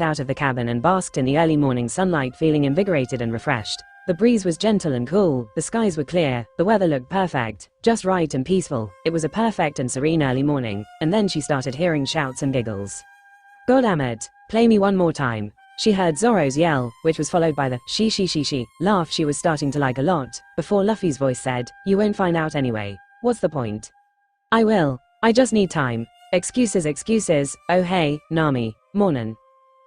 out of the cabin and basked in the early morning sunlight, feeling invigorated and refreshed. The breeze was gentle and cool, the skies were clear, the weather looked perfect, just right and peaceful. It was a perfect and serene early morning, and then she started hearing shouts and giggles. "Goddammit, play me one more time." She heard Zoro's yell, which was followed by the she laugh she was starting to like a lot, before Luffy's voice said, "You won't find out anyway. What's the point?" "I will. I just need time. Excuses. Oh hey, Nami. Mornin'."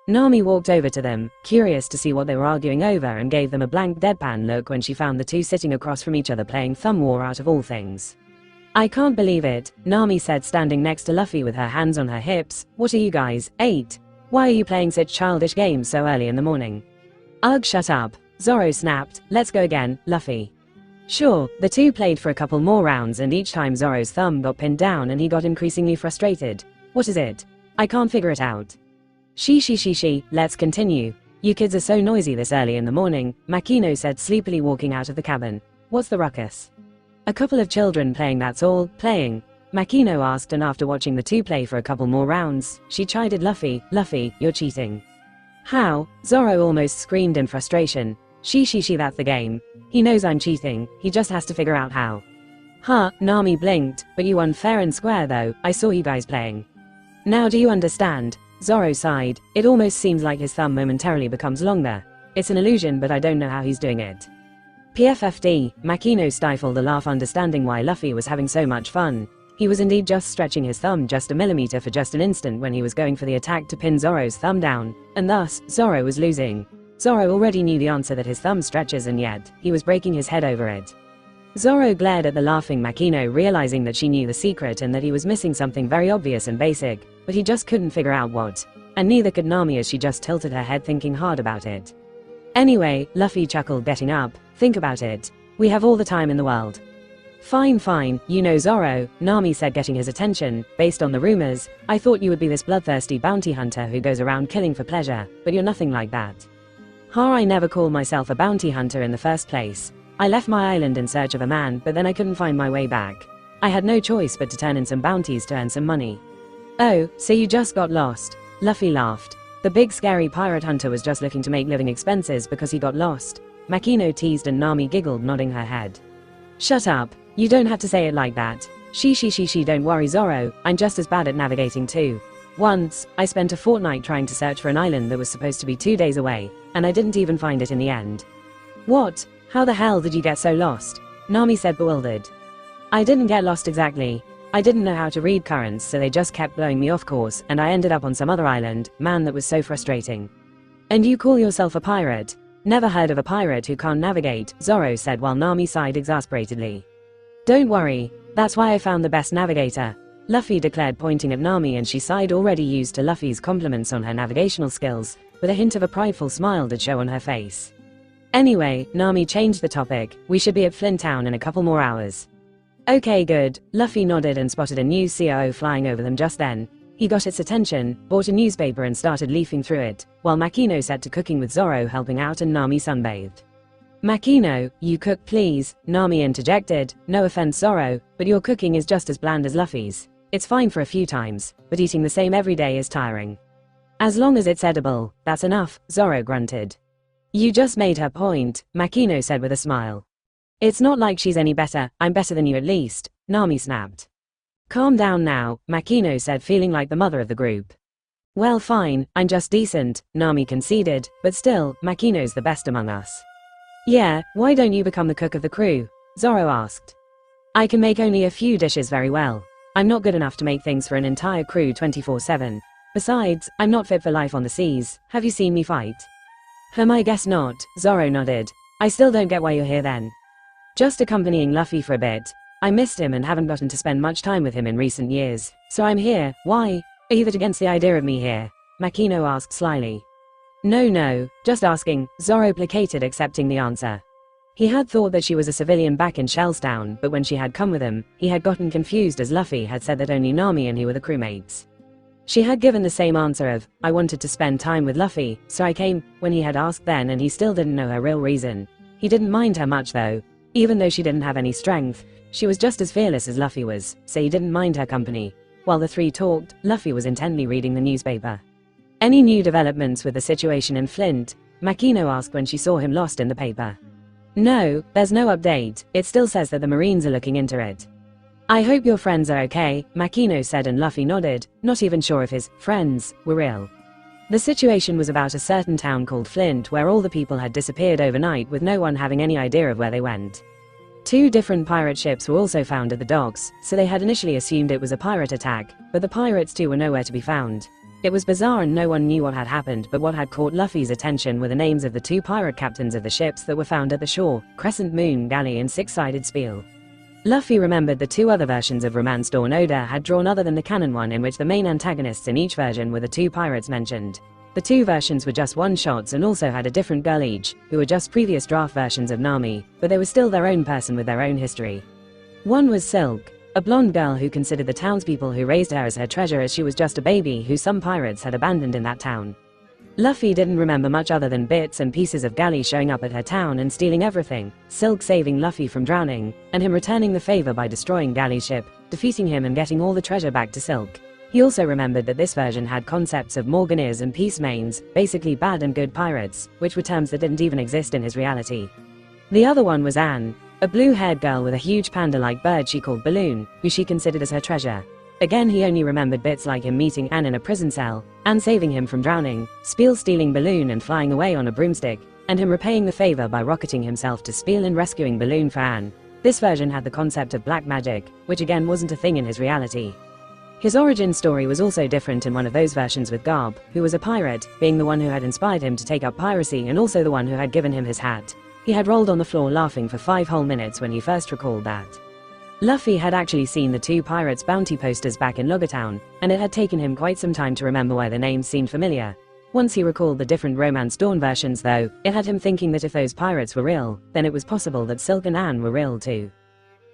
Nami walked over to them, curious to see what they were arguing over, and gave them a blank deadpan look when she found the two sitting across from each other playing thumb war out of all things. "I can't believe it," Nami said, standing next to Luffy with her hands on her hips. "What are you guys, 8? Why are you playing such childish games so early in the morning?" "Ugh, shut up," Zoro snapped. "Let's go again, Luffy." Sure, the two played for a couple more rounds, and each time Zoro's thumb got pinned down and he got increasingly frustrated. "What is it? I can't figure it out." She, let's continue. You kids are so noisy this early in the morning," Makino said, sleepily walking out of the cabin. "What's the ruckus?" "A couple of children playing, that's all." "Playing?" Makino asked, and after watching the two play for a couple more rounds, she chided Luffy, "You're cheating." "How?" Zoro almost screamed in frustration. She, that's the game. He knows I'm cheating, he just has to figure out how." "Huh," Nami blinked, "but you won fair and square though, I saw you guys playing." "Now do you understand?" Zoro sighed. It almost seems like his thumb momentarily becomes longer. It's an illusion, but I don't know how he's doing it. PFFD, Makino stifled a laugh, understanding why Luffy was having so much fun. He was indeed just stretching his thumb just a millimeter for just an instant when he was going for the attack to pin Zoro's thumb down, and thus, Zoro was losing. Zoro already knew the answer, that his thumb stretches, and yet, he was breaking his head over it. Zoro glared at the laughing Makino, realizing that she knew the secret and that he was missing something very obvious and basic, but he just couldn't figure out what. And neither could Nami, as she just tilted her head thinking hard about it. "Anyway," Luffy chuckled, getting up, "think about it. We have all the time in the world." Fine, you know Zoro," Nami said, getting his attention. "Based on the rumors, I thought you would be this bloodthirsty bounty hunter who goes around killing for pleasure, but you're nothing like that." I never called myself a bounty hunter in the first place. I left my island in search of a man, but then I couldn't find my way back. I had no choice but to turn in some bounties to earn some money." "Oh, so you just got lost?" Luffy laughed. "The big scary pirate hunter was just looking to make living expenses because he got lost." Makino teased, and Nami giggled, nodding her head. "Shut up. You don't have to say it like that. She, don't worry Zoro, I'm just as bad at navigating too. Once, I spent a fortnight trying to search for an island that was supposed to be 2 days away, and I didn't even find it in the end." "What? How the hell did you get so lost?" Nami said, bewildered. "I didn't get lost exactly. I didn't know how to read currents, so they just kept blowing me off course, and I ended up on some other island. Man, that was so frustrating." "And you call yourself a pirate? Never heard of a pirate who can't navigate," Zoro said, while Nami sighed exasperatedly. "Don't worry, that's why I found the best navigator," Luffy declared, pointing at Nami, and she sighed, already used to Luffy's compliments on her navigational skills, with a hint of a prideful smile to show on her face. "Anyway," Nami changed the topic, "we should be at Flint Town in a couple more hours." "Okay, good." Luffy nodded and spotted a new COO flying over them just then. He got its attention, bought a newspaper and started leafing through it, while Makino set to cooking with Zoro helping out and Nami sunbathed. "Makino, you cook please," Nami interjected. "No offense Zoro, but your cooking is just as bland as Luffy's. It's fine for a few times, but eating the same every day is tiring." "As long as it's edible, that's enough," Zoro grunted. "You just made her point," Makino said with a smile. "It's not like she's any better, I'm better than you at least," Nami snapped. "Calm down now," Makino said, feeling like the mother of the group. "Well fine, I'm just decent," Nami conceded, "but still, Makino's the best among us." "Yeah, why don't you become the cook of the crew?" Zoro asked. "I can make only a few dishes very well. I'm not good enough to make things for an entire crew 24/7. Besides, I'm not fit for life on the seas. Have you seen me fight?" I guess not," Zoro nodded. "I still don't get why you're here then." "Just accompanying Luffy for a bit. I missed him and haven't gotten to spend much time with him in recent years, so I'm here. Why? Are you that against the idea of me here?" Makino asked slyly. No, just asking," Zoro placated, accepting the answer. He had thought that she was a civilian back in Shellstown, but when she had come with him, he had gotten confused, as Luffy had said that only Nami and he were the crewmates. She had given the same answer of, "I wanted to spend time with Luffy, so I came," when he had asked then, and he still didn't know her real reason. He didn't mind her much though. Even though she didn't have any strength, she was just as fearless as Luffy was, so he didn't mind her company. While the three talked, Luffy was intently reading the newspaper. Any new developments with the situation in Flint? Makino asked when she saw him lost in the paper. No, there's no update, it still says that the Marines are looking into it. I hope your friends are okay, Makino said, and Luffy nodded, not even sure if his friends were real. The situation was about a certain town called Flint where all the people had disappeared overnight with no one having any idea of where they went. 2 different pirate ships were also found at the docks, so they had initially assumed it was a pirate attack, but the pirates too were nowhere to be found. It was bizarre and no one knew what had happened, but what had caught Luffy's attention were the names of the 2 pirate captains of the ships that were found at the shore, Crescent Moon Galley and Six-Sided Spiel. Luffy remembered the 2 other versions of Romance Dawn Oda had drawn other than the canon one, in which the main antagonists in each version were the 2 pirates mentioned. The 2 versions were just one-shots and also had a different girl each, who were just previous draft versions of Nami, but they were still their own person with their own history. One was Silk, a blonde girl who considered the townspeople who raised her as her treasure, as she was just a baby who some pirates had abandoned in that town. Luffy didn't remember much other than bits and pieces of Galley showing up at her town and stealing everything, Silk saving Luffy from drowning, and him returning the favor by destroying Galley's ship, defeating him and getting all the treasure back to Silk. He also remembered that this version had concepts of Morganiers and Peace Mains, basically bad and good pirates, which were terms that didn't even exist in his reality. The other one was Anne, a blue-haired girl with a huge panda-like bird she called Balloon, who she considered as her treasure. Again, he only remembered bits like him meeting Anne in a prison cell, Anne saving him from drowning, Spiel stealing Balloon and flying away on a broomstick, and him repaying the favor by rocketing himself to Spiel and rescuing Balloon for Anne. This version had the concept of black magic, which again wasn't a thing in his reality. His origin story was also different in one of those versions, with Garb, who was a pirate, being the one who had inspired him to take up piracy and also the one who had given him his hat. He had rolled on the floor laughing for 5 whole minutes when he first recalled that. Luffy had actually seen the 2 pirates' bounty posters back in Loggertown, and it had taken him quite some time to remember why the names seemed familiar. Once he recalled the different Romance Dawn versions though, it had him thinking that if those pirates were real, then it was possible that Silk and Anne were real too.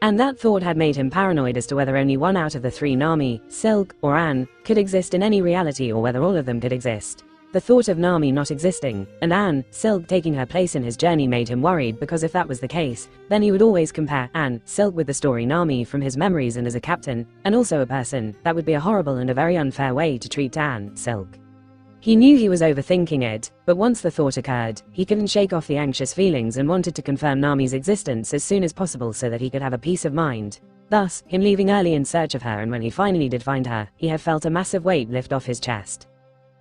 And that thought had made him paranoid as to whether only one out of the 3, Nami, Silk, or Anne, could exist in any reality, or whether all of them could exist. The thought of Nami not existing, and Anne, Silk taking her place in his journey made him worried, because if that was the case, then he would always compare Anne, Silk with the story Nami from his memories and as a captain, and also a person. That would be a horrible and a very unfair way to treat Anne, Silk. He knew he was overthinking it, but once the thought occurred, he couldn't shake off the anxious feelings and wanted to confirm Nami's existence as soon as possible so that he could have a peace of mind. Thus, him leaving early in search of her, and when he finally did find her, he had felt a massive weight lift off his chest.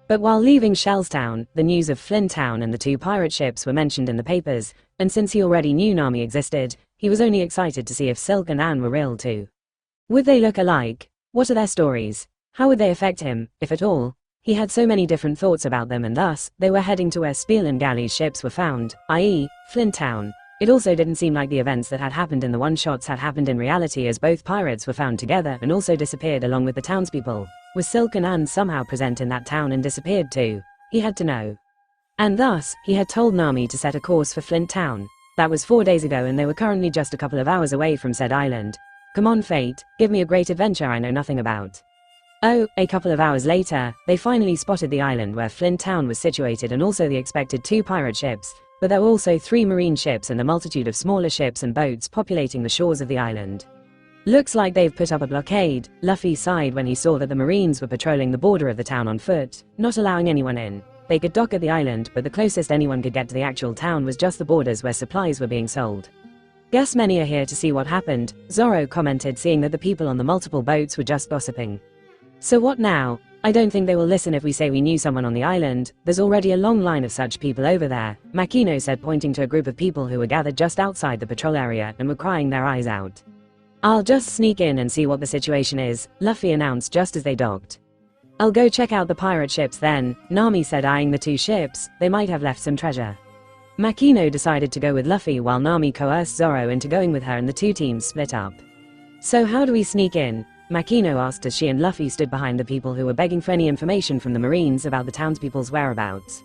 But while leaving Shellstown, the news of Flint Town and the 2 pirate ships were mentioned in the papers, and since he already knew Nami existed, he was only excited to see if Silk and Anne were real too. Would they look alike? What are their stories? How would they affect him, if at all? He had so many different thoughts about them, and thus, they were heading to where Spiel and Galley's ships were found, i.e., Flint Town. It also didn't seem like the events that had happened in the one-shots had happened in reality, as both pirates were found together and also disappeared along with the townspeople. Was Silk and Anne somehow present in that town and disappeared too? He had to know. And thus, he had told Nami to set a course for Flint Town. That was 4 days ago, and they were currently just a couple of hours away from said island. Come on, Fate, give me a great adventure I know nothing about. Oh, a couple of hours later, they finally spotted the island where Flint Town was situated, and also the expected 2 pirate ships, but there were also 3 marine ships and a multitude of smaller ships and boats populating the shores of the island. Looks like they've put up a blockade, Luffy sighed when he saw that the Marines were patrolling the border of the town on foot, not allowing anyone in. They could dock at the island, but the closest anyone could get to the actual town was just the borders where supplies were being sold. Guess many are here to see what happened, Zoro commented, seeing that the people on the multiple boats were just gossiping. So what now? I don't think they will listen if we say we knew someone on the island. There's already a long line of such people over there, Makino said, pointing to a group of people who were gathered just outside the patrol area and were crying their eyes out. I'll just sneak in and see what the situation is, Luffy announced just as they docked. I'll go check out the pirate ships then, Nami said, eyeing the 2 ships. They might have left some treasure. Makino decided to go with Luffy while Nami coerced Zoro into going with her, and the 2 teams split up. So how do we sneak in? Makino asked as she and Luffy stood behind the people who were begging for any information from the Marines about the townspeople's whereabouts.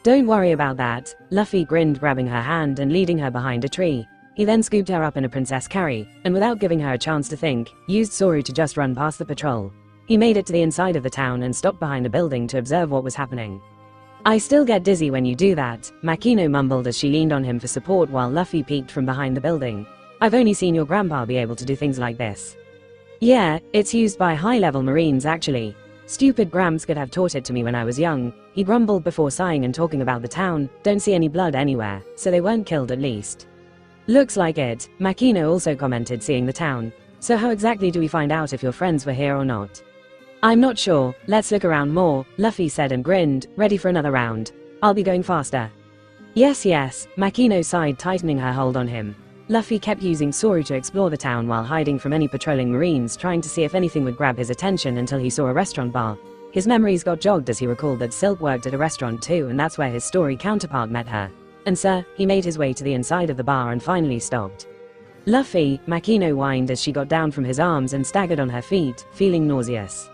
Don't worry about that, Luffy grinned, grabbing her hand and leading her behind a tree. He then scooped her up in a princess carry, and without giving her a chance to think, used Zoro to just run past the patrol. He made it to the inside of the town and stopped behind a building to observe what was happening. I still get dizzy when you do that, Makino mumbled as she leaned on him for support while Luffy peeked from behind the building. I've only seen your grandpa be able to do things like this. Yeah, it's used by high-level Marines actually. Stupid Gramps could have taught it to me when I was young, he grumbled before sighing and talking about the town. Don't see any blood anywhere, so they weren't killed at least. Looks like it, Makino also commented, seeing the town. So how exactly do we find out if your friends were here or not? I'm not sure, let's look around more, Luffy said and grinned, ready for another round. I'll be going faster. Yes, Makino sighed, tightening her hold on him. Luffy kept using Soru to explore the town while hiding from any patrolling marines, trying to see if anything would grab his attention until he saw a restaurant bar. His memories got jogged as he recalled that Silk worked at a restaurant too, and that's where his story counterpart met her. And sir, he made his way to the inside of the bar and finally stopped. Luffy, Makino whined as she got down from his arms and staggered on her feet, feeling nauseous.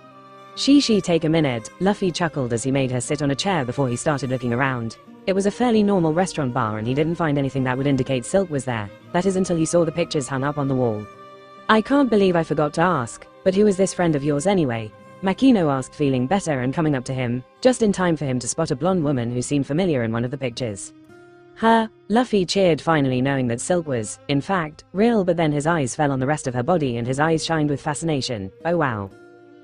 She take a minute, Luffy chuckled as he made her sit on a chair before he started looking around. It was a fairly normal restaurant bar and he didn't find anything that would indicate Silk was there, that is until he saw the pictures hung up on the wall. I can't believe I forgot to ask, but who is this friend of yours anyway? Makino asked, feeling better and coming up to him, just in time for him to spot a blonde woman who seemed familiar in one of the pictures. Her, Luffy cheered, finally knowing that Silk was, in fact, real, but then his eyes fell on the rest of her body and his eyes shined with fascination. Oh wow.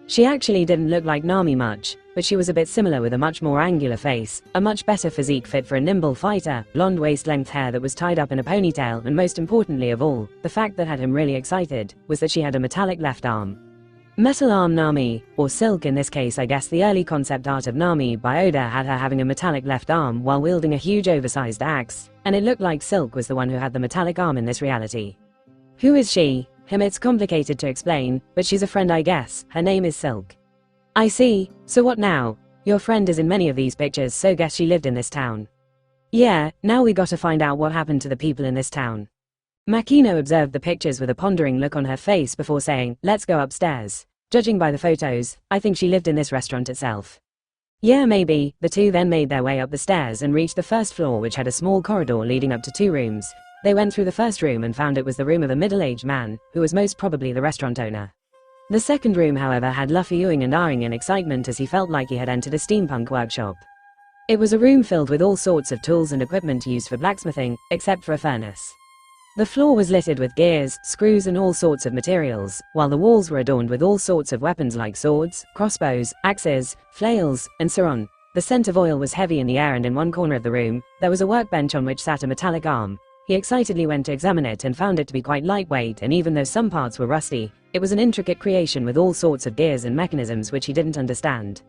She actually didn't look like Nami much, but she was a bit similar with a much more angular face, a much better physique fit for a nimble fighter, blonde waist-length hair that was tied up in a ponytail, and most importantly of all, the fact that had him really excited, was that she had a metallic left arm. Metal arm Nami, or Silk in this case. I guess the early concept art of Nami by Oda had her having a metallic left arm while wielding a huge oversized axe, and it looked like Silk was the one who had the metallic arm in this reality. Who is she? It's complicated to explain, but she's a friend I guess, her name is Silk. I see, so what now? Your friend is in many of these pictures, so guess she lived in this town. Yeah, now we gotta find out what happened to the people in this town. Makino observed the pictures with a pondering look on her face before saying, let's go upstairs. Judging by the photos, I think she lived in this restaurant itself. Yeah, maybe. The two then made their way up the stairs and reached the first floor, which had a small corridor leading up to two rooms. They went through the first room and found it was the room of a middle-aged man, who was most probably the restaurant owner. The second room, however, had Luffy oohing and ahhing in excitement as he felt like he had entered a steampunk workshop. It was a room filled with all sorts of tools and equipment used for blacksmithing, except for a furnace. The floor was littered with gears, screws and all sorts of materials, while the walls were adorned with all sorts of weapons like swords, crossbows, axes, flails, and so on. The scent of oil was heavy in the air, and in one corner of the room, there was a workbench on which sat a metallic arm. He excitedly went to examine it and found it to be quite lightweight, and even though some parts were rusty, it was an intricate creation with all sorts of gears and mechanisms which he didn't understand.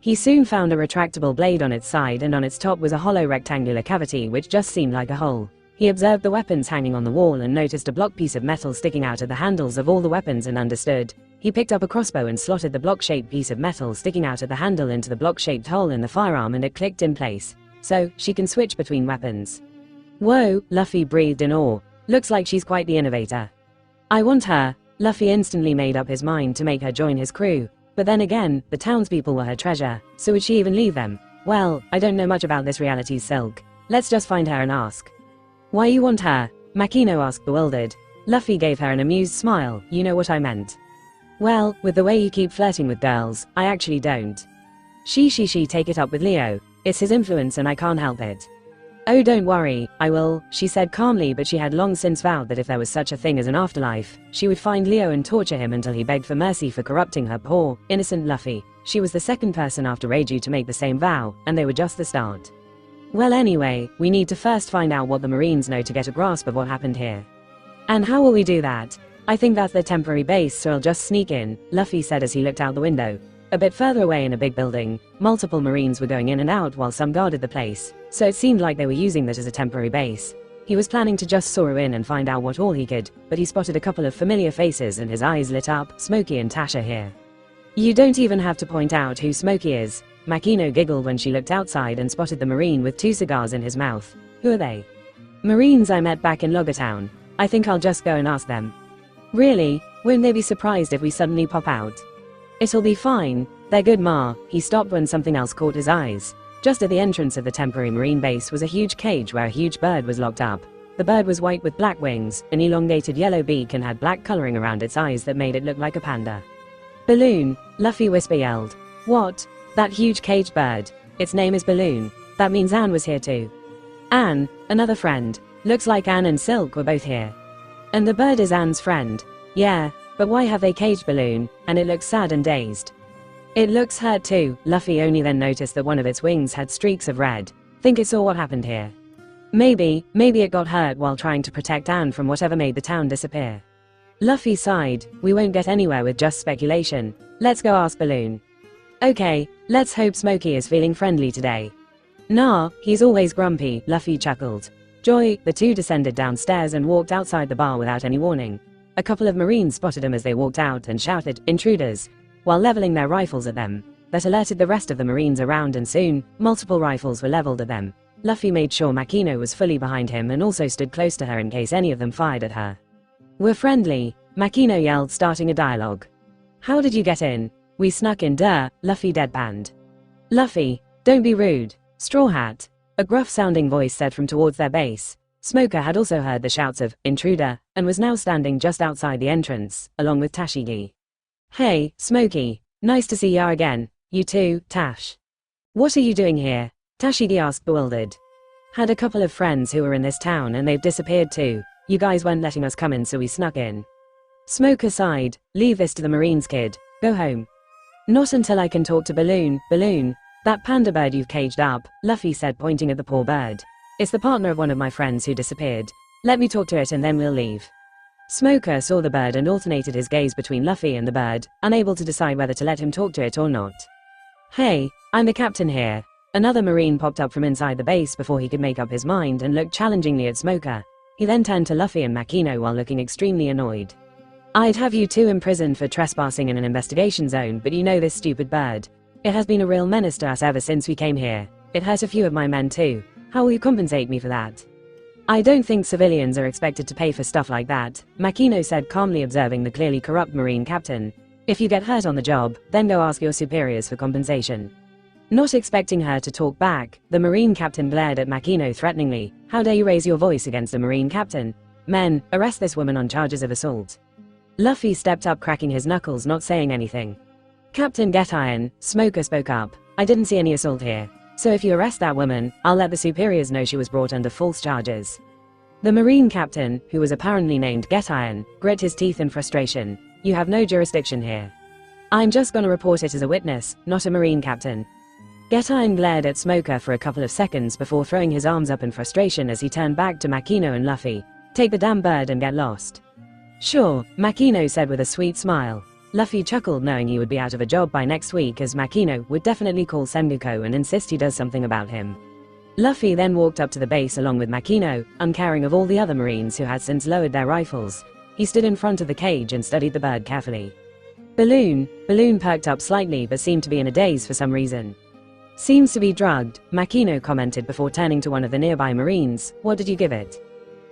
He soon found a retractable blade on its side, and on its top was a hollow rectangular cavity which just seemed like a hole. He observed the weapons hanging on the wall and noticed a block piece of metal sticking out of the handles of all the weapons and understood. He picked up a crossbow and slotted the block-shaped piece of metal sticking out of the handle into the block-shaped hole in the firearm, and it clicked in place. So, she can switch between weapons. Whoa, Luffy breathed in awe. Looks like she's quite the innovator. I want her. Luffy instantly made up his mind to make her join his crew. But then again, the townspeople were her treasure, so would she even leave them? Well, I don't know much about this reality's Silk. Let's just find her and ask. Why you want her? Makino asked, bewildered. Luffy gave her an amused smile. You know what I meant. Well, with the way you keep flirting with girls, I actually don't. She take it up with Leo. It's his influence and I can't help it. Oh, don't worry, I will, she said calmly, but she had long since vowed that if there was such a thing as an afterlife, she would find Leo and torture him until he begged for mercy for corrupting her poor, innocent Luffy. She was the second person after Reiju to make the same vow, and they were just the start. Well, anyway, we need to first find out what the Marines know to get a grasp of what happened here. And how will we do that? I think that's their temporary base, so I'll just sneak in, Luffy said as he looked out the window. A bit further away in a big building, multiple Marines were going in and out while some guarded the place, so it seemed like they were using that as a temporary base. He was planning to just soar in and find out what all he could, but he spotted a couple of familiar faces and his eyes lit up. Smokey and Tasha here. You don't even have to point out who Smokey is. Makino giggled when she looked outside and spotted the Marine with 2 cigars in his mouth. Who are they? Marines I met back in Loggertown. I think I'll just go and ask them. Really? Won't they be surprised if we suddenly pop out? It'll be fine. They're good, Ma. He stopped when something else caught his eyes. Just at the entrance of the temporary Marine base was a huge cage where a huge bird was locked up. The bird was white with black wings, an elongated yellow beak, and had black coloring around its eyes that made it look like a panda. Balloon, Luffy whisper yelled. What? That huge caged bird. Its name is Balloon. That means Anne was here too. Anne, another friend. Looks like Anne and Silk were both here. And the bird is Anne's friend. Yeah, but why have they caged Balloon? And it looks sad and dazed. It looks hurt too. Luffy only then noticed that one of its wings had streaks of red. Think it saw what happened here. Maybe it got hurt while trying to protect Anne from whatever made the town disappear. Luffy sighed. We won't get anywhere with just speculation. Let's go ask Balloon. Okay, let's hope Smokey is feeling friendly today. Nah, he's always grumpy, Luffy chuckled. Joy, the two descended downstairs and walked outside the bar without any warning. A couple of Marines spotted them as they walked out and shouted, "Intruders," while leveling their rifles at them. That alerted the rest of the Marines around, and soon, multiple rifles were leveled at them. Luffy made sure Makino was fully behind him and also stood close to her in case any of them fired at her. "We're friendly," Makino yelled, starting a dialogue. "How did you get in?" "We snuck in, duh," Luffy deadpanned. "Luffy, don't be rude. Straw Hat," a gruff-sounding voice said from towards their base. Smoker had also heard the shouts of "intruder" and was now standing just outside the entrance, along with Tashigi. "Hey, Smokey. Nice to see ya again. You too, Tash." "What are you doing here?" Tashigi asked, bewildered. "Had a couple of friends who were in this town and they've disappeared too. You guys weren't letting us come in, so we snuck in." Smoker sighed. "Leave this to the Marines, kid. Go home." "Not until I can talk to Balloon. Balloon, that panda bird you've caged up," Luffy said, pointing at the poor bird. "It's the partner of one of my friends who disappeared. Let me talk to it and then we'll leave." Smoker saw the bird and alternated his gaze between Luffy and the bird, unable to decide whether to let him talk to it or not. "Hey, I'm the captain here." Another Marine popped up from inside the base before he could make up his mind and looked challengingly at Smoker. He then turned to Luffy and Makino while looking extremely annoyed. "I'd have you two imprisoned for trespassing in an investigation zone, but you know this stupid bird. It has been a real menace to us ever since we came here. It hurt a few of my men too. How will you compensate me for that?" "I don't think civilians are expected to pay for stuff like that," Makino said, calmly observing the clearly corrupt Marine captain. "If you get hurt on the job, then go ask your superiors for compensation." Not expecting her to talk back, the Marine captain glared at Makino threateningly. "How dare you raise your voice against a Marine captain? Men, arrest this woman on charges of assault." Luffy stepped up, cracking his knuckles, not saying anything. "Captain Get Iron," Smoker spoke up. "I didn't see any assault here. So if you arrest that woman, I'll let the superiors know she was brought under false charges." The Marine captain, who was apparently named Get Iron, grit his teeth in frustration. "You have no jurisdiction here. I'm just gonna report it as a witness, not a Marine captain." Get Iron glared at Smoker for a couple of seconds before throwing his arms up in frustration as he turned back to Makino and Luffy. "Take the damn bird and get lost." "Sure," Makino said with a sweet smile. Luffy chuckled, knowing he would be out of a job by next week, as Makino would definitely call Sengoku and insist he does something about him. Luffy then walked up to the base along with Makino, uncaring of all the other Marines who had since lowered their rifles. He stood in front of the cage and studied the bird carefully. Balloon perked up slightly but seemed to be in a daze for some reason. "Seems to be drugged," Makino commented before turning to one of the nearby Marines. "What did you give it?"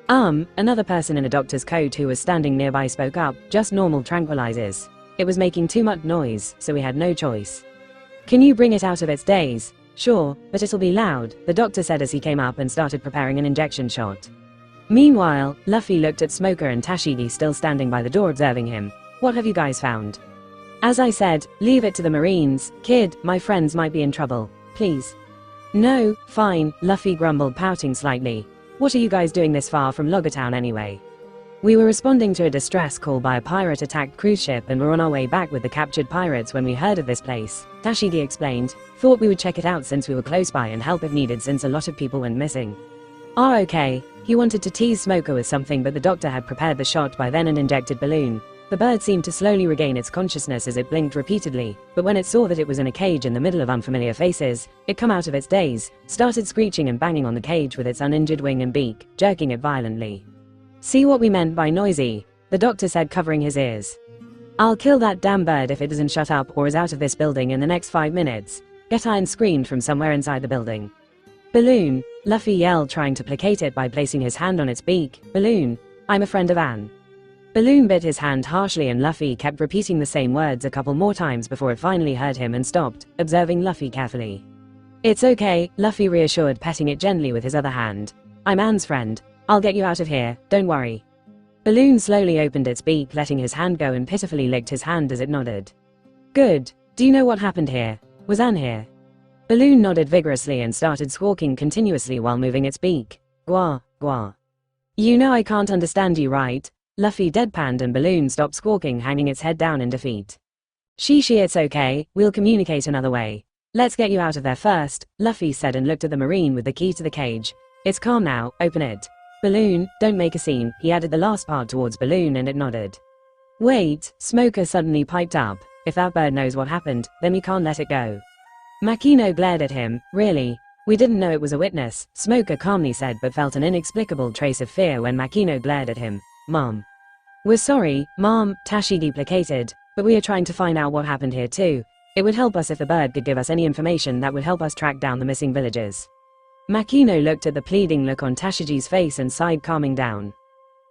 Another person in a doctor's coat who was standing nearby spoke up. "Just normal tranquilizers. It was making too much noise, so we had no choice." "Can you bring it out of its daze?" "Sure, but it'll be loud," the doctor said as he came up and started preparing an injection shot. Meanwhile, Luffy looked at Smoker and Tashigi still standing by the door observing him. "What have you guys found?" "As I said, leave it to the Marines. Kid, my friends might be in trouble. Please." "No, fine," Luffy grumbled, pouting slightly. "What are you guys doing this far from Loggertown anyway?" "We were responding to a distress call by a pirate-attacked cruise ship and were on our way back with the captured pirates when we heard of this place," Tashigi explained. "Thought we would check it out since we were close by and help if needed since a lot of people went missing." "Ah, okay." He wanted to tease Smoker with something, but the doctor had prepared the shot by then and injected Balloon. The bird seemed to slowly regain its consciousness as it blinked repeatedly, but when it saw that it was in a cage in the middle of unfamiliar faces, it come out of its daze, started screeching and banging on the cage with its uninjured wing and beak, jerking it violently. "See what we meant by noisy?" the doctor said, covering his ears. "I'll kill that damn bird if it doesn't shut up or is out of this building in the next 5 minutes. Get Iron screamed from somewhere inside the building. "Balloon," Luffy yelled, trying to placate it by placing his hand on its beak. "Balloon, I'm a friend of Anne." Balloon bit his hand harshly and Luffy kept repeating the same words a couple more times before it finally heard him and stopped, observing Luffy carefully. "It's okay," Luffy reassured, petting it gently with his other hand. "I'm Anne's friend. I'll get you out of here, don't worry." Balloon slowly opened its beak, letting his hand go, and pitifully licked his hand as it nodded. "Good. Do you know what happened here? Was Anne here?" Balloon nodded vigorously and started squawking continuously while moving its beak. "Gwa, gwa. You know I can't understand you, right?" Luffy deadpanned and Balloon stopped squawking, hanging its head down in defeat. Shishi, it's okay, we'll communicate another way. Let's get you out of there first, Luffy said and looked at the marine with the key to the cage. It's calm now, open it. Balloon, don't make a scene, he added the last part towards Balloon and it nodded. Wait, Smoker suddenly piped up. If that bird knows what happened, then we can't let it go. Makino glared at him. Really? We didn't know it was a witness, Smoker calmly said, but felt an inexplicable trace of fear when Makino glared at him. Mom. We're sorry, Mom, Tashigi placated, but we are trying to find out what happened here too. It would help us if the bird could give us any information that would help us track down the missing villagers. Makino looked at the pleading look on Tashigi's face and sighed, calming down.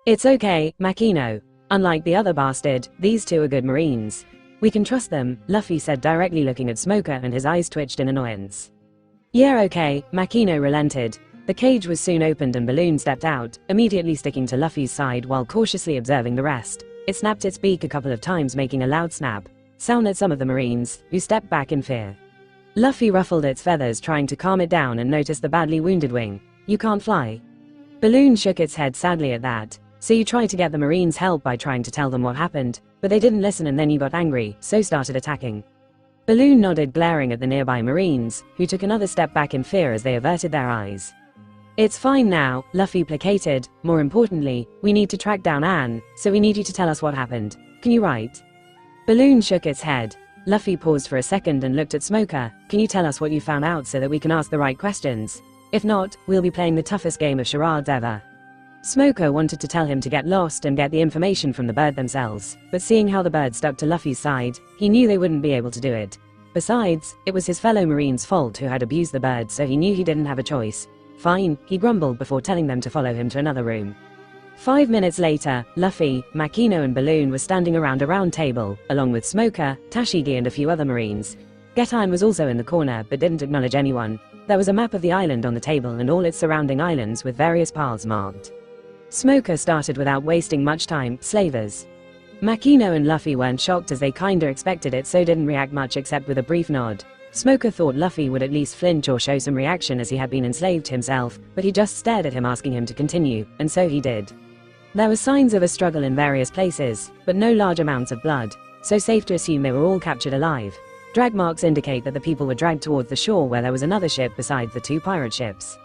It's okay, Makino. Unlike the other bastard, these two are good marines. We can trust them, Luffy said, directly looking at Smoker, and his eyes twitched in annoyance. Yeah, okay, Makino relented. The cage was soon opened and Balloon stepped out, immediately sticking to Luffy's side while cautiously observing the rest. It snapped its beak a couple of times, making a loud snap sound at some of the marines, who stepped back in fear. Luffy ruffled its feathers, trying to calm it down, and noticed the badly wounded wing. You can't fly. Balloon shook its head sadly at that. So you tried to get the marines help by trying to tell them what happened, but they didn't listen and then you got angry, so started attacking. Balloon nodded, glaring at the nearby marines, who took another step back in fear as they averted their eyes. It's fine now, Luffy placated. More importantly, we need to track down Anne, so we need you to tell us what happened. Can you write? Balloon shook its head. Luffy paused for a second and looked at Smoker. Can you tell us what you found out so that we can ask the right questions? If not, we'll be playing the toughest game of charades ever. Smoker wanted to tell him to get lost and get the information from the bird themselves, but seeing how the bird stuck to Luffy's side, he knew they wouldn't be able to do it. Besides, it was his fellow marines' fault who had abused the bird, so he knew he didn't have a choice. Fine, he grumbled before telling them to follow him to another room. 5 minutes later, Luffy, Makino and Balloon were standing around a round table, along with Smoker, Tashigi and a few other marines. Getain was also in the corner but didn't acknowledge anyone. There was a map of the island on the table and all its surrounding islands with various paths marked. Smoker started without wasting much time. Slavers. Makino and Luffy weren't shocked as they kinda expected it, so didn't react much except with a brief nod. Smoker thought Luffy would at least flinch or show some reaction as he had been enslaved himself, but he just stared at him, asking him to continue, and so he did. There were signs of a struggle in various places, but no large amounts of blood, so safe to assume they were all captured alive. Drag marks indicate that the people were dragged towards the shore where there was another ship besides the two pirate ships.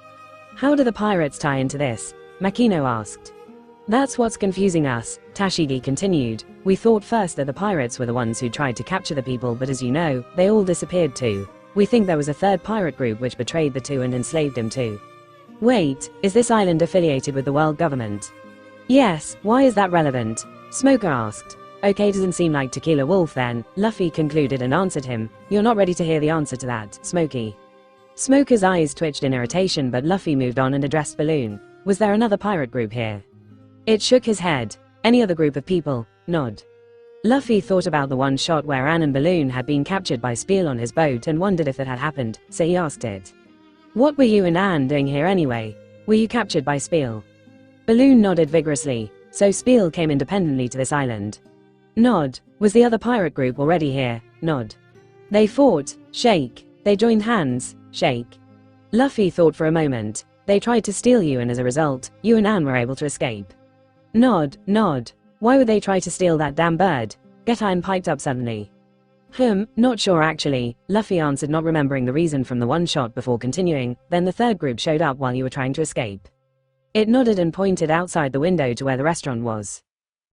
How do the pirates tie into this? Makino asked. That's what's confusing us, Tashigi continued. We thought first that the pirates were the ones who tried to capture the people, but as you know, they all disappeared too. We think there was a third pirate group which betrayed the two and enslaved him too. Wait, is this island affiliated with the world government? Yes, why is that relevant? Smoker asked. Okay, doesn't seem like Tequila Wolf then, Luffy concluded and answered him. You're not ready to hear the answer to that, Smokey. Smoker's eyes twitched in irritation, but Luffy moved on and addressed Balloon. Was there another pirate group here? It shook his head. Any other group of people? Nod. Luffy thought about the one shot where Ann and Balloon had been captured by Spiel on his boat and wondered if it had happened, so he asked it. What were you and Ann doing here anyway? Were you captured by Spiel? Balloon nodded vigorously. So Spiel came independently to this island. Nod. Was the other pirate group already here? Nod. They fought. Shake. They joined hands. Shake. Luffy thought for a moment. They tried to steal you and as a result, you and Ann were able to escape. Nod. Nod. Why would they try to steal that damn bird? Getain piped up suddenly. Not sure actually, Luffy answered, not remembering the reason from the one shot before continuing. Then the third group showed up while you were trying to escape. It nodded and pointed outside the window to where the restaurant was.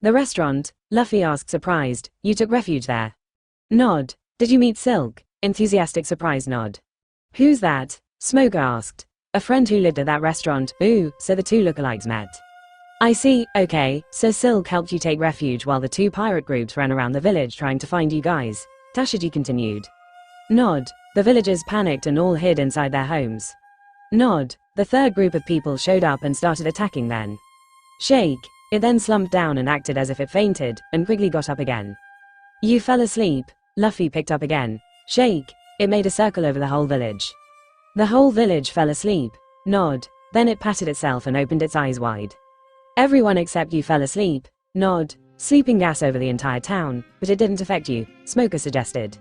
The restaurant? Luffy asked, surprised. You took refuge there? Nod. Did you meet Silk? Enthusiastic surprise nod. Who's that? Smoker asked. A friend who lived at that restaurant. Ooh, so the two lookalikes met. I see, okay, so Silk helped you take refuge while the two pirate groups ran around the village trying to find you guys. Tashigi continued. Nod. The villagers panicked and all hid inside their homes. Nod. The third group of people showed up and started attacking then. Shake. It then slumped down and acted as if it fainted, and quickly got up again. You fell asleep. Luffy picked up again. Shake. It made a circle over the whole village. The whole village fell asleep. Nod. Then it patted itself and opened its eyes wide. Everyone except you fell asleep. Nod. Sleeping gas over the entire town, but it didn't affect you, Smoker suggested.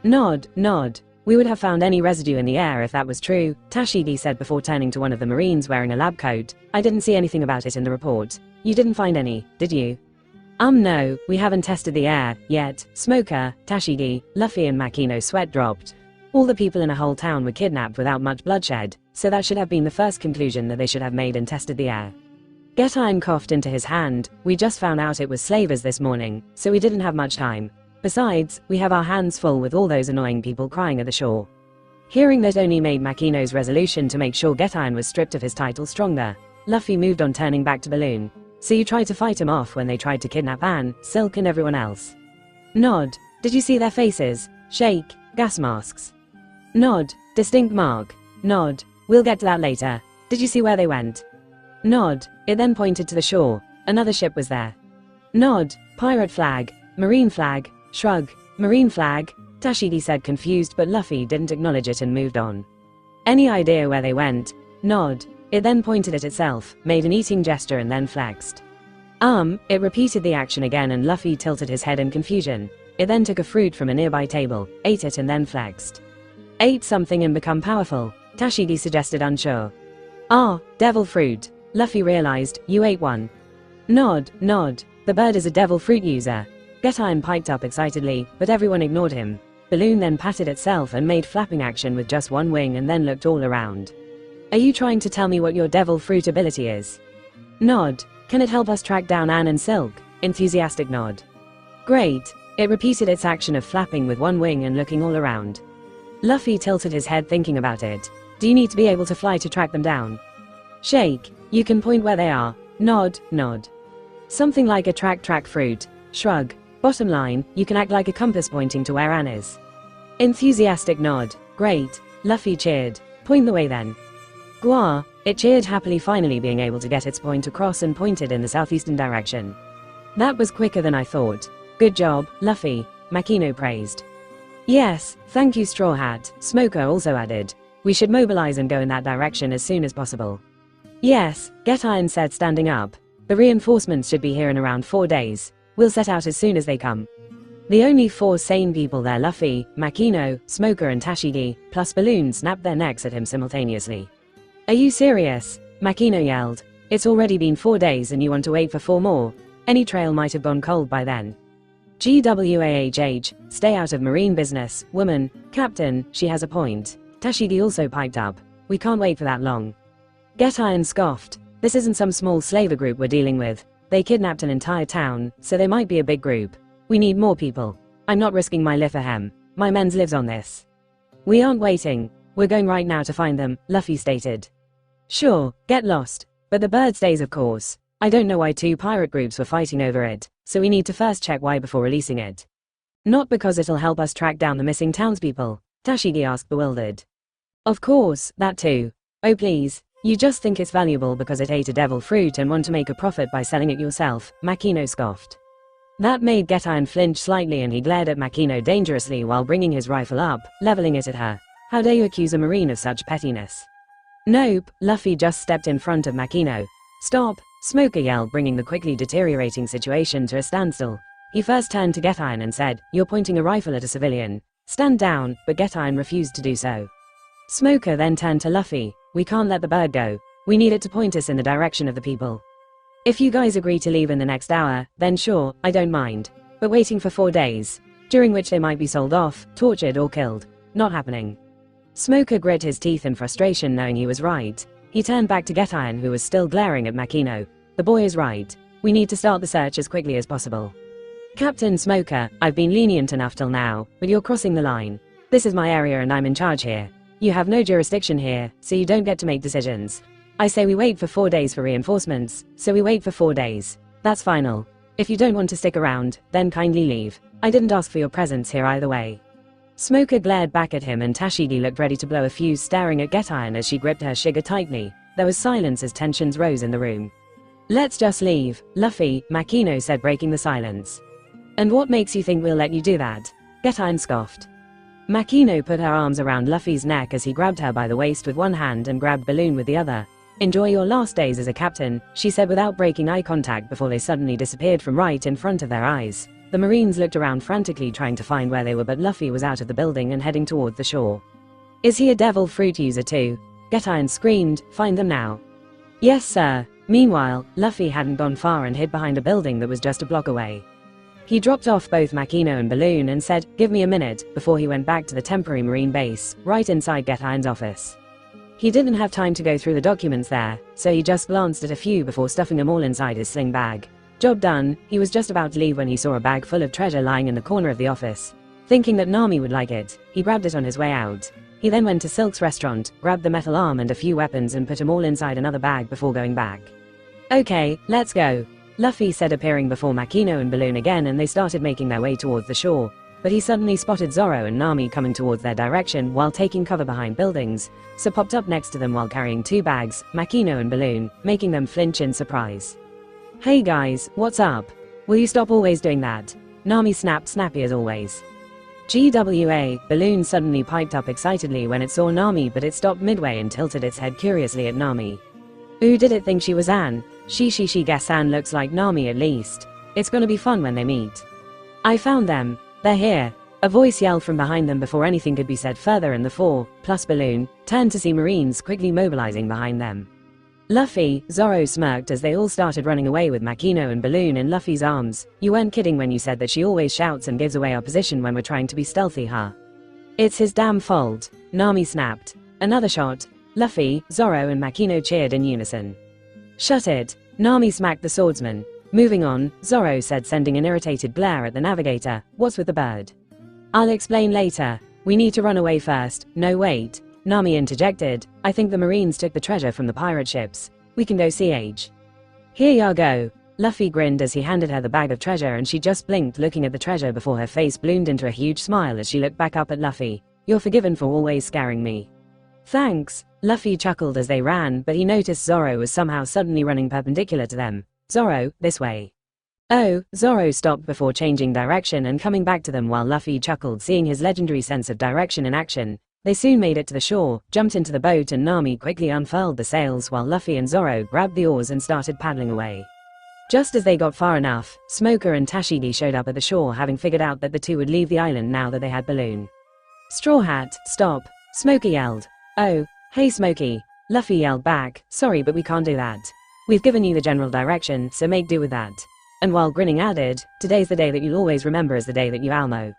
Nod. Nod. We would have found any residue in the air if that was true, Tashigi said before turning to one of the marines wearing a lab coat. I didn't see anything about it in the report. You didn't find any, did you? No, we haven't tested the air, yet. Smoker, Tashigi, Luffy and Makino's sweat dropped. All the people in a whole town were kidnapped without much bloodshed, so that should have been the first conclusion that they should have made and tested the air. Get Iron coughed into his hand. We just found out it was slavers this morning, so we didn't have much time. Besides, we have our hands full with all those annoying people crying at the shore. Hearing that only made Makino's resolution to make sure Get Iron was stripped of his title stronger. Luffy moved on, turning back to Balloon. So you tried to fight him off when they tried to kidnap Anne, Silk and everyone else? Nod. Did you see their faces? Shake. Gas masks. Nod. Distinct mark. Nod. We'll get to that later. Did you see where they went? Nod. It then pointed to the shore. Another ship was there. Nod. Pirate flag. Marine flag. Shrug. Marine flag. Tashigi said, confused, but Luffy didn't acknowledge it and moved on. Any idea where they went? Nod. It then pointed at itself, made an eating gesture and then flexed. It repeated the action again and Luffy tilted his head in confusion. It then took a fruit from a nearby table, ate it and then flexed. Ate something and become powerful, Tashigi suggested, unsure. Devil fruit. Luffy realized, you ate one. Nod. The bird is a devil fruit user. Get Iron piped up excitedly, but everyone ignored him. Balloon then patted itself and made flapping action with just one wing and then looked all around. Are you trying to tell me what your devil fruit ability is? Nod. Can it help us track down Anne and Silk? Enthusiastic nod. Great. It repeated its action of flapping with one wing and looking all around. Luffy tilted his head thinking about it. Do you need to be able to fly to track them down? Shake. You can point where they are. Nod. Something like a track fruit. Shrug. Bottom line, you can act like a compass pointing to where Anne is. Enthusiastic nod. Great. Luffy cheered. Point the way then. Gua. It cheered happily, finally being able to get its point across, and pointed in the southeastern direction. That was quicker than I thought. Good job, Luffy, Makino praised. Yes, thank you, Straw Hat, Smoker also added. We should mobilize and go in that direction as soon as possible. Yes, Get Iron said, standing up. The reinforcements should be here in around 4 days. We'll set out as soon as they come. The only 4 sane people there, Luffy, Makino, Smoker and Tashigi, plus Balloon, snapped their necks at him simultaneously. Are you serious? Makino yelled. It's already been 4 days and you want to wait for 4 more? Any trail might have gone cold by then. GWAHH, stay out of marine business, woman, Captain, she has a point. Tashigi also piped up. We can't wait for that long. Get Iron scoffed. This isn't some small slaver group we're dealing with. They kidnapped an entire town, so they might be a big group. We need more people. I'm not risking my life for him. My men's lives on this. We aren't waiting. We're going right now to find them, Luffy stated. Sure, get lost. But the bird stays, of course. I don't know why 2 pirate groups were fighting over it, so we need to first check why before releasing it. Not because it'll help us track down the missing townspeople, Tashigi asked, bewildered. Of course, that too. Oh please, you just think it's valuable because it ate a devil fruit and want to make a profit by selling it yourself, Makino scoffed. That made Get Iron flinch slightly and he glared at Makino dangerously while bringing his rifle up, leveling it at her. How dare you accuse a marine of such pettiness? Nope, Luffy just stepped in front of Makino. Stop, Smoker yelled, bringing the quickly deteriorating situation to a standstill. He first turned to Get Iron and said, you're pointing a rifle at a civilian. Stand down, but Get Iron refused to do so. Smoker then turned to Luffy. We can't let the bird go. We need it to point us in the direction of the people. If you guys agree to leave in the next hour, then sure, I don't mind. But waiting for 4 days, during which they might be sold off, tortured or killed, not happening. Smoker grit his teeth in frustration, knowing he was right. He turned back to Get Iron, who was still glaring at Makino. The boy is right. We need to start the search as quickly as possible. Captain Smoker, I've been lenient enough till now, but you're crossing the line. This is my area and I'm in charge here. You have no jurisdiction here, so you don't get to make decisions. I say we wait for 4 days for reinforcements, so we wait for 4 days. That's final. If you don't want to stick around, then kindly leave. I didn't ask for your presence here either way. Smoker glared back at him and Tashigi looked ready to blow a fuse, staring at Get Iron as she gripped her Shiga tightly. There was silence as tensions rose in the room. Let's just leave, Luffy, Makino said, breaking the silence. And what makes you think we'll let you do that? Get Iron scoffed. Makino put her arms around Luffy's neck as he grabbed her by the waist with one hand and grabbed Balloon with the other. Enjoy your last days as a captain, she said without breaking eye contact before they suddenly disappeared from right in front of their eyes. The Marines looked around frantically trying to find where they were, but Luffy was out of the building and heading toward the shore. Is he a devil fruit user too? Get Iron screamed, find them now. Yes sir. Meanwhile, Luffy hadn't gone far and hid behind a building that was just a block away. He dropped off both Makino and Balloon and said, "Give me a minute," before he went back to the temporary marine base, right inside Get Iron's office. He didn't have time to go through the documents there, so he just glanced at a few before stuffing them all inside his sling bag. Job done. He was just about to leave when he saw a bag full of treasure lying in the corner of the office. Thinking that Nami would like it, he grabbed it on his way out. He then went to Silk's restaurant, grabbed the metal arm and a few weapons and put them all inside another bag before going back. "Okay, let's go," Luffy said, appearing before Makino and Balloon again, and they started making their way towards the shore. But he suddenly spotted Zoro and Nami coming towards their direction while taking cover behind buildings, so popped up next to them while carrying two bags, Makino and Balloon, making them flinch in surprise. "Hey guys, what's up? Will you stop always doing that?" Nami snapped, snappy as always. "GWA," Balloon suddenly piped up excitedly when it saw Nami, but it stopped midway and tilted its head curiously at Nami. "Ooh, did it think she was Anne? She guess Anne looks like Nami at least. It's gonna be fun when they meet." "I found them. They're here," a voice yelled from behind them before anything could be said further, and the four, plus Balloon, turned to see Marines quickly mobilizing behind them. Luffy, Zoro smirked as they all started running away with Makino and Balloon in Luffy's arms. "You weren't kidding when you said that she always shouts and gives away our position when we're trying to be stealthy, huh?" "It's his damn fault," Nami snapped. Another shot. Luffy, Zoro and Makino cheered in unison. "Shut it," Nami smacked the swordsman. Moving on, Zoro said, sending an irritated glare at the navigator. "What's with the bird?" "I'll explain later. We need to run away first." "No, wait," Nami interjected. "I think the Marines took the treasure from the pirate ships. We can go CH." "Here ya go." Luffy grinned as he handed her the bag of treasure, and she just blinked looking at the treasure before her face bloomed into a huge smile as she looked back up at Luffy. "You're forgiven for always scaring me." "Thanks," Luffy chuckled as they ran, but he noticed Zoro was somehow suddenly running perpendicular to them. "Zoro, this way." "Oh," Zoro stopped before changing direction and coming back to them while Luffy chuckled, seeing his legendary sense of direction in action. They soon made it to the shore, jumped into the boat, and Nami quickly unfurled the sails while Luffy and Zoro grabbed the oars and started paddling away. Just as they got far enough, Smoker and Tashigi showed up at the shore, having figured out that the two would leave the island now that they had Balloon. "Straw Hat, stop," Smokey yelled. "Oh, hey Smokey," Luffy yelled back. "Sorry, but we can't do that. We've given you the general direction, so make do with that." And while grinning added, "Today's the day that you'll always remember as the day that you Almo."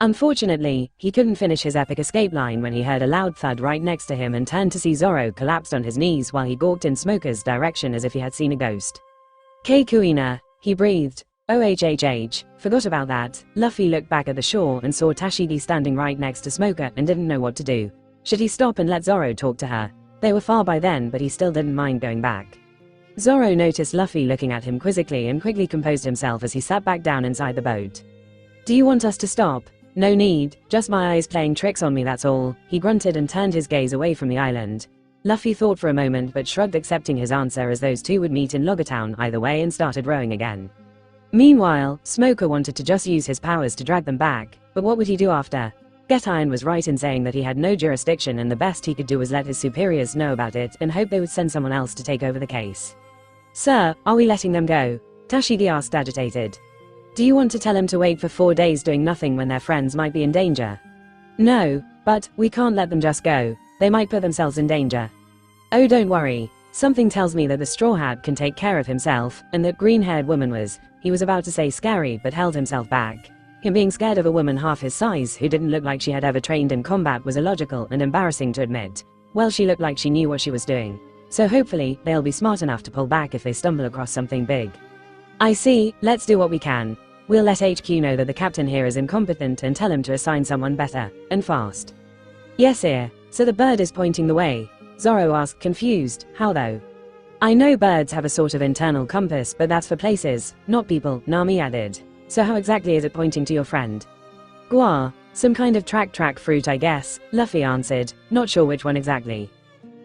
Unfortunately, he couldn't finish his epic escape line when he heard a loud thud right next to him and turned to see Zoro collapsed on his knees while he gawked in Smoker's direction as if he had seen a ghost. "K Kuina," he breathed. "OHHH, forgot about that." Luffy looked back at the shore and saw Tashigi standing right next to Smoker and didn't know what to do. Should he stop and let Zoro talk to her? They were far by then, but he still didn't mind going back. Zoro noticed Luffy looking at him quizzically and quickly composed himself as he sat back down inside the boat. "Do you want us to stop?" "No need, just my eyes playing tricks on me, that's all," he grunted and turned his gaze away from the island. Luffy thought for a moment but shrugged, accepting his answer as those two would meet in Loggertown either way, and started rowing again. Meanwhile, Smoker wanted to just use his powers to drag them back, but what would he do after? Get Iron was right in saying that he had no jurisdiction, and the best he could do was let his superiors know about it and hope they would send someone else to take over the case. "Sir, are we letting them go?" Tashigi asked, agitated. "Do you want to tell them to wait for 4 days doing nothing when their friends might be in danger?" "No, but we can't let them just go. They might put themselves in danger." "Oh, don't worry. Something tells me that the Straw Hat can take care of himself, and that green-haired woman was," he was about to say scary but held himself back. Him being scared of a woman half his size who didn't look like she had ever trained in combat was illogical and embarrassing to admit. Well, she looked like she knew what she was doing. So hopefully, they'll be smart enough to pull back if they stumble across something big. "I see, let's do what we can. We'll let HQ know that the captain here is incompetent and tell him to assign someone better, and fast." "Yes, sir. So the bird is pointing the way?" Zoro asked, confused. "How though?" "I know birds have a sort of internal compass, but that's for places, not people," Nami added. "So how exactly is it pointing to your friend?" "Gua, some kind of track fruit, I guess," Luffy answered, not sure which one exactly.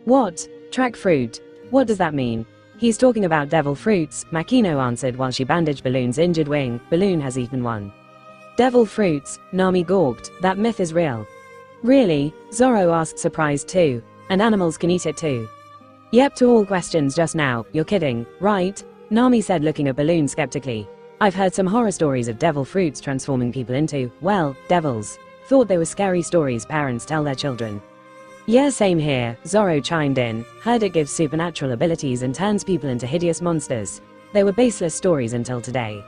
"What? Track fruit? What does that mean?" "He's talking about devil fruits," Makino answered while she bandaged Balloon's injured wing. "Balloon has eaten one." "Devil fruits," Nami gawked. "That myth is real." "Really?" Zoro asked, surprised too. "And animals can eat it too?" "Yep, to all questions just now. You're kidding, right?" Nami said, looking at Balloon skeptically. "I've heard some horror stories of devil fruits transforming people into, well, devils. Thought they were scary stories parents tell their children." Yeah, same here, Zoro chimed in. Heard it gives supernatural abilities and turns people into hideous monsters. They were baseless stories until today.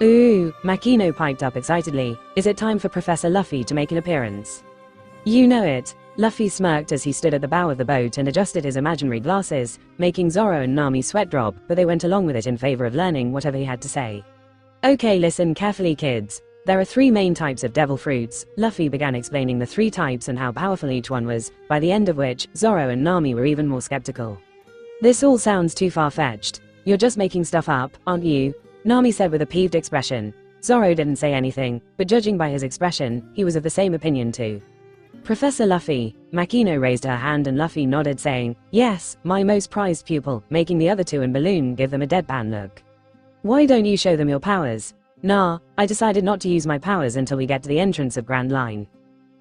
Ooh, Makino piped up excitedly. Is it time for Professor Luffy to make an appearance? You know it. Luffy smirked as he stood at the bow of the boat and adjusted his imaginary glasses, making Zoro and Nami sweat drop, but they went along with it in favor of learning whatever he had to say. Okay, listen carefully kids. There are 3 main types of devil fruits. Luffy began explaining the 3 types and how powerful each one was, by the end of which, Zoro and Nami were even more skeptical. This all sounds too far-fetched. You're just making stuff up, aren't you? Nami said with a peeved expression. Zoro didn't say anything, but judging by his expression, he was of the same opinion too. Professor Luffy, Makino raised her hand and Luffy nodded saying, yes, my most prized pupil, making the other 2 in Balloon give them a deadpan look. Why don't you show them your powers? Nah, I decided not to use my powers until we get to the entrance of Grand Line.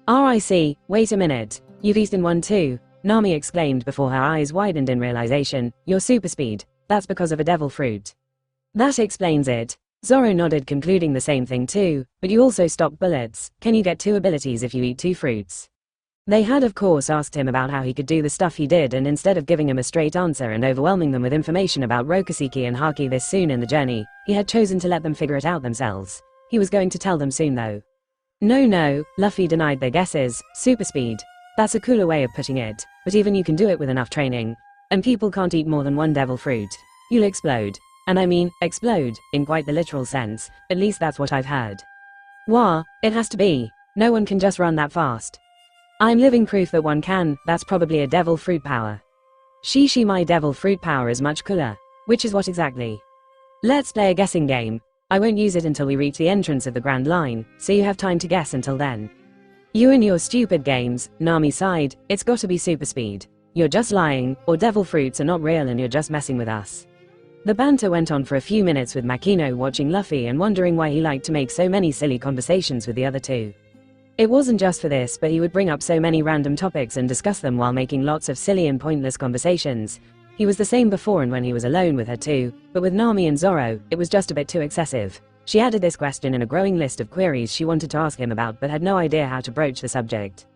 I see, wait a minute, you've eaten one too, Nami exclaimed before her eyes widened in realization, your super speed, that's because of a devil fruit. That explains it. Zoro nodded concluding the same thing too, but you also stop bullets, can you get 2 abilities if you eat 2 fruits? They had of course asked him about how he could do the stuff he did and instead of giving him a straight answer and overwhelming them with information about Rokuseki and Haki this soon in the journey, he had chosen to let them figure it out themselves. He was going to tell them soon though. No, Luffy denied their guesses, super speed. That's a cooler way of putting it, but even you can do it with enough training. And people can't eat more than 1 devil fruit. You'll explode. And I mean, explode, in quite the literal sense, at least that's what I've heard. Wah, it has to be. No one can just run that fast. I'm living proof that one can, that's probably a devil fruit power. Shishi, my devil fruit power is much cooler. Which is what exactly? Let's play a guessing game. I won't use it until we reach the entrance of the Grand Line, so you have time to guess until then. You and your stupid games, Nami sighed, it's gotta be super speed. You're just lying, or devil fruits are not real and you're just messing with us. The banter went on for a few minutes with Makino watching Luffy and wondering why he liked to make so many silly conversations with the other 2. It wasn't just for this, but he would bring up so many random topics and discuss them while making lots of silly and pointless conversations. He was the same before and when he was alone with her too, but with Nami and Zoro, it was just a bit too excessive. She added this question in a growing list of queries she wanted to ask him about but had no idea how to broach the subject.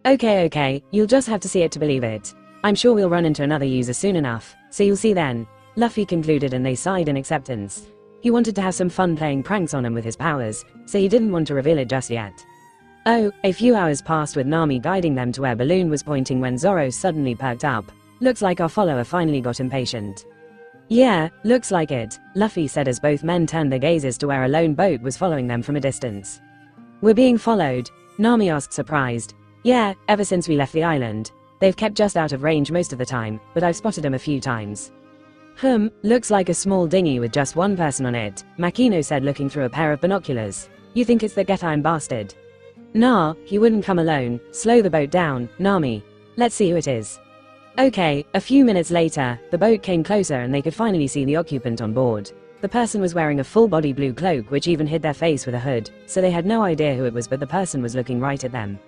Okay, you'll just have to see it to believe it. I'm sure we'll run into another user soon enough, so you'll see then. Luffy concluded and they sighed in acceptance. He wanted to have some fun playing pranks on him with his powers, so he didn't want to reveal it just yet. Oh, a few hours passed with Nami guiding them to where Balloon was pointing when Zoro suddenly perked up. Looks like our follower finally got impatient. Yeah, looks like it, Luffy said as both men turned their gazes to where a lone boat was following them from a distance. We're being followed? Nami asked surprised. Yeah, ever since we left the island. They've kept just out of range most of the time, but I've spotted them a few times. Looks like a small dinghy with just 1 person on it, Makino said looking through a pair of binoculars. You think it's the get-iron bastard? Nah, he wouldn't come alone. Slow the boat down, Nami. Let's see who it is. Okay, a few minutes later, the boat came closer and they could finally see the occupant on board. The person was wearing a full-body blue cloak which even hid their face with a hood, so they had no idea who it was, but the person was looking right at them.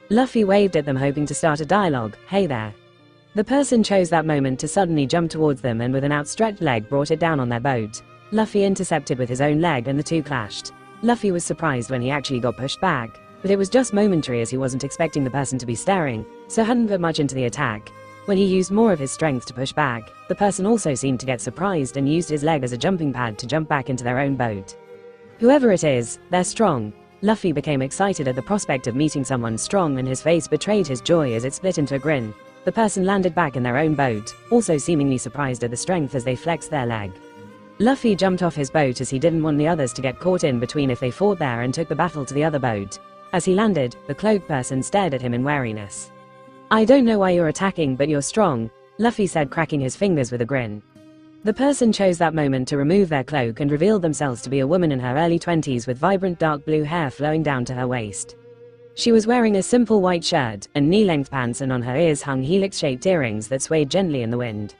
Luffy waved at them hoping to start a dialogue, hey there. The person chose that moment to suddenly jump towards them and with an outstretched leg brought it down on their boat. Luffy intercepted with his own leg and the 2 clashed. Luffy was surprised when he actually got pushed back, but it was just momentary as he wasn't expecting the person to be staring, so hadn't put much into the attack. When he used more of his strength to push back, the person also seemed to get surprised and used his leg as a jumping pad to jump back into their own boat. Whoever it is, they're strong. Luffy became excited at the prospect of meeting someone strong and his face betrayed his joy as it split into a grin. The person landed back in their own boat, also seemingly surprised at the strength as they flexed their leg. Luffy jumped off his boat as he didn't want the others to get caught in between if they fought there and took the battle to the other boat. As he landed, the cloaked person stared at him in wariness. I don't know why you're attacking, but you're strong, Luffy said, cracking his fingers with a grin. The person chose that moment to remove their cloak and revealed themselves to be a woman in her early 20s with vibrant dark blue hair flowing down to her waist. She was wearing a simple white shirt and knee-length pants, and on her ears hung helix-shaped earrings that swayed gently in the wind.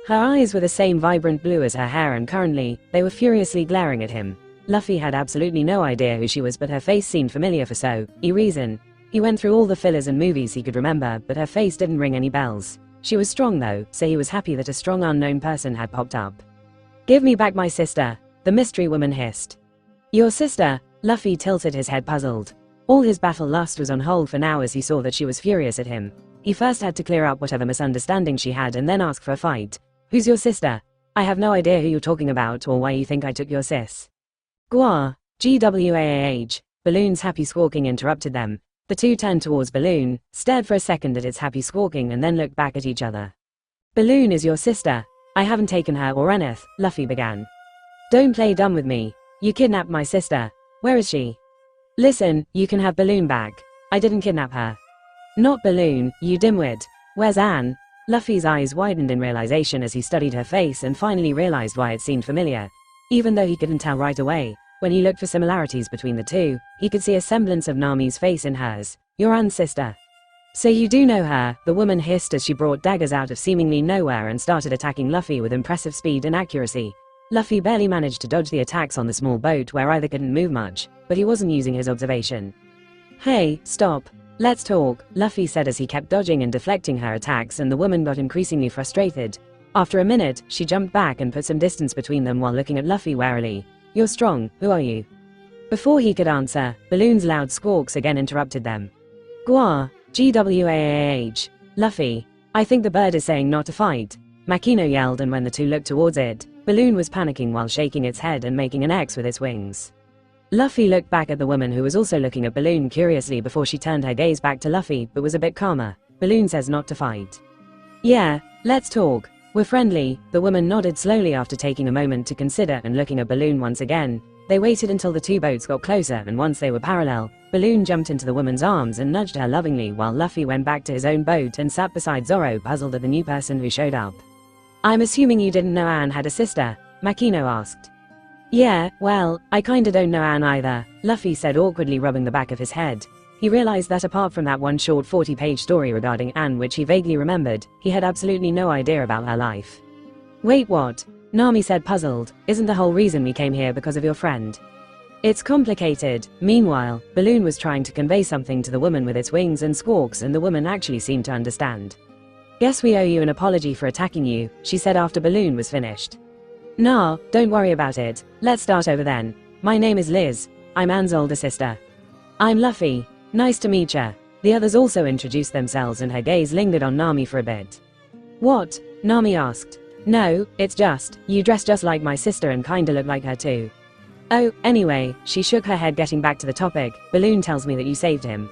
Her eyes were the same vibrant blue as her hair, and currently, they were furiously glaring at him. Luffy had absolutely no idea who she was, but her face seemed familiar for so reason. He went through all the fillers and movies he could remember, but her face didn't ring any bells. She was strong though, so he was happy that a strong unknown person had popped up. Give me back my sister, the mystery woman hissed. Your sister? Luffy tilted his head puzzled. All his battle lust was on hold for now as he saw that she was furious at him. He first had to clear up whatever misunderstanding she had and then ask for a fight. Who's your sister? I have no idea who you're talking about or why you think I took your sis. Gwa, GWAAH, Balloon's happy squawking interrupted them. The two turned towards Balloon, stared for a second at its happy squawking and then looked back at each other. Balloon is your sister. I haven't taken her or anything, Luffy began. Don't play dumb with me. You kidnapped my sister. Where is she? Listen, you can have Balloon back. I didn't kidnap her. Not Balloon, you dimwit. Where's Anne? Luffy's eyes widened in realization as he studied her face and finally realized why it seemed familiar. Even though he couldn't tell right away, when he looked for similarities between the two, he could see a semblance of Nami's face in hers. Your Anne's sister. So you do know her, the woman hissed as she brought daggers out of seemingly nowhere and started attacking Luffy with impressive speed and accuracy. Luffy barely managed to dodge the attacks on the small boat where either couldn't move much, but he wasn't using his observation. Hey, stop. Let's talk, Luffy said as he kept dodging and deflecting her attacks, and the woman got increasingly frustrated. After a minute, she jumped back and put some distance between them while looking at Luffy warily. You're strong, who are you? Before he could answer, Balloon's loud squawks again interrupted them. Gwa, GWAAH, Luffy. I think the bird is saying not to fight, Makino yelled, and when the two looked towards it, Balloon was panicking while shaking its head and making an X with its wings. Luffy looked back at the woman who was also looking at Balloon curiously before she turned her gaze back to Luffy but was a bit calmer. Balloon says not to fight. Yeah, let's talk. We're friendly, the woman nodded slowly after taking a moment to consider and looking at Balloon once again. They waited until the two boats got closer, and once they were parallel, Balloon jumped into the woman's arms and nudged her lovingly while Luffy went back to his own boat and sat beside Zoro, puzzled at the new person who showed up. I'm assuming you didn't know Anne had a sister, Makino asked. Yeah, well, I kinda don't know Anne either, Luffy said, awkwardly rubbing the back of his head. He realized that apart from that one short 40-page story regarding Anne which he vaguely remembered, he had absolutely no idea about her life. Wait, what? Nami said, puzzled. Isn't the whole reason we came here because of your friend? It's complicated. Meanwhile, Balloon was trying to convey something to the woman with its wings and squawks, and the woman actually seemed to understand. Guess we owe you an apology for attacking you, she said after Balloon was finished. Nah, don't worry about it. Let's start over then. My name is Liz. I'm Anne's older sister. I'm Luffy. Nice to meet ya. The others also introduced themselves, and her gaze lingered on Nami for a bit. What? Nami asked. No, it's just, you dress just like my sister and kinda look like her too. Oh, anyway, she shook her head, getting back to the topic. Balloon tells me that you saved him.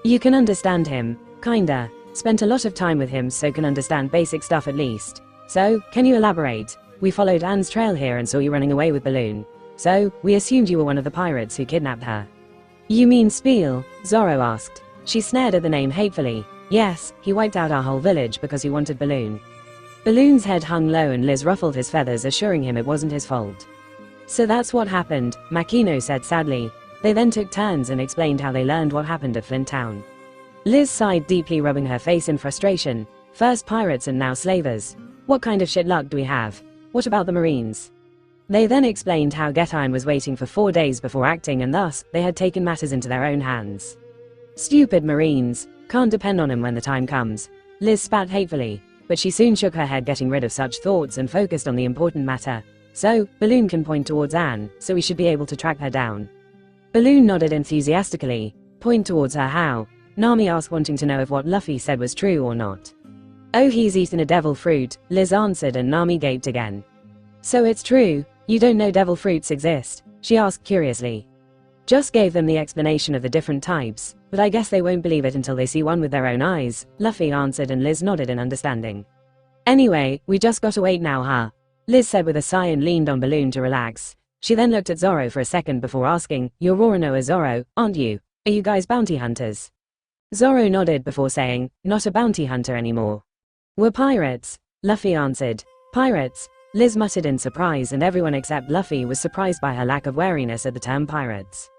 You can understand him. Kinda. Spent a lot of time with him, so can understand basic stuff at least. So, can you elaborate? We followed Anne's trail here and saw you running away with Balloon. So, we assumed you were one of the pirates who kidnapped her. You mean Spiel? Zoro asked. She snared at the name hatefully. Yes, he wiped out our whole village because he wanted Balloon. Balloon's head hung low and Liz ruffled his feathers, assuring him it wasn't his fault. So that's what happened, Makino said sadly. They then took turns and explained how they learned what happened at Flint Town. Liz sighed deeply, rubbing her face in frustration. First pirates and now slavers. What kind of shit luck do we have? What about the Marines? They then explained how Gettine was waiting for 4 days before acting, and thus, they had taken matters into their own hands. Stupid Marines. Can't depend on him when the time comes. Liz spat hatefully, but she soon shook her head, getting rid of such thoughts and focused on the important matter. So, Balloon can point towards Anne, so we should be able to track her down. Balloon nodded enthusiastically. Point towards her how? Nami asked, wanting to know if what Luffy said was true or not. Oh, he's eaten a devil fruit, Liz answered, and Nami gaped again. So it's true, you don't know devil fruits exist? She asked curiously. Just gave them the explanation of the different types, but I guess they won't believe it until they see one with their own eyes, Luffy answered, and Liz nodded in understanding. Anyway, we just gotta wait now, huh? Liz said with a sigh and leaned on Balloon to relax. She then looked at Zoro for a second before asking, You're Roronoa Zoro, aren't you? Are you guys bounty hunters? Zoro nodded before saying, Not a bounty hunter anymore. We're pirates, Luffy answered. Pirates? Liz muttered in surprise, and everyone except Luffy was surprised by her lack of wariness at the term pirates.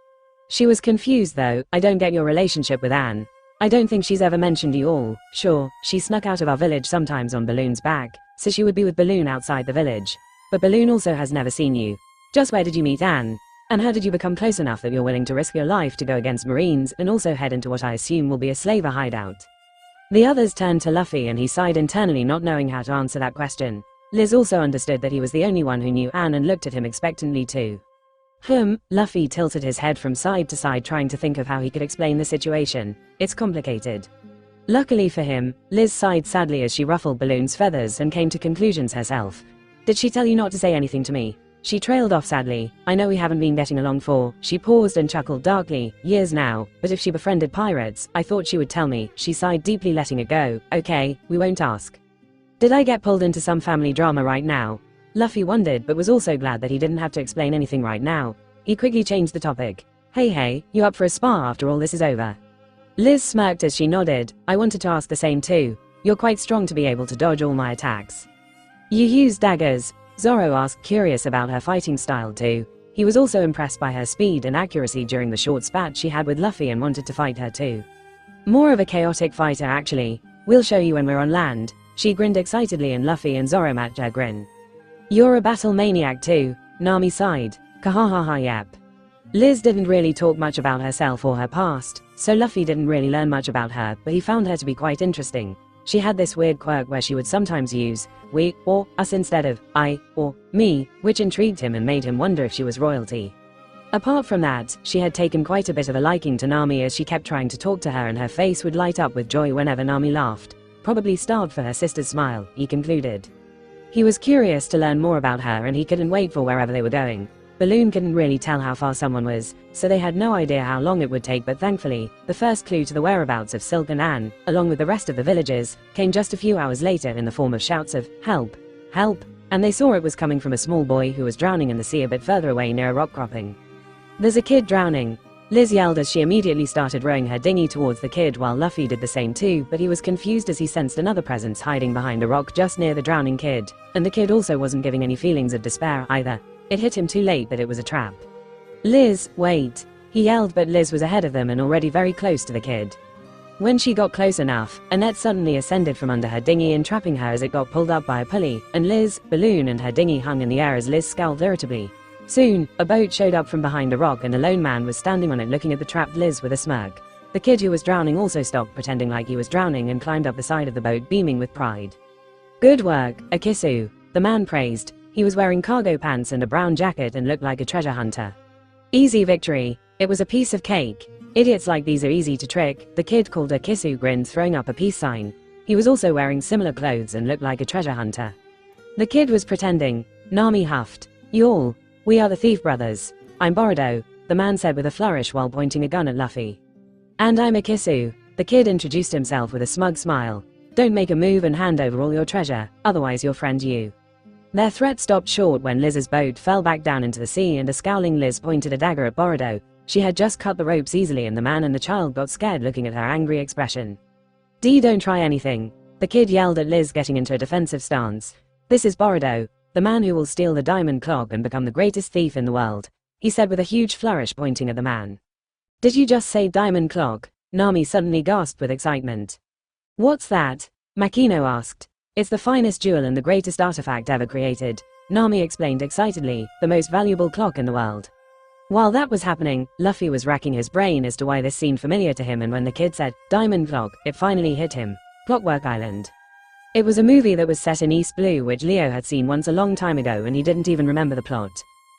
She was confused though. I don't get your relationship with Anne. I don't think she's ever mentioned you all. Sure, she snuck out of our village sometimes on Balloon's back, so she would be with Balloon outside the village. But Balloon also has never seen you. Just where did you meet Anne? And how did you become close enough that you're willing to risk your life to go against Marines and also head into what I assume will be a slaver hideout? The others turned to Luffy and he sighed internally, not knowing how to answer that question. Liz also understood that he was the only one who knew Anne and looked at him expectantly too. Luffy tilted his head from side to side, trying to think of how he could explain the situation. It's complicated. Luckily for him, Liz sighed sadly as she ruffled Balloon's feathers and came to conclusions herself. Did she tell you not to say anything to me? She trailed off sadly. I know we haven't been getting along for, she paused and chuckled darkly, years now, but if she befriended pirates, I thought she would tell me. She sighed deeply, letting it go. Okay, we won't ask. Did I get pulled into some family drama right now? Luffy wondered, but was also glad that he didn't have to explain anything right now. He quickly changed the topic. Hey, you up for a spa after all this is over? Liz smirked as she nodded. I wanted to ask the same too. You're quite strong to be able to dodge all my attacks. You use daggers? Zoro asked, curious about her fighting style too. He was also impressed by her speed and accuracy during the short spat she had with Luffy and wanted to fight her too. More of a chaotic fighter actually. We'll show you when we're on land. She grinned excitedly and Luffy and Zoro matched her grin. You're a battle maniac too, Nami sighed. Kahahaha yep. Liz didn't really talk much about herself or her past, so Luffy didn't really learn much about her, but he found her to be quite interesting. She had this weird quirk where she would sometimes use we or us instead of I or me, which intrigued him and made him wonder if she was royalty. Apart from that, she had taken quite a bit of a liking to Nami as she kept trying to talk to her and her face would light up with joy whenever Nami laughed. Probably starved for her sister's smile, he concluded. He was curious to learn more about her and he couldn't wait for wherever they were going. Balloon couldn't really tell how far someone was, so they had no idea how long it would take, but thankfully, the first clue to the whereabouts of Silk and Anne, along with the rest of the villagers, came just a few hours later in the form of shouts of, "Help! Help!" And they saw it was coming from a small boy who was drowning in the sea a bit further away near a rock cropping. There's a kid drowning! Liz yelled as she immediately started rowing her dinghy towards the kid while Luffy did the same too, but he was confused as he sensed another presence hiding behind a rock just near the drowning kid, and the kid also wasn't giving any feelings of despair either. It hit him too late that it was a trap. Liz, wait! He yelled, but Liz was ahead of them and already very close to the kid. When she got close enough, a net suddenly ascended from under her dinghy entrapping her as it got pulled up by a pulley, and Liz, Balloon and her dinghy hung in the air as Liz scowled irritably. Soon, a boat showed up from behind a rock and a lone man was standing on it looking at the trapped Liz with a smirk. The kid who was drowning also stopped pretending like he was drowning and climbed up the side of the boat beaming with pride. Good work, Akisu, the man praised. He was wearing cargo pants and a brown jacket and looked like a treasure hunter. Easy victory. It was a piece of cake. Idiots like these are easy to trick, the kid called Akisu, grinned, throwing up a peace sign. He was also wearing similar clothes and looked like a treasure hunter. The kid was pretending. Nami huffed. You we are the Thief Brothers. I'm Boruto, the man said with a flourish while pointing a gun at Luffy. And I'm Akisu. The kid introduced himself with a smug smile. Don't make a move and hand over all your treasure, otherwise your friend you. Their threat stopped short when Liz's boat fell back down into the sea and a scowling Liz pointed a dagger at Boruto. She had just cut the ropes easily and the man and the child got scared looking at her angry expression. Don't try anything. The kid yelled at Liz, getting into a defensive stance. This is Boruto, the man who will steal the diamond clock and become the greatest thief in the world, he said with a huge flourish pointing at the man. Did you just say diamond clock? Nami suddenly gasped with excitement. What's that? Makino asked. It's the finest jewel and the greatest artifact ever created, Nami explained excitedly, the most valuable clock in the world. While that was happening, Luffy was racking his brain as to why this seemed familiar to him, and when the kid said, diamond clock, it finally hit him. Clockwork Island. It was a movie that was set in East Blue which Leo had seen once a long time ago and he didn't even remember the plot.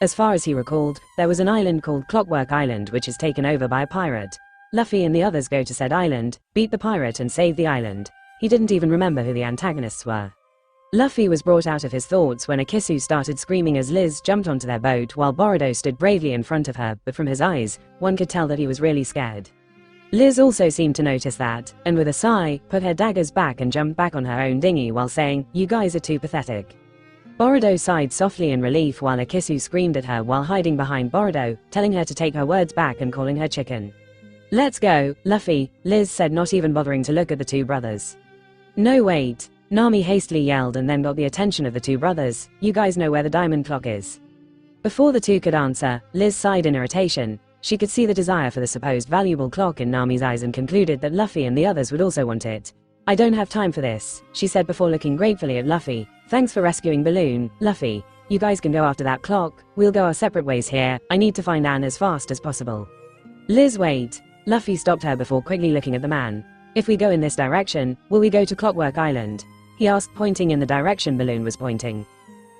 As far as he recalled, there was an island called Clockwork Island which is taken over by a pirate. Luffy and the others go to said island, beat the pirate and save the island. He didn't even remember who the antagonists were. Luffy was brought out of his thoughts when Akisu started screaming as Liz jumped onto their boat while Boruto stood bravely in front of her, but from his eyes, one could tell that he was really scared. Liz also seemed to notice that, and with a sigh, put her daggers back and jumped back on her own dinghy while saying, "You guys are too pathetic." Boruto sighed softly in relief while Akisu screamed at her while hiding behind Boruto, telling her to take her words back and calling her chicken. Let's go, Luffy, Liz said, not even bothering to look at the two brothers. No wait, Nami hastily yelled and then got the attention of the two brothers. You guys know where the diamond clock is? Before the two could answer, Liz sighed in irritation. She could see the desire for the supposed valuable clock in Nami's eyes and concluded that Luffy and the others would also want it. I don't have time for this, she said before looking gratefully at Luffy. Thanks for rescuing Balloon, Luffy. You guys can go after that clock, we'll go our separate ways here. I need to find Anne as fast as possible. Liz, wait. Luffy stopped her before quickly looking at the man. If we go in this direction, will we go to Clockwork Island? He asked, pointing in the direction Balloon was pointing.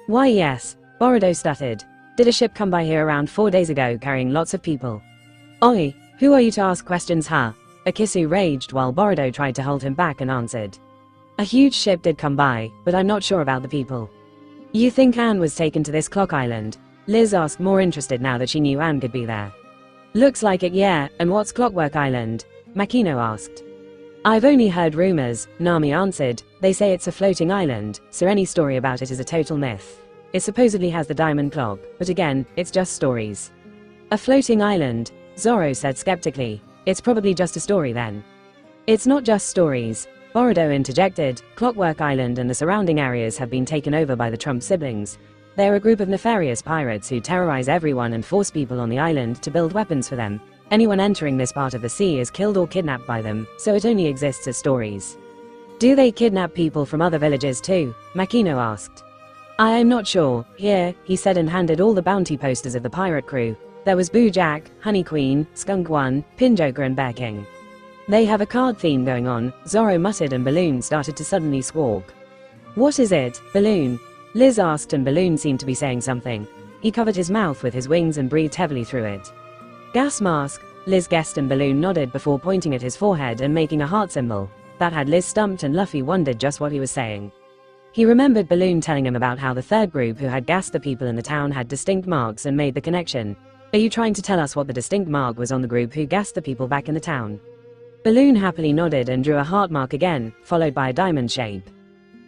Why yes, Boruto stuttered. Did a ship come by here around 4 days ago carrying lots of people? Oi, who are you to ask questions, huh? Akisu raged while Boruto tried to hold him back and answered. A huge ship did come by, but I'm not sure about the people. You think Anne was taken to this clock island? Liz asked, more interested now that she knew Anne could be there. Looks like it, yeah, and what's Clockwork Island? Makino asked. I've only heard rumors, Nami answered. They say it's a floating island, so any story about it is a total myth. It supposedly has the diamond clock, but again, it's just stories. A floating island, Zoro said skeptically. It's probably just a story then. It's not just stories, Boruto interjected. Clockwork Island and the surrounding areas have been taken over by the Trump siblings. They're a group of nefarious pirates who terrorize everyone and force people on the island to build weapons for them. Anyone entering this part of the sea is killed or kidnapped by them, so it only exists as stories. Do they kidnap people from other villages too? Makino asked. I'm not sure. Here, he said and handed all the bounty posters of the pirate crew. There was Boo Jack, Honey Queen, Skunk One, Pin Joker and Bear King. They have a card theme going on, Zoro muttered and Balloon started to suddenly squawk. What is it, Balloon? Liz asked and Balloon seemed to be saying something. He covered his mouth with his wings and breathed heavily through it. Gas mask, Liz guessed and Balloon nodded before pointing at his forehead and making a heart symbol. That had Liz stumped and Luffy wondered just what he was saying. He remembered Balloon telling him about how the third group who had gassed the people in the town had distinct marks and made the connection. Are you trying to tell us what the distinct mark was on the group who gassed the people back in the town? Balloon happily nodded and drew a heart mark again, followed by a diamond shape.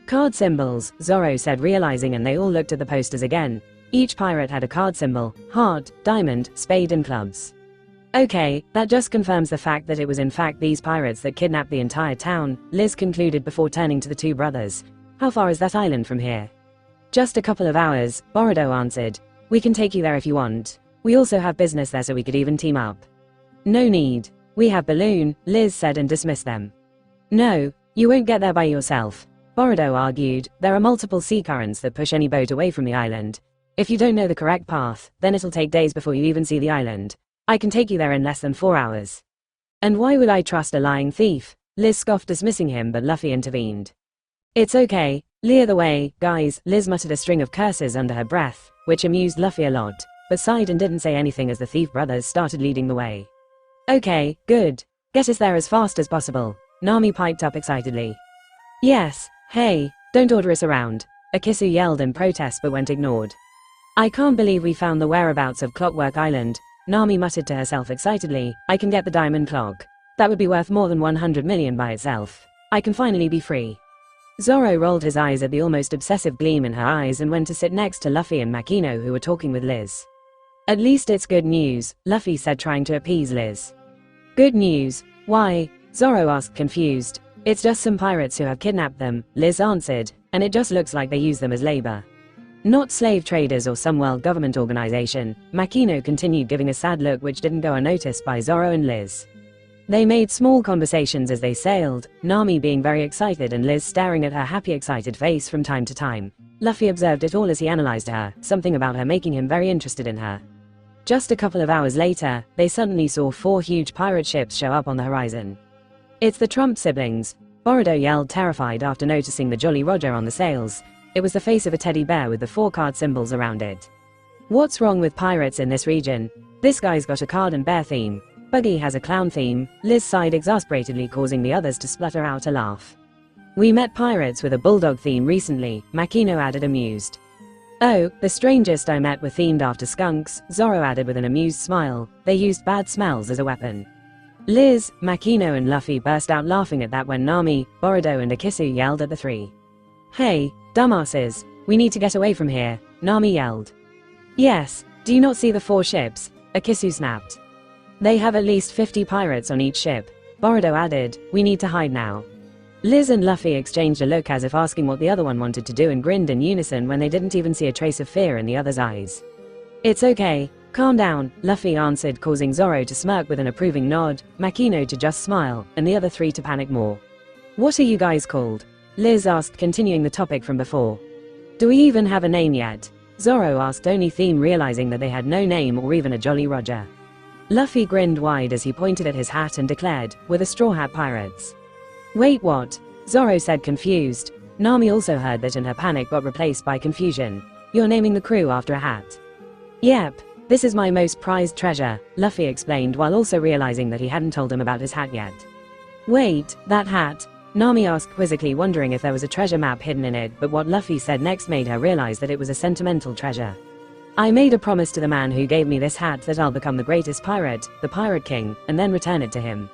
Card symbols, Zoro said realizing, and they all looked at the posters again. Each pirate had a card symbol, heart, diamond, spade and clubs. Okay, that just confirms the fact that it was in fact these pirates that kidnapped the entire town, Liz concluded before turning to the two brothers. How far is that island from here? Just a couple of hours, Boruto answered. We can take you there if you want. We also have business there so we could even team up. No need. We have Balloon, Liz said and dismissed them. No, you won't get there by yourself. Boruto argued, there are multiple sea currents that push any boat away from the island. If you don't know the correct path, then it'll take days before you even see the island. I can take you there in less than 4 hours. And why would I trust a lying thief? Liz scoffed, dismissing him, but Luffy intervened. It's okay, clear the way, guys. Liz muttered a string of curses under her breath, which amused Luffy a lot, but sighed and didn't say anything as the thief brothers started leading the way. Okay, good. Get us there as fast as possible, Nami piped up excitedly. Yes, hey, don't order us around, Akisu yelled in protest but went ignored. I can't believe we found the whereabouts of Clockwork Island, Nami muttered to herself excitedly. I can get the diamond clock. That would be worth more than 100 million by itself. I can finally be free. Zoro rolled his eyes at the almost obsessive gleam in her eyes and went to sit next to Luffy and Makino, who were talking with Liz. At least it's good news, Luffy said, trying to appease Liz. Good news? Why? Zoro asked, confused. It's just some pirates who have kidnapped them, Liz answered, and it just looks like they use them as labor. Not slave traders or some world government organization, Makino continued, giving a sad look which didn't go unnoticed by Zoro and Liz. They made small conversations as they sailed, Nami being very excited and Liz staring at her happy excited face from time to time. Luffy observed it all as he analyzed her, something about her making him very interested in her. Just a couple of hours later, they suddenly saw 4 huge pirate ships show up on the horizon. It's the Trump siblings, Boruto yelled, terrified after noticing the Jolly Roger on the sails. It was the face of a teddy bear with the 4 card symbols around it. What's wrong with pirates in this region? This guy's got a card and bear theme. Buggy has a clown theme, Liz sighed exasperatedly, causing the others to splutter out a laugh. We met pirates with a bulldog theme recently, Makino added, amused. Oh, the strangest I met were themed after skunks, Zoro added with an amused smile. They used bad smells as a weapon. Liz, Makino and Luffy burst out laughing at that when Nami, Boruto and Akisu yelled at the 3. Hey, dumbasses, we need to get away from here, Nami yelled. Yes, do you not see the 4 ships? Akisu snapped. They have at least 50 pirates on each ship, Boruto added. We need to hide now. Liz and Luffy exchanged a look as if asking what the other one wanted to do and grinned in unison when they didn't even see a trace of fear in the other's eyes. It's okay, calm down, Luffy answered, causing Zoro to smirk with an approving nod, Makino to just smile, and the other 3 to panic more. What are you guys called? Liz asked, continuing the topic from before. Do we even have a name yet? Zoro asked, only theme realizing that they had no name or even a Jolly Roger. Luffy grinned wide as he pointed at his hat and declared, "We're the Straw Hat Pirates." Wait, what? Zoro said, confused. Nami also heard that and her panic got replaced by confusion. You're naming the crew after a hat? Yep. This is my most prized treasure, Luffy explained while also realizing that he hadn't told him about his hat yet. Wait, that hat? Nami asked quizzically, wondering if there was a treasure map hidden in it, but what Luffy said next made her realize that it was a sentimental treasure. I made a promise to the man who gave me this hat that I'll become the greatest pirate, the Pirate King, and then return it to him.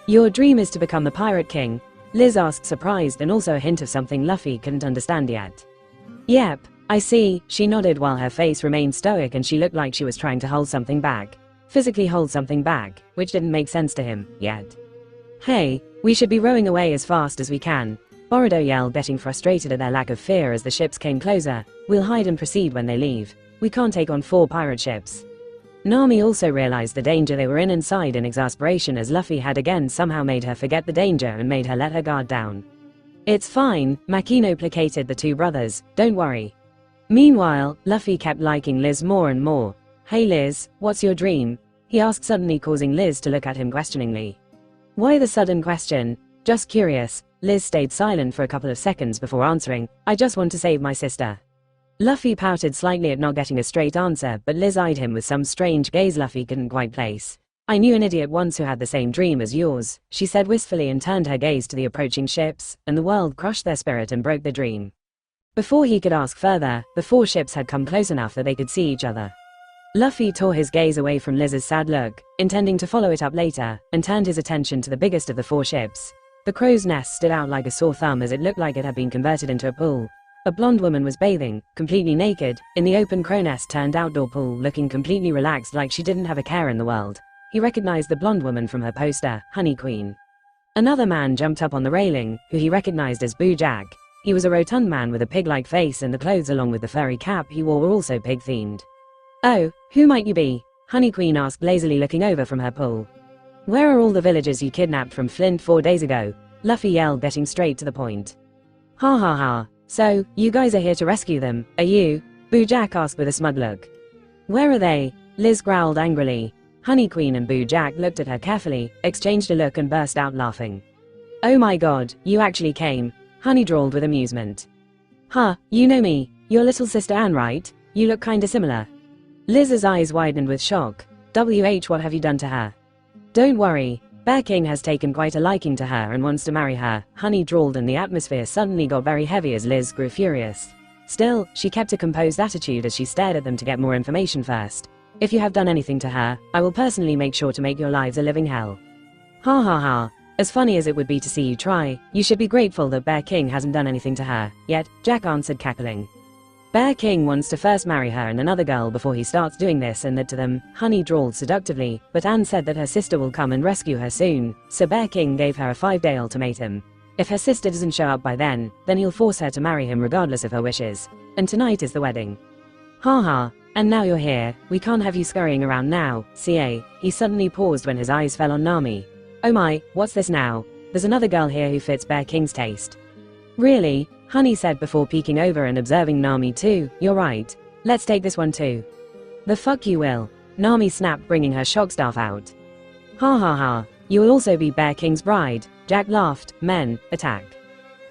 Your dream is to become the Pirate King? Liz asked, surprised and also a hint of something Luffy couldn't understand yet. Yep, I see, she nodded while her face remained stoic and she looked like she was trying to hold something back. Physically hold something back, which didn't make sense to him, yet. Hey, we should be rowing away as fast as we can, Boruto yelled, getting frustrated at their lack of fear as the ships came closer. We'll hide and proceed when they leave. We can't take on 4 pirate ships. Nami also realized the danger they were in and sighed in exasperation as Luffy had again somehow made her forget the danger and made her let her guard down. It's fine, Makino placated the two brothers, don't worry. Meanwhile, Luffy kept liking Liz more and more. Hey Liz, what's your dream? He asked suddenly, causing Liz to look at him questioningly. Why the sudden question? Just curious. Liz stayed silent for a couple of seconds before answering, I just want to save my sister. Luffy pouted slightly at not getting a straight answer, but Liz eyed him with some strange gaze Luffy couldn't quite place. I knew an idiot once who had the same dream as yours, she said wistfully and turned her gaze to the approaching ships, and the world crushed their spirit and broke the dream. Before he could ask further, the 4 ships had come close enough that they could see each other. Luffy tore his gaze away from Liz's sad look, intending to follow it up later, and turned his attention to the biggest of the 4 ships. The crow's nest stood out like a sore thumb as it looked like it had been converted into a pool. A blonde woman was bathing, completely naked, in the open crow nest turned outdoor pool, looking completely relaxed like she didn't have a care in the world. He recognized the blonde woman from her poster, Honey Queen. Another man jumped up on the railing, who he recognized as Boo Jack. He was a rotund man with a pig-like face, and the clothes along with the furry cap he wore were also pig-themed. Oh, who might you be? Honey Queen asked lazily, looking over from her pool. Where are all the villagers you kidnapped from Flint 4 days ago? Luffy yelled, getting straight to the point. Ha ha ha. So, you guys are here to rescue them, are you? Boo Jack asked with a smug look. Where are they? Liz growled angrily. Honey Queen and Boo Jack looked at her carefully, exchanged a look and burst out laughing. Oh my god, you actually came, Honey drawled with amusement. Huh, you know me, your little sister Anne, right? You look kinda similar. Liz's eyes widened with shock. What have you done to her? Don't worry, Bear King has taken quite a liking to her and wants to marry her, Honey drawled, and the atmosphere suddenly got very heavy as Liz grew furious. Still, she kept a composed attitude as she stared at them to get more information first. If you have done anything to her, I will personally make sure to make your lives a living hell. Ha ha ha. As funny as it would be to see you try, you should be grateful that Bear King hasn't done anything to her yet, Jack answered, cackling. Bear King wants to first marry her and another girl before he starts doing this and that to them, Honey drawled seductively, but Anne said that her sister will come and rescue her soon, so Bear King gave her a 5-day ultimatum. If her sister doesn't show up by then he'll force her to marry him regardless of her wishes. And tonight is the wedding. Ha ha, and now you're here, we can't have you scurrying around now, CA. He suddenly paused when his eyes fell on Nami. Oh my, what's this now? There's another girl here who fits Bear King's taste. Really? Honey said before peeking over and observing Nami too. You're right. Let's take this one too. The fuck you will. Nami snapped, bringing her shock staff out. Ha ha ha. You will also be Bear King's bride. Jack laughed. Men, attack.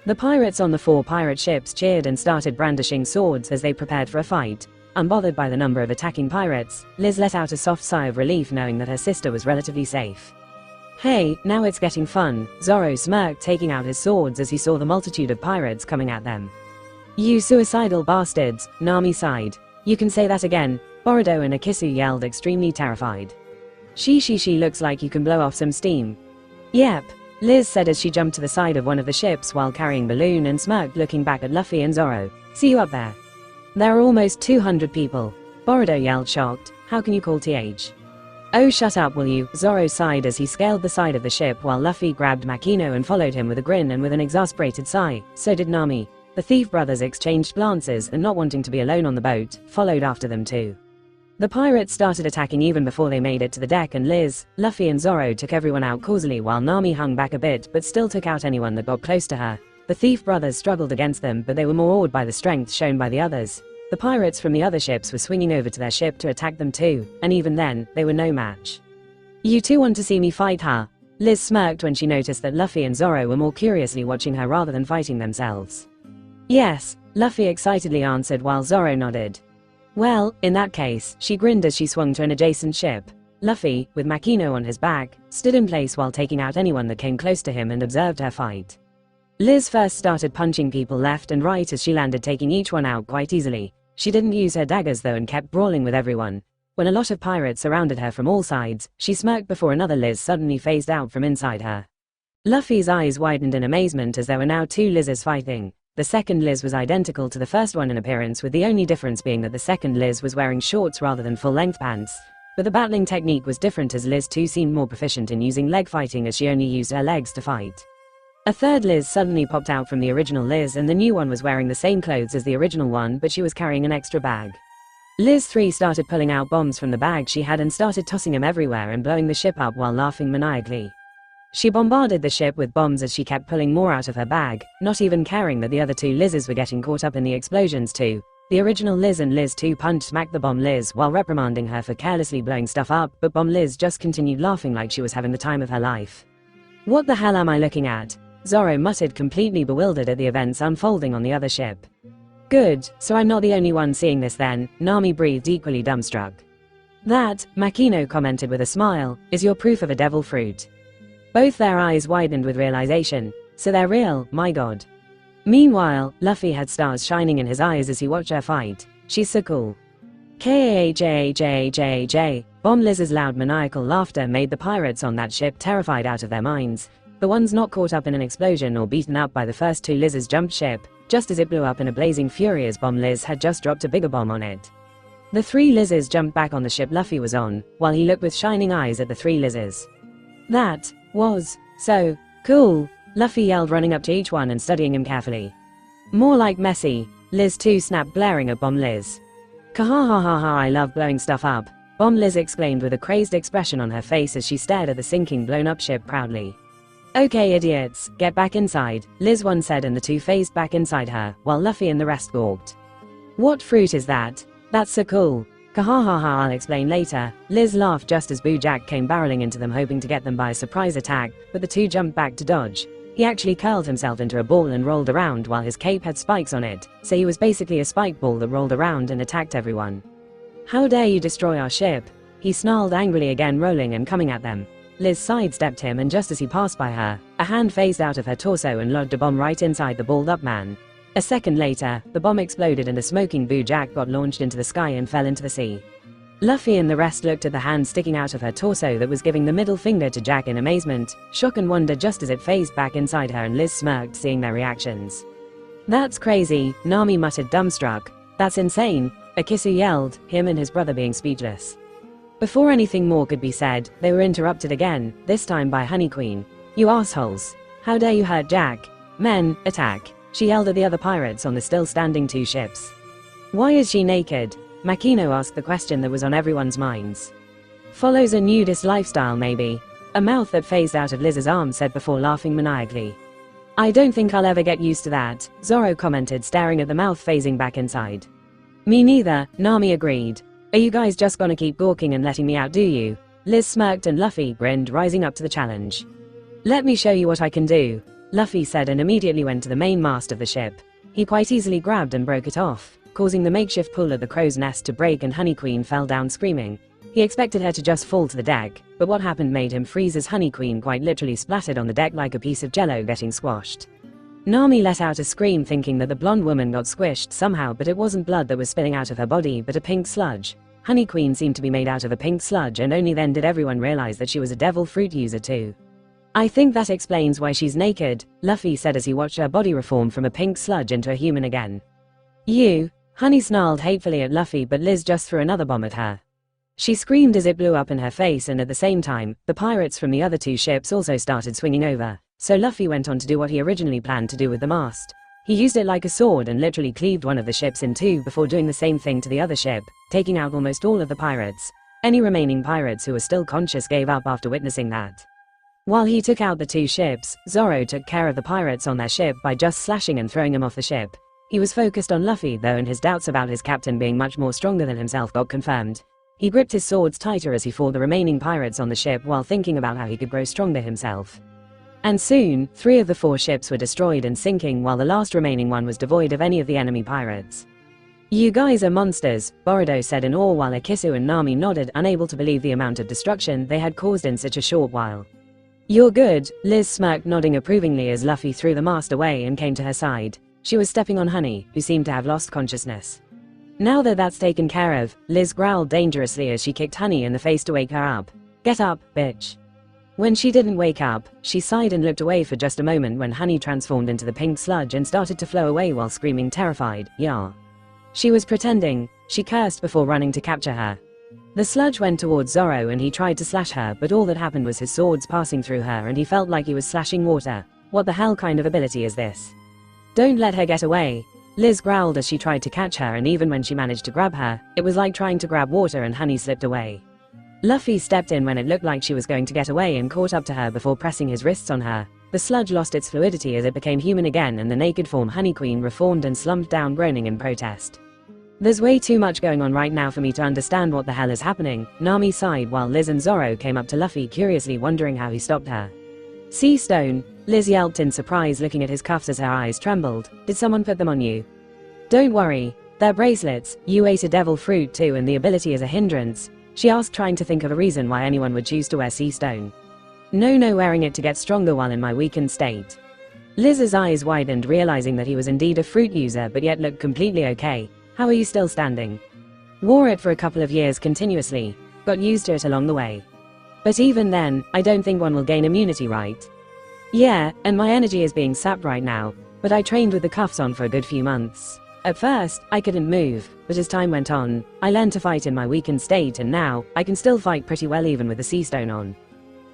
The pirates on the 4 pirate ships cheered and started brandishing swords as they prepared for a fight. Unbothered by the number of attacking pirates, Liz let out a soft sigh of relief knowing that her sister was relatively safe. Hey, now it's getting fun, Zoro smirked, taking out his swords as he saw the multitude of pirates coming at them. You suicidal bastards, Nami sighed. You can say that again, Boruto and Akisu yelled, extremely terrified. She looks like you can blow off some steam. Yep, Liz said as she jumped to the side of one of the ships while carrying Balloon and smirked, looking back at Luffy and Zoro. See you up there. There are almost 200 people. Boruto yelled, shocked. How can you call TH? Oh shut up will you, Zoro sighed as he scaled the side of the ship while Luffy grabbed Makino and followed him with a grin and with an exasperated sigh. So did Nami. The thief brothers exchanged glances and, not wanting to be alone on the boat, followed after them too. The pirates started attacking even before they made it to the deck, and Liz, Luffy and Zoro took everyone out causally while Nami hung back a bit but still took out anyone that got close to her. The thief brothers struggled against them, but they were more awed by the strength shown by the others. The pirates from the other ships were swinging over to their ship to attack them too, and even then, they were no match. You two want to see me fight, huh? Liz smirked when she noticed that Luffy and Zoro were more curiously watching her rather than fighting themselves. Yes, Luffy excitedly answered while Zoro nodded. Well, in that case, she grinned as she swung to an adjacent ship. Luffy, with Makino on his back, stood in place while taking out anyone that came close to him and observed her fight. Liz first started punching people left and right as she landed, taking each one out quite easily. She didn't use her daggers though and kept brawling with everyone. When a lot of pirates surrounded her from all sides, she smirked before another Liz suddenly phased out from inside her. Luffy's eyes widened in amazement as there were now two Lizes fighting. The second Liz was identical to the first one in appearance, with the only difference being that the second Liz was wearing shorts rather than full-length pants. But the battling technique was different as Liz too seemed more proficient in using leg fighting as she only used her legs to fight. A third Liz suddenly popped out from the original Liz, and the new one was wearing the same clothes as the original one, but she was carrying an extra bag. Liz 3 started pulling out bombs from the bag she had and started tossing them everywhere and blowing the ship up while laughing maniacally. She bombarded the ship with bombs as she kept pulling more out of her bag, not even caring that the other two Lizes were getting caught up in the explosions too. The original Liz and Liz 2 smacked the bomb Liz while reprimanding her for carelessly blowing stuff up, but bomb Liz just continued laughing like she was having the time of her life. "What the hell am I looking at?" Zoro muttered, completely bewildered at the events unfolding on the other ship. "Good, so I'm not the only one seeing this then," Nami breathed, equally dumbstruck. "That," Makino commented with a smile, "is your proof of a devil fruit." Both their eyes widened with realization. So they're real, my god. Meanwhile, Luffy had stars shining in his eyes as he watched her fight. "She's so cool." K-A-J-J-J-J. Bomb Liz's loud maniacal laughter made the pirates on that ship terrified out of their minds. The ones not caught up in an explosion or beaten up by the first two Lizes jumped ship, just as it blew up in a blazing fury as Bomb Liz had just dropped a bigger bomb on it. The three Lizes jumped back on the ship Luffy was on, while he looked with shining eyes at the three Lizes. "That was so cool," Luffy yelled, running up to each one and studying him carefully. "More like messy," Liz 2 snapped, glaring at Bomb Liz. "Kahahahaha, I love blowing stuff up," Bomb Liz exclaimed with a crazed expression on her face as she stared at the sinking, blown-up ship proudly. "Okay, idiots, get back inside," Liz 1 said, and the two phased back inside her, while Luffy and the rest gawped. "What fruit is that? That's so cool. Kahahaha, I'll explain later," Liz laughed just as Bojack came barreling into them, hoping to get them by a surprise attack, but the two jumped back to dodge. He actually curled himself into a ball and rolled around while his cape had spikes on it, so he was basically a spike ball that rolled around and attacked everyone. "How dare you destroy our ship?" he snarled angrily, again rolling and coming at them. Liz sidestepped him, and just as he passed by her, a hand phased out of her torso and lodged a bomb right inside the balled-up man. A second later, the bomb exploded and the smoking Bojack got launched into the sky and fell into the sea. Luffy and the rest looked at the hand sticking out of her torso that was giving the middle finger to Jack in amazement, shock and wonder just as it phased back inside her, and Liz smirked seeing their reactions. "That's crazy," Nami muttered, dumbstruck. "That's insane," Akisu yelled, him and his brother being speechless. Before anything more could be said, they were interrupted again, this time by Honey Queen. "You assholes. How dare you hurt Jack? Men, attack," she yelled at the other pirates on the still standing two ships. "Why is she naked?" Makino asked the question that was on everyone's minds. "Follows a nudist lifestyle maybe," a mouth that phased out of Liz's arm said before laughing maniacally. "I don't think I'll ever get used to that," Zoro commented, staring at the mouth phasing back inside. "Me neither," Nami agreed. "Are you guys just gonna keep gawking and letting me outdo you?" Liz smirked and Luffy grinned, rising up to the challenge. "Let me show you what I can do," Luffy said, and immediately went to the main mast of the ship. He quite easily grabbed and broke it off, causing the makeshift pull at the crow's nest to break, and Honey Queen fell down screaming. He expected her to just fall to the deck, but what happened made him freeze as Honey Queen quite literally splattered on the deck like a piece of jello getting squashed. Nami let out a scream, thinking that the blonde woman got squished somehow, but it wasn't blood that was spilling out of her body but a pink sludge. Honey Queen seemed to be made out of a pink sludge, and only then did everyone realize that she was a devil fruit user too. "I think that explains why she's naked," Luffy said as he watched her body reform from a pink sludge into a human again. "You," Honey snarled hatefully at Luffy, but Liz just threw another bomb at her. She screamed as it blew up in her face, and at the same time, the pirates from the other two ships also started swinging over, so Luffy went on to do what he originally planned to do with the mast. He used it like a sword and literally cleaved one of the ships in two before doing the same thing to the other ship, taking out almost all of the pirates. Any remaining pirates who were still conscious gave up after witnessing that. While he took out the two ships, Zoro took care of the pirates on their ship by just slashing and throwing them off the ship. He was focused on Luffy though, and his doubts about his captain being much more stronger than himself got confirmed. He gripped his swords tighter as he fought the remaining pirates on the ship while thinking about how he could grow stronger himself. And soon, 3 of the 4 ships were destroyed and sinking, while the last remaining one was devoid of any of the enemy pirates. You guys are monsters, Boruto said in awe while Akisu and Nami nodded, unable to believe the amount of destruction they had caused in such a short while. You're good, Liz smirked, nodding approvingly as Luffy threw the mast away and came to her side. She was stepping on Honey, who seemed to have lost consciousness. Now that that's taken care of, Liz growled dangerously as she kicked Honey in the face to wake her up. Get up, bitch. When she didn't wake up, she sighed and looked away for just a moment when Honey transformed into the pink sludge and started to flow away while screaming terrified, "Yeah." She was pretending, she cursed before running to capture her. The sludge went towards Zoro and he tried to slash her, but all that happened was his swords passing through her and he felt like he was slashing water. What the hell kind of ability is this? Don't let her get away. Liz growled as she tried to catch her, and even when she managed to grab her, it was like trying to grab water and Honey slipped away. Luffy stepped in when it looked like she was going to get away and caught up to her before pressing his wrists on her. The sludge lost its fluidity as it became human again and the naked form Honey Queen reformed and slumped down groaning in protest. There's way too much going on right now for me to understand what the hell is happening, Nami sighed while Liz and Zoro came up to Luffy curiously wondering how he stopped her. Sea stone, Liz yelped in surprise looking at his cuffs as her eyes trembled. Did someone put them on you? Don't worry, they're bracelets, you ate a devil fruit too and the ability is a hindrance, she asked trying to think of a reason why anyone would choose to wear sea stone. No, wearing it to get stronger while in my weakened state. Liz's eyes widened realizing that he was indeed a fruit user but yet looked completely okay. How are you still standing? Wore it for a couple of years continuously, got used to it along the way. But even then, I don't think one will gain immunity, right? Yeah, and my energy is being sapped right now, but I trained with the cuffs on for a good few months. At first, I couldn't move, but as time went on, I learned to fight in my weakened state and now, I can still fight pretty well even with the sea stone on.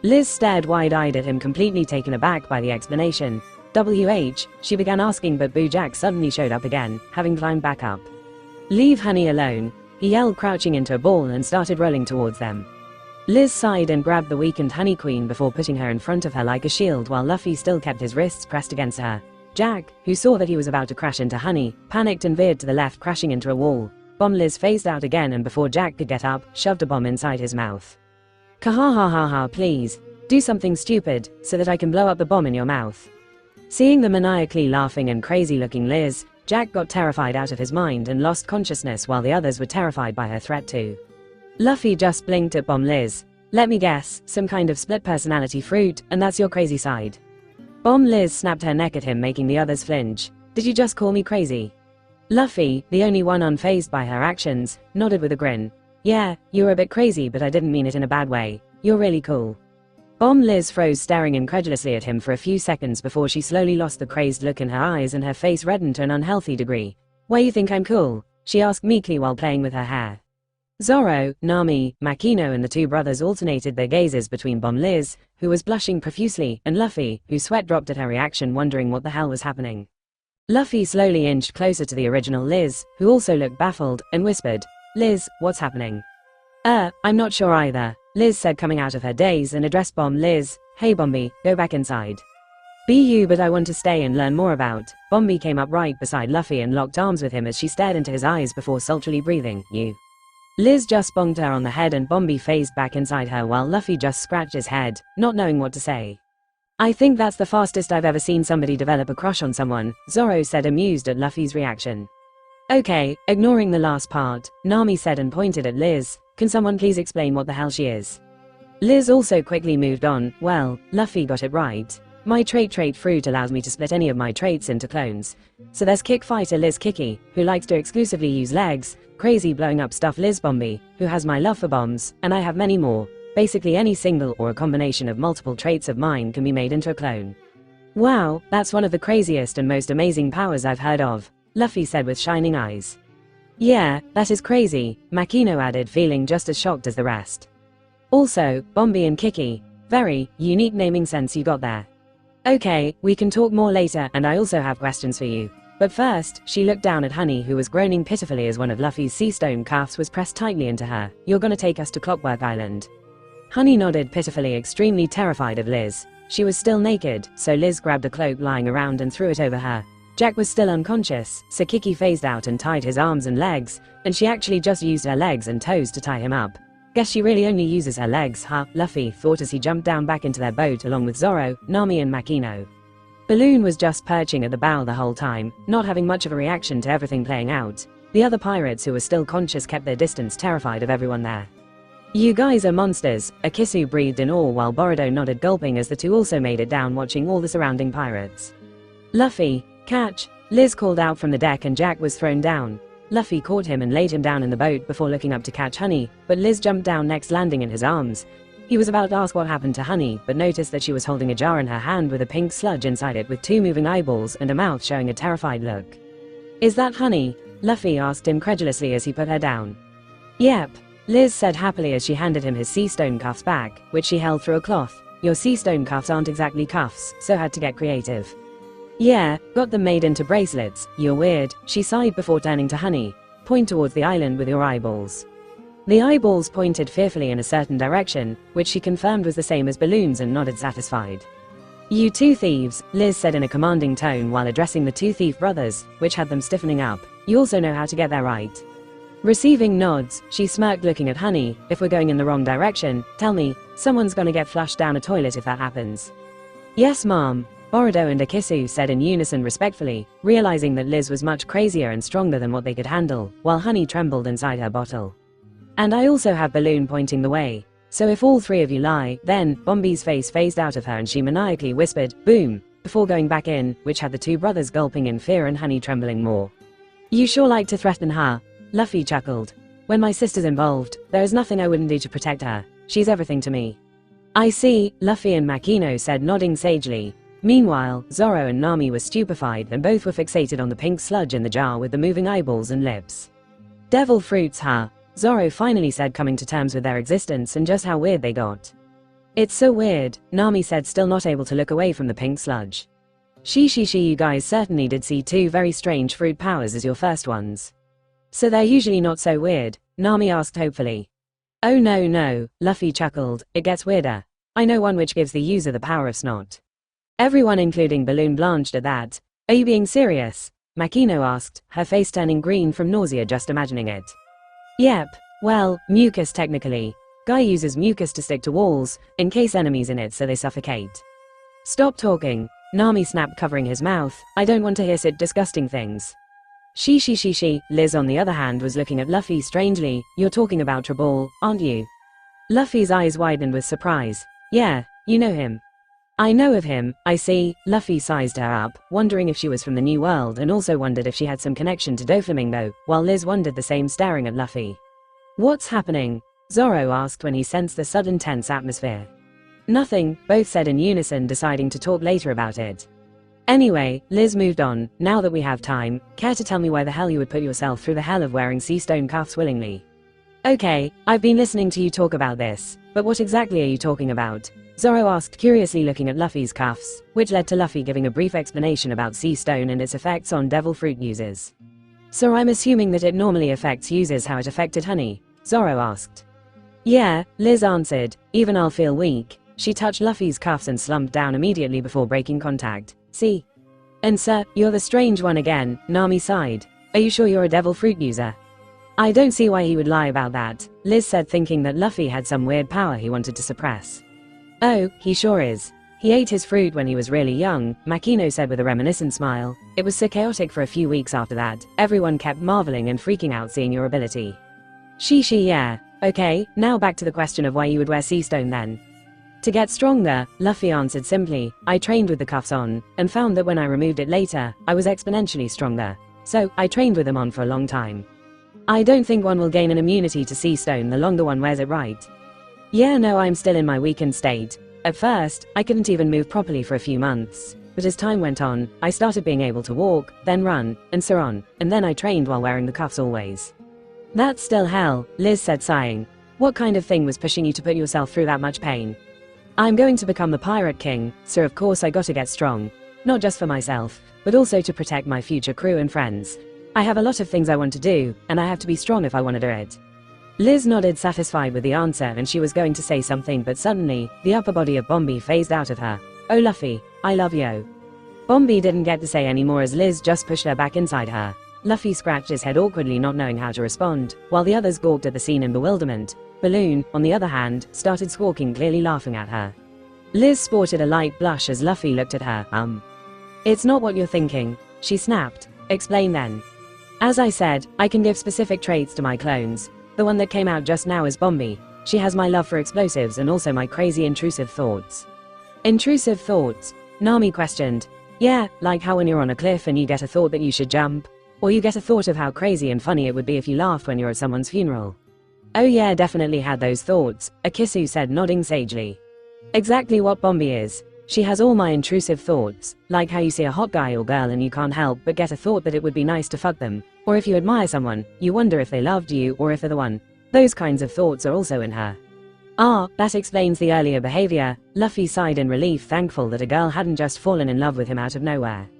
Liz stared wide-eyed at him, completely taken aback by the explanation. She began asking, but Bojack suddenly showed up again, having climbed back up. Leave Honey alone, he yelled, crouching into a ball and started rolling towards them. Liz sighed and grabbed the weakened Honey Queen before putting her in front of her like a shield while Luffy still kept his wrists pressed against her. Jack, who saw that he was about to crash into Honey, panicked and veered to the left, crashing into a wall. Bomb Liz phased out again and before Jack could get up, shoved a bomb inside his mouth. Kahahaha, please, do something stupid, so that I can blow up the bomb in your mouth. Seeing the maniacally laughing and crazy looking Liz, Jack got terrified out of his mind and lost consciousness while the others were terrified by her threat too. Luffy just blinked at Bomb Liz. Let me guess, some kind of split personality fruit, and that's your crazy side. Bomb Liz snapped her neck at him, making the others flinch. Did you just call me crazy? Luffy, the only one unfazed by her actions, nodded with a grin. Yeah, you were a bit crazy but I didn't mean it in a bad way. You're really cool. Bomb Liz froze, staring incredulously at him for a few seconds before she slowly lost the crazed look in her eyes and her face reddened to an unhealthy degree. Why you think I'm cool? She asked meekly while playing with her hair. Zoro, Nami, Makino and the two brothers alternated their gazes between Bomb Liz, who was blushing profusely, and Luffy, whose sweat dropped at her reaction, wondering what the hell was happening. Luffy slowly inched closer to the original Liz, who also looked baffled, and whispered, Liz, what's happening? I'm not sure either, Liz said, coming out of her daze, and addressed Bomb Liz. Hey Bombi, go back inside. Be you, but I want to stay and learn more about. Bombi came up right beside Luffy and locked arms with him as she stared into his eyes before sultrily breathing, you. Liz just bonked her on the head and Bombi phased back inside her while Luffy just scratched his head, not knowing what to say. I think that's the fastest I've ever seen somebody develop a crush on someone, Zoro said, amused at Luffy's reaction. Okay, ignoring the last part, Nami said and pointed at Liz. Can someone please explain what the hell she is? Liz also quickly moved on. Well, Luffy got it right. My trait fruit allows me to split any of my traits into clones. So there's Kick Fighter Liz Kiki, who likes to exclusively use legs, crazy blowing up stuff Liz Bombi, who has my love for bombs, and I have many more. Basically any single or a combination of multiple traits of mine can be made into a clone. Wow, that's one of the craziest and most amazing powers I've heard of, Luffy said with shining eyes. Yeah, that is crazy, Makino added, feeling just as shocked as the rest. Also, Bombi and Kiki, very unique naming sense you got there. Okay, we can talk more later and I also have questions for you. But first, she looked down at Honey, who was groaning pitifully as one of Luffy's sea stone cuffs was pressed tightly into her. You're gonna take us to Clockwork Island? Honey nodded pitifully, extremely terrified of Liz. She was still naked, so Liz grabbed a cloak lying around and threw it over her. Jack was still unconscious, so Kiki phased out and tied his arms and legs, and she actually just used her legs and toes to tie him up. Guess she really only uses her legs, huh? Luffy thought as he jumped down back into their boat along with Zoro, Nami and Makino. Balloon was just perching at the bow the whole time, not having much of a reaction to everything playing out. The other pirates who were still conscious kept their distance, terrified of everyone there. You guys are monsters, Akisu breathed in awe while Boruto nodded, gulping as the two also made it down, watching all the surrounding pirates. Luffy, catch! Liz called out from the deck and Jack was thrown down. Luffy caught him and laid him down in the boat before looking up to catch Honey, but Liz jumped down next, landing in his arms. He was about to ask what happened to Honey, but noticed that she was holding a jar in her hand with a pink sludge inside it with 2 moving eyeballs and a mouth showing a terrified look. Is that Honey? Luffy asked incredulously as he put her down. Yep, Liz said happily as she handed him his sea stone cuffs back, which she held through a cloth. Your sea stone cuffs aren't exactly cuffs, so had to get creative. Yeah, got them made into bracelets. You're weird, she sighed before turning to Honey. Point towards the island with your eyeballs. The eyeballs pointed fearfully in a certain direction, which she confirmed was the same as balloons, and nodded satisfied. You two thieves, Liz said in a commanding tone while addressing the 2 thief brothers, which had them stiffening up. You also know how to get there, right? Receiving nods, she smirked looking at Honey. If we're going in the wrong direction, tell me, someone's gonna get flushed down a toilet if that happens. Yes, ma'am. Boruto and Akisu said in unison respectfully, realizing that Liz was much crazier and stronger than what they could handle, while Honey trembled inside her bottle. And I also have Balloon pointing the way. So if all 3 of you lie, then, Bombi's face phased out of her and she maniacally whispered, boom, before going back in, which had the 2 brothers gulping in fear and Honey trembling more. You sure like to threaten her? Luffy chuckled. When my sister's involved, there is nothing I wouldn't do to protect her. She's everything to me. I see, Luffy and Makino said, nodding sagely. Meanwhile, Zoro and Nami were stupefied and both were fixated on the pink sludge in the jar with the moving eyeballs and lips. Devil fruits, huh? Zoro finally said, coming to terms with their existence and just how weird they got. It's so weird, Nami said, still not able to look away from the pink sludge. She, you guys certainly did see 2 very strange fruit powers as your first ones. So they're usually not so weird, Nami asked hopefully. Oh no, Luffy chuckled, it gets weirder. I know one which gives the user the power of snot. Everyone including Balloon blanched at that. Are you being serious? Makino asked, her face turning green from nausea just imagining it. Yep, well, mucus technically. Guy uses mucus to stick to walls, in case enemies in it so they suffocate. Stop talking, Nami snapped, covering his mouth. I don't want to hear such disgusting things. She. Liz on the other hand was looking at Luffy strangely. You're talking about Traball, aren't you? Luffy's eyes widened with surprise. Yeah, you know him. I know of him, I see. Luffy sized her up, wondering if she was from the New World and also wondered if she had some connection to Doflamingo, while Liz wondered the same, staring at Luffy. What's happening? Zoro asked when he sensed the sudden tense atmosphere. Nothing, both said in unison, deciding to talk later about it. Anyway, Liz moved on. Now that we have time, care to tell me why the hell you would put yourself through the hell of wearing sea stone cuffs willingly? Okay, I've been listening to you talk about this, but what exactly are you talking about? Zoro asked, curiously looking at Luffy's cuffs, which led to Luffy giving a brief explanation about sea stone and its effects on devil fruit users. So I'm assuming that it normally affects users how it affected Honey? Zoro asked. Yeah, Liz answered, even I'll feel weak. She touched Luffy's cuffs and slumped down immediately before breaking contact. See? And sir, you're the strange one again, Nami sighed. Are you sure you're a devil fruit user? I don't see why he would lie about that, Liz said, thinking that Luffy had some weird power he wanted to suppress. Oh, he sure is. He ate his fruit when he was really young, Makino said with a reminiscent smile. It was so chaotic for a few weeks after that, everyone kept marveling and freaking out seeing your ability. She, yeah. Okay, now back to the question of why you would wear sea stone then. To get stronger, Luffy answered simply. I trained with the cuffs on, and found that when I removed it later, I was exponentially stronger. So, I trained with them on for a long time. I don't think one will gain an immunity to sea stone the longer one wears it, right? Yeah, no, I'm still in my weakened state. At first, I couldn't even move properly for a few months. But as time went on, I started being able to walk, then run, and so on, and then I trained while wearing the cuffs always. That's still hell, Liz said, sighing. What kind of thing was pushing you to put yourself through that much pain? I'm going to become the Pirate King, so of course I gotta get strong. Not just for myself, but also to protect my future crew and friends. I have a lot of things I want to do, and I have to be strong if I want to do it. Liz nodded, satisfied with the answer, and she was going to say something, but suddenly, the upper body of Bombi phased out of her. Oh Luffy, I love you. Bombi didn't get to say any more as Liz just pushed her back inside her. Luffy scratched his head awkwardly, not knowing how to respond, while the others gawked at the scene in bewilderment. Balloon, on the other hand, started squawking, clearly laughing at her. Liz sported a light blush as Luffy looked at her. It's not what you're thinking, she snapped. Explain then. As I said, I can give specific traits to my clones. The one that came out just now is Bombi. She has my love for explosives and also my crazy intrusive thoughts. Intrusive thoughts? Nami questioned. Yeah, like how when you're on a cliff and you get a thought that you should jump. Or you get a thought of how crazy and funny it would be if you laughed when you're at someone's funeral. Oh yeah, definitely had those thoughts, Akisu said, nodding sagely. Exactly what Bombi is. She has all my intrusive thoughts, like how you see a hot guy or girl and you can't help but get a thought that it would be nice to fuck them, or if you admire someone, you wonder if they loved you or if they're the one. Those kinds of thoughts are also in her. Ah, that explains the earlier behavior, Luffy sighed in relief, thankful that a girl hadn't just fallen in love with him out of nowhere.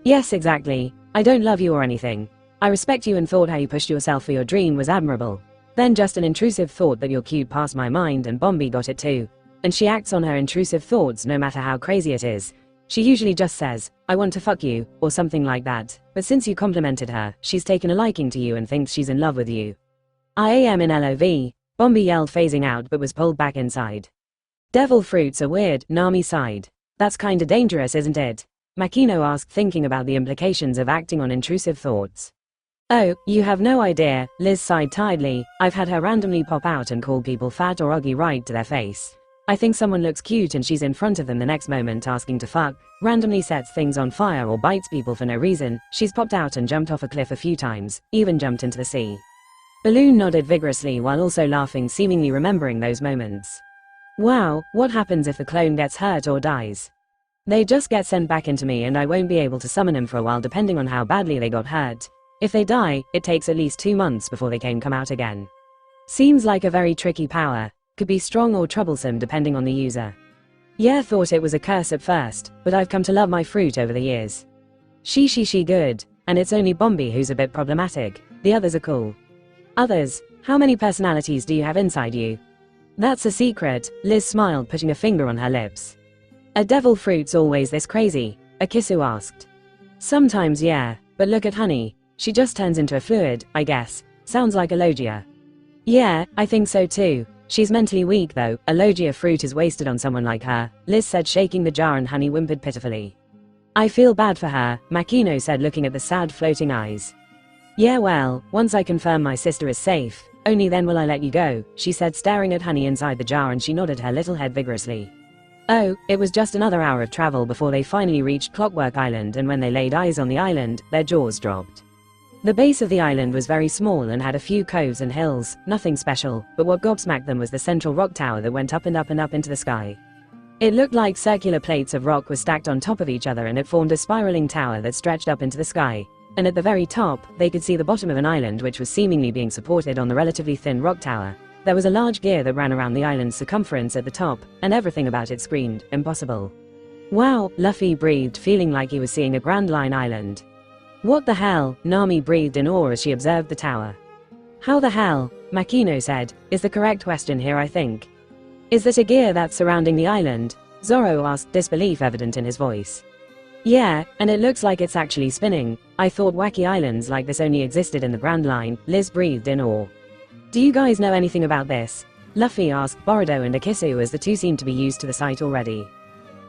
Yes, exactly. I don't love you or anything. I respect you and thought how you pushed yourself for your dream was admirable. Then just an intrusive thought that you're cute passed my mind and Bombi got it too. And she acts on her intrusive thoughts no matter how crazy it is. She usually just says, I want to fuck you, or something like that, but since you complimented her, she's taken a liking to you and thinks she's in love with you. I am in LOV, Bombi yelled, phasing out but was pulled back inside. Devil fruits are weird, Nami sighed. That's kinda dangerous, isn't it? Makino asked, thinking about the implications of acting on intrusive thoughts. Oh, you have no idea, Liz sighed tiredly. I've had her randomly pop out and call people fat or ugly right to their face. I think someone looks cute and she's in front of them the next moment asking to fuck, randomly sets things on fire or bites people for no reason. She's popped out and jumped off a cliff a few times, even jumped into the sea. Balloon nodded vigorously while also laughing, seemingly remembering those moments. Wow, what happens if the clone gets hurt or dies? They just get sent back into me and I won't be able to summon them for a while depending on how badly they got hurt. If they die, it takes at least 2 months before they can come out again. Seems like a very tricky power. Could be strong or troublesome depending on the user. Yeah, thought it was a curse at first, but I've come to love my fruit over the years. She good, and it's only Bombi who's a bit problematic, the others are cool. Others? How many personalities do you have inside you? That's a secret, Liz smiled, putting a finger on her lips. Are devil fruits always this crazy? Akisu asked. Sometimes yeah, but look at honey, she just turns into a fluid, I guess. Sounds like a Logia. Yeah, I think so too. She's mentally weak though, a Logia fruit is wasted on someone like her, Liz said, shaking the jar, and Honey whimpered pitifully. I feel bad for her, Makino said, looking at the sad floating eyes. Yeah, well, once I confirm my sister is safe, only then will I let you go, she said, staring at Honey inside the jar, and she nodded her little head vigorously. Oh, it was just another hour of travel before they finally reached Clockwork Island, and when they laid eyes on the island, their jaws dropped. The base of the island was very small and had a few coves and hills, nothing special, but what gobsmacked them was the central rock tower that went up and up and up into the sky. It looked like circular plates of rock were stacked on top of each other, and it formed a spiraling tower that stretched up into the sky. And at the very top, they could see the bottom of an island which was seemingly being supported on the relatively thin rock tower. There was a large gear that ran around the island's circumference at the top, and everything about it screamed, impossible. Wow, Luffy breathed, feeling like he was seeing a Grand Line island. What the hell? Nami breathed in awe as she observed the tower. How the hell? Makino said, is the correct question here, I think. Is that a gear that's surrounding the island? Zoro asked, disbelief evident in his voice. Yeah, and it looks like it's actually spinning. I thought wacky islands like this only existed in the Grand Line, Liz breathed in awe. Do you guys know anything about this? Luffy asked Boruto and Akisu, as the two seemed to be used to the site already.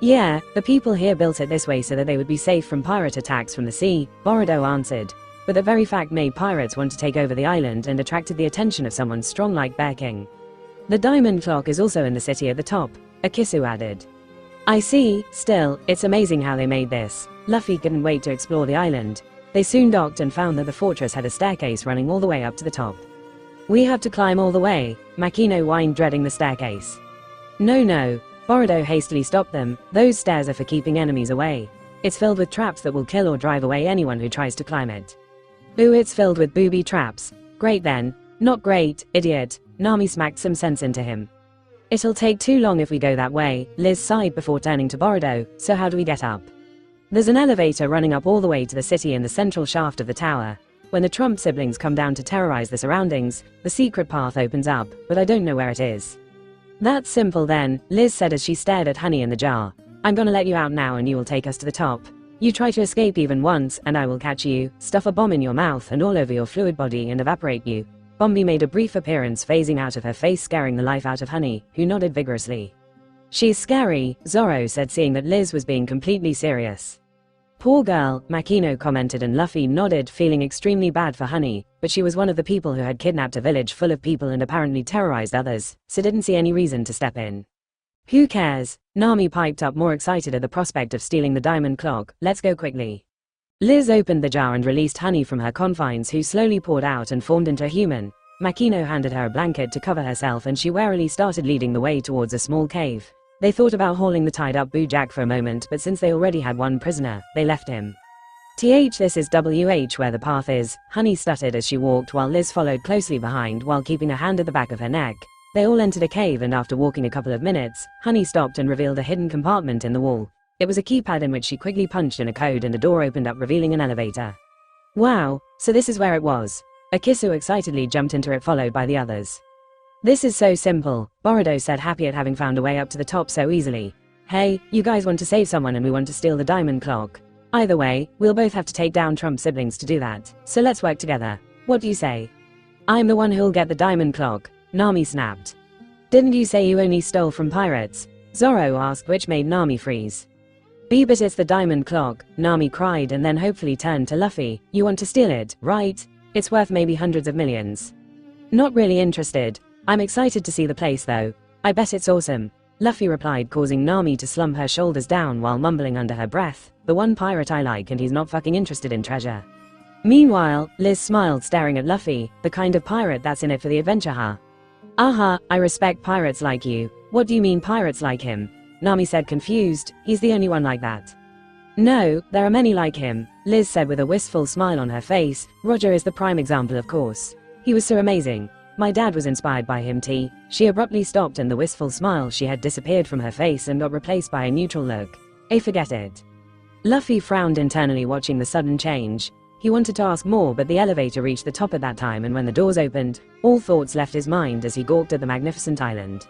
Yeah, the people here built it this way so that they would be safe from pirate attacks from the sea, Boruto answered. But that very fact made pirates want to take over the island and attracted the attention of someone strong like Bear King. The diamond clock is also in the city at the top, Akisu added. I see, still, it's amazing how they made this. Luffy couldn't wait to explore the island. They soon docked and found that the fortress had a staircase running all the way up to the top. We have to climb all the way, Makino whined, dreading the staircase. No. Boruto hastily stopped them. Those stairs are for keeping enemies away. It's filled with traps that will kill or drive away anyone who tries to climb it. Ooh, it's filled with booby traps. Great then. Not great, idiot. Nami smacked some sense into him. It'll take too long if we go that way, Liz sighed before turning to Boruto. So how do we get up? There's an elevator running up all the way to the city in the central shaft of the tower. When the Trump siblings come down to terrorize the surroundings, the secret path opens up, but I don't know where it is. That's simple then, Liz said as she stared at Honey in the jar. I'm gonna let you out now and you will take us to the top. You try to escape even once and I will catch you, stuff a bomb in your mouth and all over your fluid body and evaporate you. Bombi made a brief appearance, phasing out of her face, scaring the life out of Honey, who nodded vigorously. She's scary, Zoro said, seeing that Liz was being completely serious. Poor girl, Makino commented, and Luffy nodded, feeling extremely bad for Honey, but she was one of the people who had kidnapped a village full of people and apparently terrorized others, so didn't see any reason to step in. Who cares? Nami piped up, more excited at the prospect of stealing the diamond clock. Let's go quickly. Liz opened the jar and released Honey from her confines, who slowly poured out and formed into a human. Makino handed her a blanket to cover herself and she warily started leading the way towards a small cave. They thought about hauling the tied up Bojack for a moment, but since they already had one prisoner, they left him. This is WH where the path is, Honey stuttered as she walked while Liz followed closely behind while keeping a hand at the back of her neck. They all entered a cave and after walking a couple of minutes, Honey stopped and revealed a hidden compartment in the wall. It was a keypad in which she quickly punched in a code and a door opened up revealing an elevator. Wow, so this is where it was. Akisu excitedly jumped into it, followed by the others. This is so simple, Boruto said, happy at having found a way up to the top so easily. Hey, you guys want to save someone and we want to steal the diamond clock. Either way, we'll both have to take down Trump's siblings to do that, so let's work together. What do you say? I'm the one who'll get the diamond clock, Nami snapped. Didn't you say you only stole from pirates? Zoro asked, which made Nami freeze. But it's the diamond clock, Nami cried and then hopefully turned to Luffy. You want to steal it, right? It's worth maybe hundreds of millions. Not really interested. I'm excited to see the place though. I bet it's awesome. Luffy replied, causing Nami to slump her shoulders down while mumbling under her breath, the one pirate I like and he's not fucking interested in treasure. Meanwhile, Liz smiled, staring at Luffy, the kind of pirate that's in it for the adventure, huh? I respect pirates like you. What do you mean pirates like him? Nami said, confused. He's the only one like that. No, there are many like him, Liz said with a wistful smile on her face. Roger is the prime example, of course. He was so amazing. My dad was inspired by him. She abruptly stopped and the wistful smile she had disappeared from her face and got replaced by a neutral look. Forget it. Luffy frowned internally, watching the sudden change. He wanted to ask more, but the elevator reached the top at that time, and when the doors opened, all thoughts left his mind as he gawked at the magnificent island.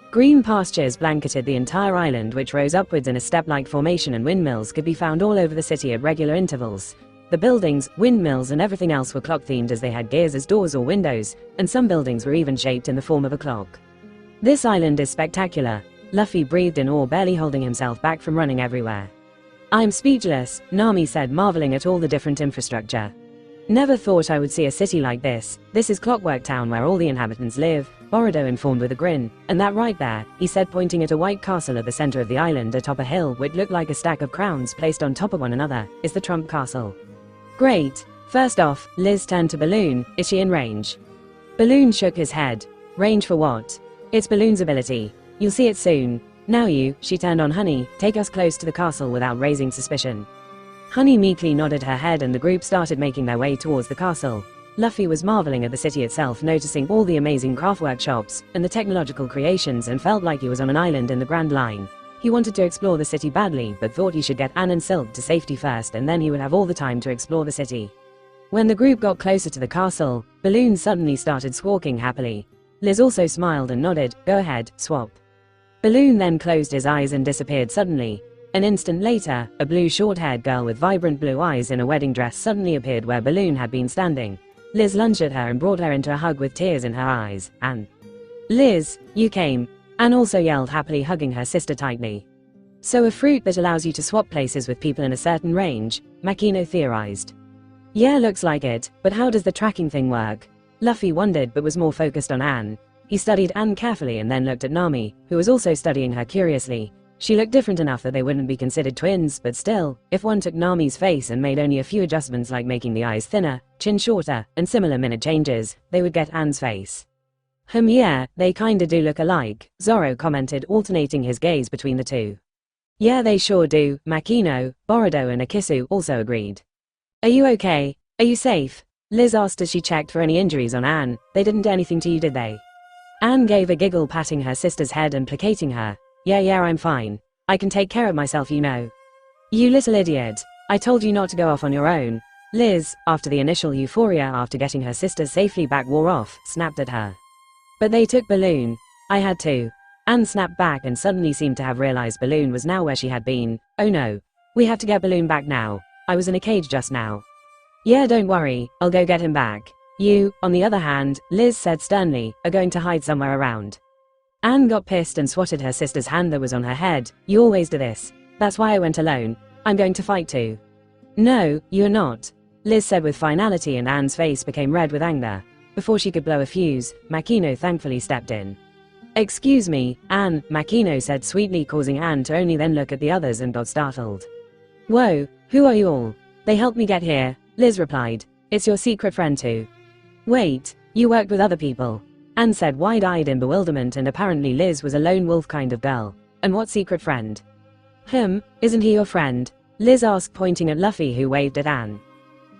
Green pastures blanketed the entire island, which rose upwards in a step-like formation, and windmills could be found all over the city at regular intervals. The buildings, windmills and everything else were clock-themed, as they had gears as doors or windows, and some buildings were even shaped in the form of a clock. This island is spectacular. Luffy breathed in awe, barely holding himself back from running everywhere. I'm speechless, Nami said, marveling at all the different infrastructure. Never thought I would see a city like this. This is Clockwork Town where all the inhabitants live, Boruto informed with a grin. And that right there, he said, pointing at a white castle at the center of the island atop a hill which looked like a stack of crowns placed on top of one another, is the Trump Castle. Great. First off, Liz turned to Balloon. Is she in range? Balloon shook his head. Range for what? It's Balloon's ability. You'll see it soon. Now you, she turned on Honey, take us close to the castle without raising suspicion. Honey meekly nodded her head and the group started making their way towards the castle. Luffy was marveling at the city itself, noticing all the amazing craft workshops and the technological creations, and felt like he was on an island in the Grand Line. He wanted to explore the city badly, but thought he should get Ann and Silk to safety first, and then he would have all the time to explore the city. When the group got closer to the castle, Balloon suddenly started squawking happily. Liz also smiled and nodded. Go ahead, swap. Balloon then closed his eyes and disappeared suddenly. An instant later, a blue short-haired girl with vibrant blue eyes in a wedding dress suddenly appeared where Balloon had been standing. Liz lunged at her and brought her into a hug with tears in her eyes. Ann. Liz, you came. Ann also yelled happily, hugging her sister tightly. So a fruit that allows you to swap places with people in a certain range, Makino theorized. Yeah, looks like it, but how does the tracking thing work? Luffy wondered but was more focused on Ann. He studied Ann carefully and then looked at Nami, who was also studying her curiously. She looked different enough that they wouldn't be considered twins, but still, if one took Nami's face and made only a few adjustments like making the eyes thinner, chin shorter, and similar minute changes, they would get Ann's face. Yeah, they kinda do look alike, Zoro commented, alternating his gaze between the two. Yeah, they sure do, Makino, Boruto and Akisu also agreed. Are you okay? Are you safe? Liz asked as she checked for any injuries on Ann. They didn't do anything to you, did they? Ann gave a giggle, patting her sister's head and placating her. Yeah, I'm fine. I can take care of myself, you know. You little idiot. I told you not to go off on your own. Liz, after the initial euphoria after getting her sister safely back wore off, snapped at her. But they took Balloon. I had to. Ann snapped back and suddenly seemed to have realized Balloon was now where she had been. Oh no. We have to get Balloon back now. I was in a cage just now. Yeah, don't worry. I'll go get him back. You, on the other hand, Liz said sternly, are going to hide somewhere around. Ann got pissed and swatted her sister's hand that was on her head. You always do this. That's why I went alone. I'm going to fight too. No, you're not, Liz said with finality, and Anne's face became red with anger. Before she could blow a fuse, Makino thankfully stepped in. Excuse me, Anne, Makino said sweetly, causing Anne to only then look at the others and got startled. Whoa, who are you all? They helped me get here, Liz replied. It's your secret friend too. Wait, you worked with other people? Anne said, wide-eyed in bewilderment, and apparently Liz was a lone wolf kind of girl. And what secret friend? Isn't he your friend? Liz asked, pointing at Luffy, who waved at Anne.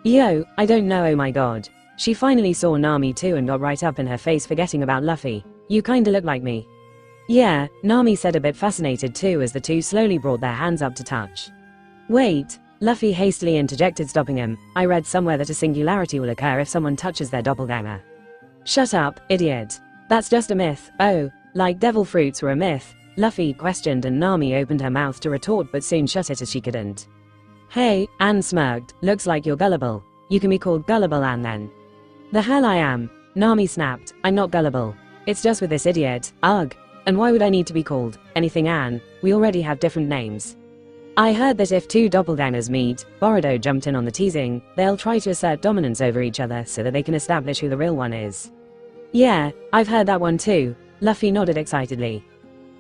Yo, I don't know, oh my god. She finally saw Nami too and got right up in her face, forgetting about Luffy. You kinda look like me. Yeah, Nami said, a bit fascinated too, as the two slowly brought their hands up to touch. Wait, Luffy hastily interjected, stopping him. I read somewhere that a singularity will occur if someone touches their doppelganger. Shut up, idiot. That's just a myth. Oh, like devil fruits were a myth? Luffy questioned, and Nami opened her mouth to retort but soon shut it as she couldn't. Hey, Anne smirked, looks like you're gullible. You can be called Gullible Anne then. The hell I am, Nami snapped. I'm not gullible. It's just with this idiot, ugh. And why would I need to be called anything Anne? We already have different names. I heard that if two doppelgangers meet, Boruto jumped in on the teasing, they'll try to assert dominance over each other so that they can establish who the real one is. Yeah, I've heard that one too, Luffy nodded excitedly.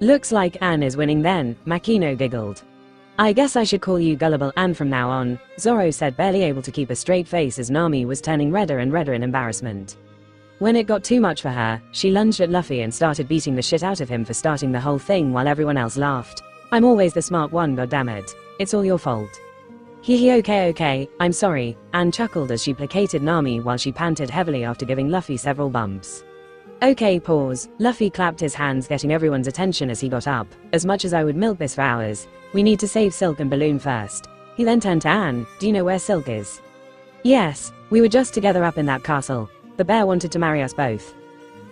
Looks like Anne is winning then, Makino giggled. I guess I should call you Gullible Anne from now on, Zoro said, barely able to keep a straight face as Nami was turning redder and redder in embarrassment. When it got too much for her, she lunged at Luffy and started beating the shit out of him for starting the whole thing while everyone else laughed. I'm always the smart one, goddammit. It's all your fault. Hee okay, I'm sorry, Anne chuckled as she placated Nami while she panted heavily after giving Luffy several bumps. Okay, pause. Luffy clapped his hands, getting everyone's attention as he got up. As much as I would milk this for hours, we need to save Silk and Balloon first. He then turned to Anne. Do you know where Silk is? Yes, we were just together up in that castle. The bear wanted to marry us both.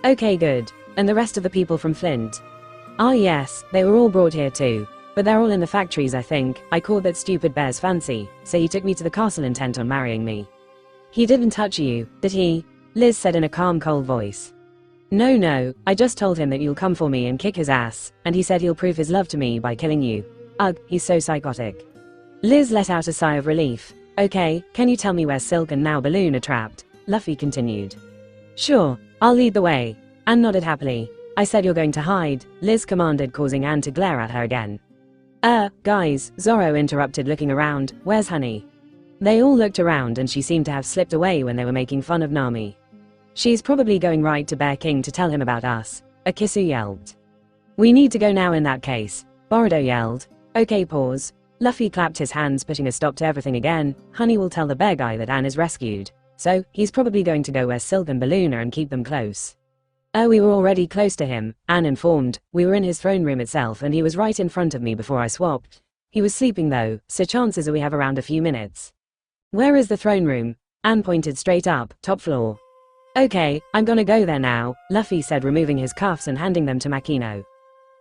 Okay, good. And the rest of the people from Flint? Ah yes, they were all brought here too. But they're all in the factories, I think. I caught that stupid bear's fancy, so he took me to the castle intent on marrying me. He didn't touch you, did he? Liz said in a calm, cold voice. No, I just told him that you'll come for me and kick his ass, and he said he'll prove his love to me by killing you. Ugh, he's so psychotic. Liz let out a sigh of relief. Okay, can you tell me where Silk and now Balloon are trapped? Luffy continued. Sure, I'll lead the way. Anne nodded happily. I said you're going to hide, Liz commanded, causing Anne to glare at her again. Guys, Zoro interrupted, looking around. Where's Honey? They all looked around and she seemed to have slipped away when they were making fun of Nami. She's probably going right to Bear King to tell him about us, Akisu yelled. We need to go now in that case, Boruto yelled. Okay, pause. Luffy clapped his hands, putting a stop to everything again. Honey will tell the bear guy that Anne is rescued. So, he's probably going to go where Silk and Balloon are and keep them close. We were already close to him, Anne informed. We were in his throne room itself and he was right in front of me before I swapped. He was sleeping though, so chances are we have around a few minutes. Where is the throne room? Anne pointed straight up, top floor. Okay, I'm gonna go there now, Luffy said, removing his cuffs and handing them to Makino.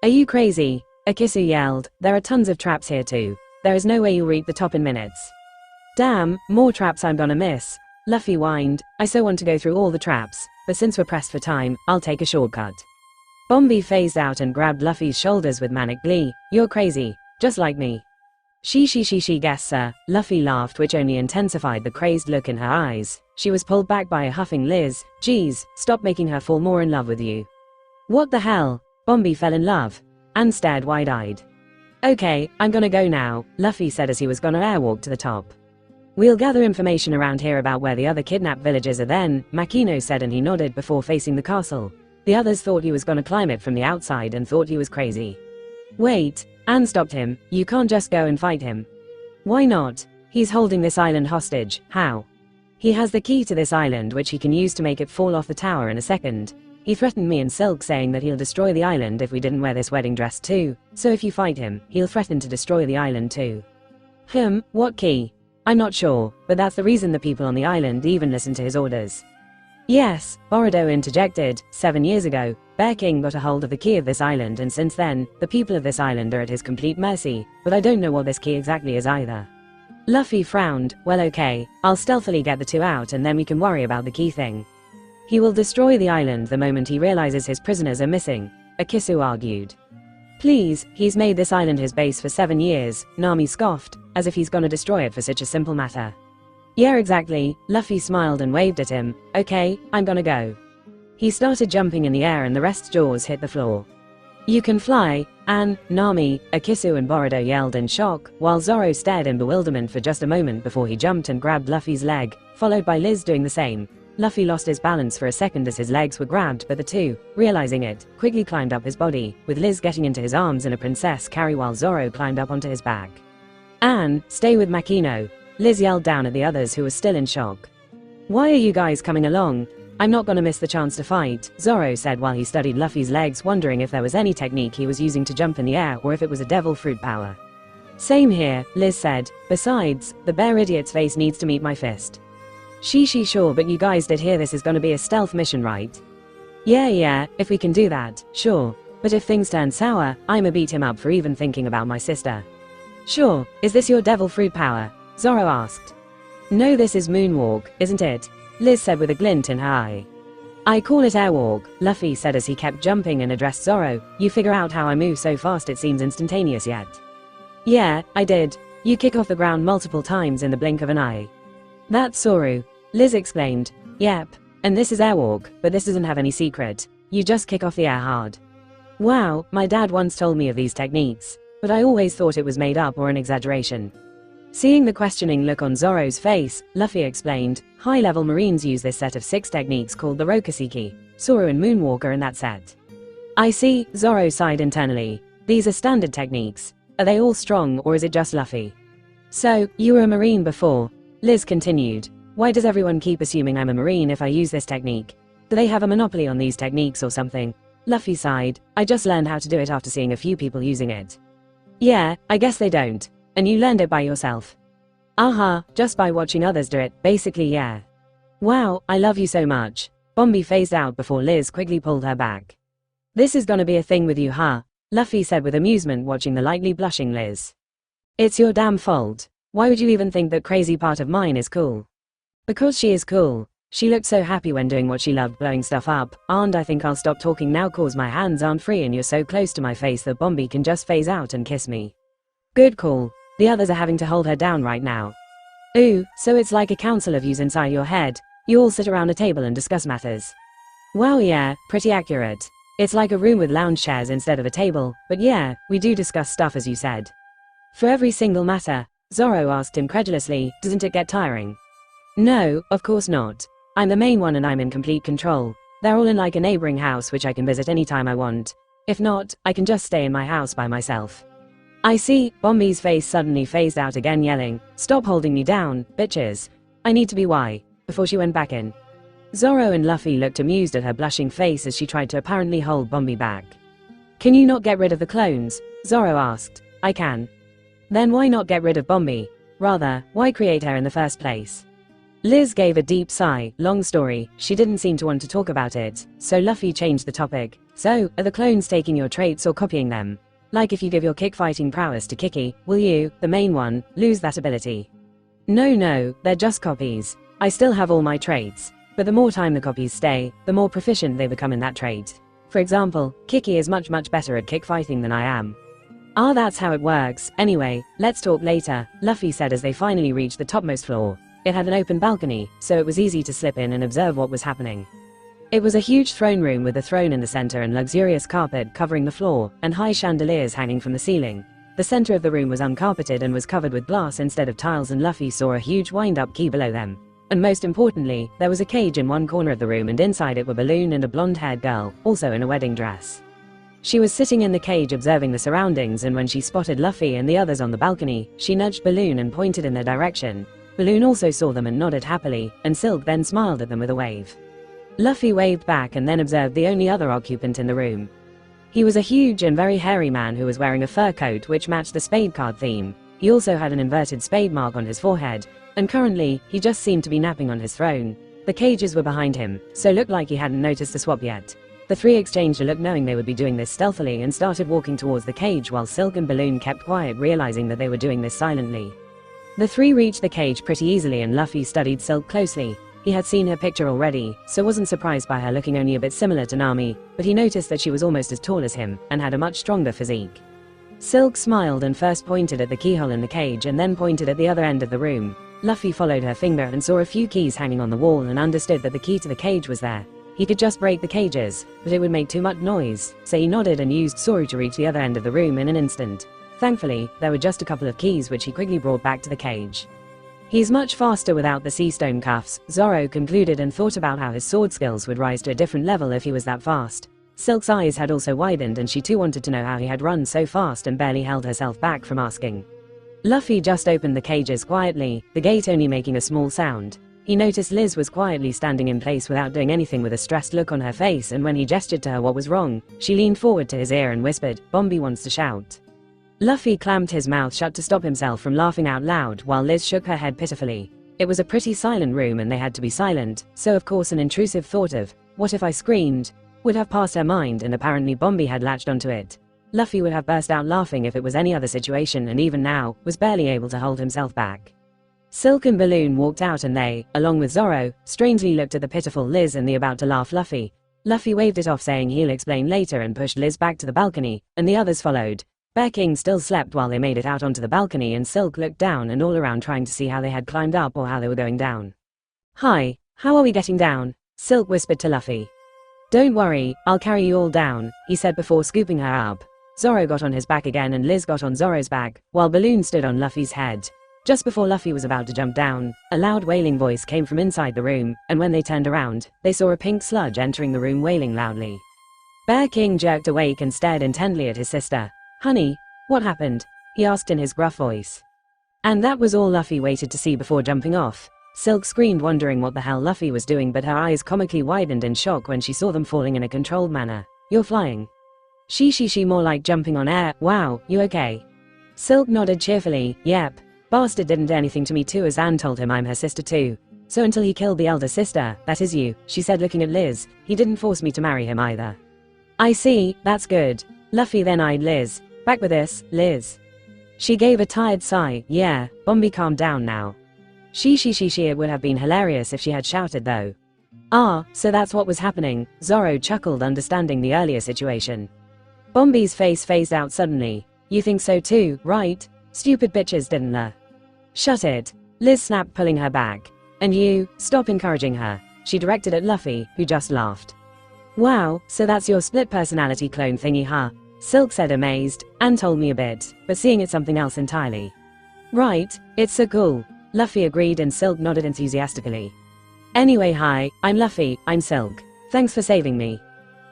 Are you crazy? Akisu yelled. There are tons of traps here too. There is no way you'll reach the top in minutes. Damn, more traps I'm gonna miss. Luffy whined. I so want to go through all the traps, but since we're pressed for time, I'll take a shortcut. Bombi phased out and grabbed Luffy's shoulders with manic glee. You're crazy, just like me. She guess sir, Luffy laughed, which only intensified the crazed look in her eyes. She was pulled back by a huffing Liz. Geez, stop making her fall more in love with you. What the hell? Bombi fell in love. Anne stared wide-eyed. Okay, I'm gonna go now, Luffy said as he was gonna airwalk to the top. We'll gather information around here about where the other kidnapped villagers are then, Makino said, and he nodded before facing the castle. The others thought he was gonna climb it from the outside and thought he was crazy. Wait, Anne stopped him. You can't just go and fight him. Why not? He's holding this island hostage. How? He has the key to this island which he can use to make it fall off the tower in a second. He threatened me and Silk, saying that he'll destroy the island if we didn't wear this wedding dress too. So if you fight him, he'll threaten to destroy the island too. What key? I'm not sure, but that's the reason the people on the island even listen to his orders. Yes, Boruto interjected. 7 years ago, Bear King got a hold of the key of this island, and since then, the people of this island are at his complete mercy, but I don't know what this key exactly is either. Luffy frowned. Well, okay, I'll stealthily get the two out and then we can worry about the key thing. He will destroy the island the moment he realizes his prisoners are missing, Akisu argued. Please, he's made this island his base for 7 years, Nami scoffed. as if he's gonna destroy it for such a simple matter. Yeah, exactly, Luffy smiled and waved at him. Okay, I'm gonna go. He started jumping in the air and the rest's jaws hit the floor. You can fly, An, Nami, Akisu and Boruto yelled in shock, while Zoro stared in bewilderment for just a moment before he jumped and grabbed Luffy's leg, followed by Liz doing the same. Luffy lost his balance for a second as his legs were grabbed, but the two, realizing it, quickly climbed up his body, with Liz getting into his arms in a princess carry while Zoro climbed up onto his back. An, stay with Makino, Liz yelled down at the others who were still in shock. Why are you guys coming along? I'm not gonna miss the chance to fight, Zoro said while he studied Luffy's legs, wondering if there was any technique he was using to jump in the air or if it was a devil fruit power. Same here, Liz said. Besides, the bear idiot's face needs to meet my fist. Sure, but you guys did hear this is gonna be a stealth mission, right? Yeah, if we can do that, sure. But if things turn sour, I'ma beat him up for even thinking about my sister. Sure, is this your devil fruit power? Zoro asked. No, this is moonwalk, isn't it? Liz said with a glint in her eye. I call it airwalk, Luffy said as he kept jumping and addressed Zoro. You figure out how I move so fast it seems instantaneous yet? Yeah, I did. You kick off the ground multiple times in the blink of an eye. That's Soru, Liz explained. Yep, and this is airwalk, but this doesn't have any secret. You just kick off the air hard. Wow, my dad once told me of these techniques, but I always thought it was made up or an exaggeration. Seeing the questioning look on Zoro's face, Luffy explained, high-level Marines use this set of 6 techniques called the Rokuseki. Soru and Moonwalk are in that set. I see, Zoro sighed internally. These are standard techniques. Are they all strong or is it just Luffy? So, you were a Marine before? Liz continued. Why does everyone keep assuming I'm a Marine if I use this technique? Do they have a monopoly on these techniques or something? Luffy sighed. I just learned how to do it after seeing a few people using it. Yeah, I guess they don't. And you learned it by yourself? Just by watching others do it, basically yeah. Wow, I love you so much. Bombi phased out before Liz quickly pulled her back. This is gonna be a thing with you, huh? Luffy said with amusement watching the lightly blushing Liz. It's your damn fault. Why would you even think that crazy part of mine is cool? Because she is cool. She looked so happy when doing what she loved, blowing stuff up. And I think I'll stop talking now cause my hands aren't free and you're so close to my face that Bombi can just phase out and kiss me. Good call. The others are having to hold her down right now. Ooh, so it's like a council of yous inside your head. You all sit around a table and discuss matters. Wow, yeah, pretty accurate. It's like a room with lounge chairs instead of a table, but yeah, we do discuss stuff as you said. For every single matter? Zoro asked incredulously, doesn't it get tiring? No, of course not. I'm the main one and I'm in complete control. They're all in like a neighboring house which I can visit anytime I want. If not, I can just stay in my house by myself. I see, Bombi's face suddenly phased out again yelling, stop holding me down, bitches. I need to be why, before she went back in. Zoro and Luffy looked amused at her blushing face as she tried to apparently hold Bombi back. Can you not get rid of the clones? Zoro asked. I can. Then why not get rid of Bombi? Rather, why create her in the first place? Liz gave a deep sigh. Long story, she didn't seem to want to talk about it, so Luffy changed the topic. So, are the clones taking your traits or copying them? Like if you give your kick-fighting prowess to Kiki, will you, the main one, lose that ability? No, they're just copies. I still have all my traits. But the more time the copies stay, the more proficient they become in that trait. For example, Kiki is much better at kick-fighting than I am. Ah, that's how it works. Anyway, let's talk later, Luffy said as they finally reached the topmost floor. It had an open balcony, so it was easy to slip in and observe what was happening. It was a huge throne room with a throne in the center and luxurious carpet covering the floor, and high chandeliers hanging from the ceiling. The center of the room was uncarpeted and was covered with glass instead of tiles, and Luffy saw a huge wind-up key below them. And most importantly, there was a cage in one corner of the room and inside it were Balloon and a blonde-haired girl, also in a wedding dress. She was sitting in the cage observing the surroundings, and when she spotted Luffy and the others on the balcony, she nudged Balloon and pointed in their direction. Balloon also saw them and nodded happily, and Silk then smiled at them with a wave. Luffy waved back and then observed the only other occupant in the room. He was a huge and very hairy man who was wearing a fur coat which matched the spade card theme. He also had an inverted spade mark on his forehead, and currently, he just seemed to be napping on his throne. The cages were behind him, so looked like he hadn't noticed the swap yet. The three exchanged a look knowing they would be doing this stealthily and started walking towards the cage while Silk and Balloon kept quiet, realizing that they were doing this silently. The three reached the cage pretty easily and Luffy studied Silk closely. He had seen her picture already, so wasn't surprised by her looking only a bit similar to Nami, but he noticed that she was almost as tall as him, and had a much stronger physique. Silk smiled and first pointed at the keyhole in the cage and then pointed at the other end of the room. Luffy followed her finger and saw a few keys hanging on the wall and understood that the key to the cage was there. He could just break the cages, but it would make too much noise, so he nodded and used Soru to reach the other end of the room in an instant. Thankfully, there were just a couple of keys which he quickly brought back to the cage. He's much faster without the sea stone cuffs, Zoro concluded and thought about how his sword skills would rise to a different level if he was that fast. Silk's eyes had also widened and she too wanted to know how he had run so fast and barely held herself back from asking. Luffy just opened the cages quietly, the gate only making a small sound. He noticed Liz was quietly standing in place without doing anything with a stressed look on her face, and when he gestured to her what was wrong, she leaned forward to his ear and whispered, "Bombi wants to shout." Luffy clamped his mouth shut to stop himself from laughing out loud while Liz shook her head pitifully. It was a pretty silent room and they had to be silent, so of course an intrusive thought of, "What if I screamed?" would have passed her mind, and apparently Bombi had latched onto it. Luffy would have burst out laughing if it was any other situation, and even now, was barely able to hold himself back. Silk and Balloon walked out and they, along with Zoro, strangely looked at the pitiful Liz and the about to laugh Luffy. Luffy waved it off saying he'll explain later and pushed Liz back to the balcony, and the others followed. Bear King still slept while they made it out onto the balcony, and Silk looked down and all around trying to see how they had climbed up or how they were going down. "Hi, how are we getting down?" Silk whispered to Luffy. "Don't worry, I'll carry you all down," he said before scooping her up. Zoro got on his back again and Liz got on Zoro's back, while Balloon stood on Luffy's head. Just before Luffy was about to jump down, a loud wailing voice came from inside the room, and when they turned around, they saw a pink sludge entering the room wailing loudly. Bear King jerked awake and stared intently at his sister. "Honey, what happened?" he asked in his gruff voice. And that was all Luffy waited to see before jumping off. Silk screamed, wondering what the hell Luffy was doing, but her eyes comically widened in shock when she saw them falling in a controlled manner. "You're flying." She more like jumping on air. "Wow, you okay?" Silk nodded cheerfully. "Yep. Bastard didn't do anything to me too, as Anne told him I'm her sister too. So until he killed the elder sister, that is you," she said looking at Liz, "he didn't force me to marry him either." "I see, that's good." Luffy then eyed Liz. "Back with this, Liz." She gave a tired sigh. "Yeah, Bombi calm down now." It would have been hilarious if she had shouted though. "Ah, so that's what was happening," Zoro chuckled, understanding the earlier situation. Bombi's face phased out suddenly. "You think so too, right? Stupid bitches, didn't they?" "Shut it," Liz snapped, pulling her back. "And you, stop encouraging her," she directed at Luffy, who just laughed. "Wow, so that's your split personality clone thingy, huh?" Silk said, amazed. "Anne told me a bit, but seeing it's something else entirely." "Right, it's so cool," Luffy agreed, and Silk nodded enthusiastically. "Anyway, hi, I'm Luffy, I'm Silk. Thanks for saving me."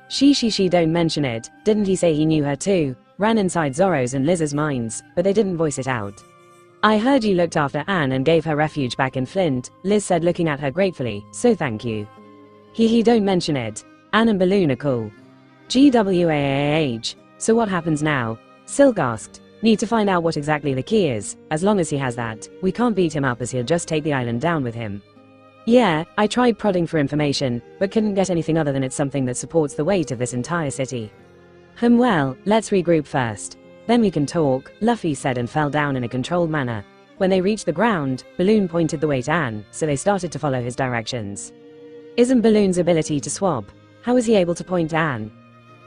She don't mention it, didn't he say he knew her too? Ran inside Zoro's and Liz's minds, but they didn't voice it out. "I heard you looked after Anne and gave her refuge back in Flint," Liz said looking at her gratefully, "so thank you." He don't mention it. Anne and Balloon are cool. GWAAH. So what happens now? Silk asked. "Need to find out what exactly the key is. As long as he has that, we can't beat him up as he'll just take the island down with him." "Yeah, I tried prodding for information, but couldn't get anything other than it's something that supports the weight of this entire city." Well, let's regroup first. Then we can talk," Luffy said and fell down in a controlled manner. When they reached the ground, Balloon pointed the way to Anne, so they started to follow his directions. Isn't Balloon's ability to swap? How is he able to point to Anne?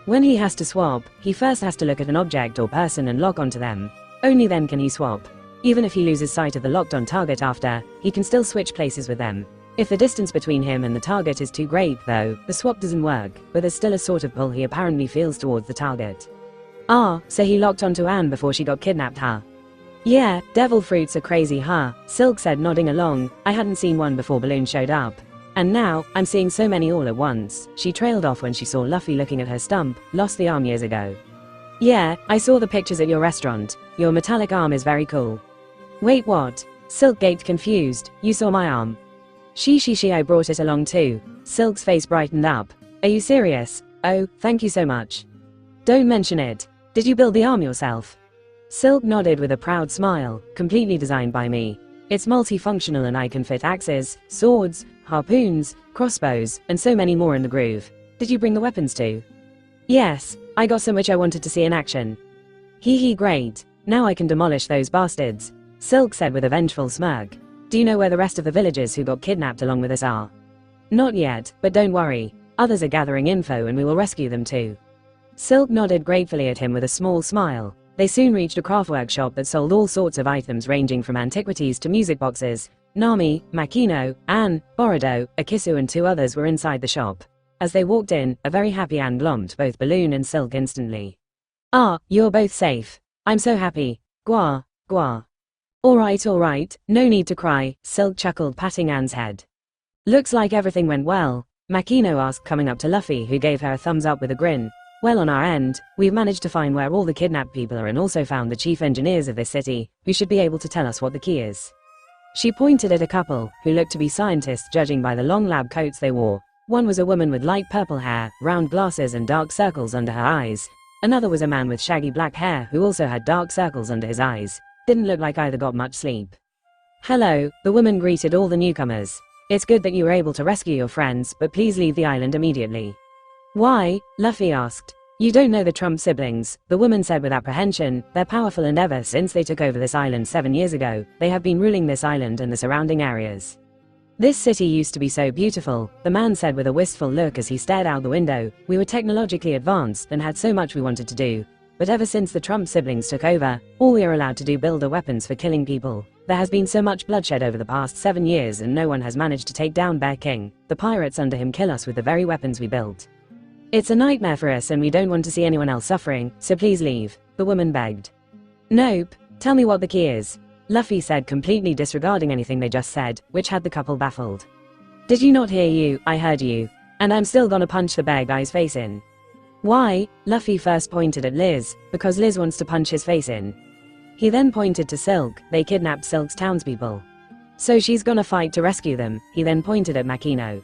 When he has to swap, he first has to look at an object or person and lock onto them. Only then can he swap. Even if he loses sight of the locked on target after, he can still switch places with them. If the distance between him and the target is too great though, the swap doesn't work, but there's still a sort of pull he apparently feels towards the target. "Ah, so he locked onto Anne before she got kidnapped, huh?" "Yeah, devil fruits are crazy, huh?" Silk said, nodding along. "I hadn't seen one before Balloon showed up. And now, I'm seeing so many all at once." She trailed off when she saw Luffy looking at her stump, lost the arm years ago. "Yeah, I saw the pictures at your restaurant. Your metallic arm is very cool." "Wait, what?" Silk gaped confused. "You saw my arm?" I brought it along too." Silk's face brightened up. "Are you serious? Oh, thank you so much." "Don't mention it. Did you build the arm yourself?" Silk nodded with a proud smile. "Completely designed by me. It's multifunctional and I can fit axes, swords, harpoons, crossbows, and so many more in the groove. Did you bring the weapons too?" "Yes, I got so much I wanted to see in action." Great. Now I can demolish those bastards," Silk said with a vengeful smirk. "Do you know where the rest of the villagers who got kidnapped along with us are?" "Not yet, but don't worry. Others are gathering info and we will rescue them too." Silk nodded gratefully at him with a small smile. They soon reached a craft workshop that sold all sorts of items ranging from antiquities to music boxes. Nami, Makino, Anne, Borodo, Akisu and 2 others were inside the shop. As they walked in, a very happy Anne glommed both Balloon and Silk instantly. "Ah, you're both safe. I'm so happy. Gwa, gwa." Alright, no need to cry," Silk chuckled, patting Anne's head. "Looks like everything went well," Makino asked, coming up to Luffy, who gave her a thumbs up with a grin. "Well, on our end, we've managed to find where all the kidnapped people are and also found the chief engineers of this city, who should be able to tell us what the key is." She pointed at a couple, who looked to be scientists judging by the long lab coats they wore. One was a woman with light purple hair, round glasses and dark circles under her eyes. Another was a man with shaggy black hair who also had dark circles under his eyes. Didn't look like either got much sleep. "Hello," the woman greeted all the newcomers. "It's good that you were able to rescue your friends, but please leave the island immediately." "Why?" Luffy asked. "You don't know the Trump siblings," the woman said with apprehension. "They're powerful, and ever since they took over this island 7 years ago, they have been ruling this island and the surrounding areas. This city used to be so beautiful," the man said with a wistful look as he stared out the window. "We were technologically advanced and had so much we wanted to do. But ever since the Trump siblings took over, all we are allowed to do build are weapons for killing people. There has been so much bloodshed over the past 7 years and no one has managed to take down Bear King. The pirates under him kill us with the very weapons we built. It's a nightmare for us and we don't want to see anyone else suffering, so please leave," the woman begged. "Nope, tell me what the key is," Luffy said, completely disregarding anything they just said, which had the couple baffled. "Did you not hear you? I heard you. And I'm still gonna punch the bear guy's face in." "Why?" Luffy first pointed at Liz, because Liz wants to punch his face in. He then pointed to Silk. They kidnapped Silk's townspeople. "So she's gonna fight to rescue them." He then pointed at Makino.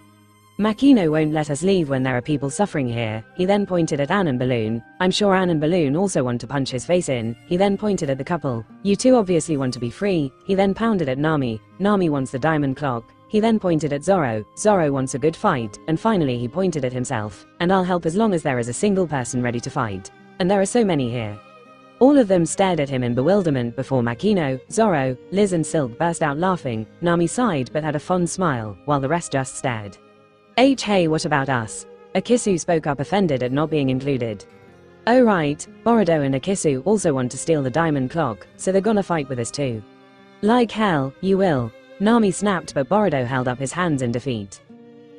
"Makino won't let us leave when there are people suffering here." He then pointed at Anne and Balloon. "I'm sure Anne and Balloon also want to punch his face in." He then pointed at the couple. "You two obviously want to be free." He then pounded at Nami. "Nami wants the diamond clock." He then pointed at Zoro. "Zoro wants a good fight." And finally he pointed at himself. "And I'll help as long as there is a single person ready to fight. And there are so many here." All of them stared at him in bewilderment before Makino, Zoro, Liz and Silk burst out laughing. Nami sighed but had a fond smile, while the rest just stared. Hey, what about us?" Akisu spoke up, offended at not being included. "Oh right, Borodo and Akisu also want to steal the diamond clock, so they're gonna fight with us too." "Like hell, you will." Nami snapped, but Borodo held up his hands in defeat.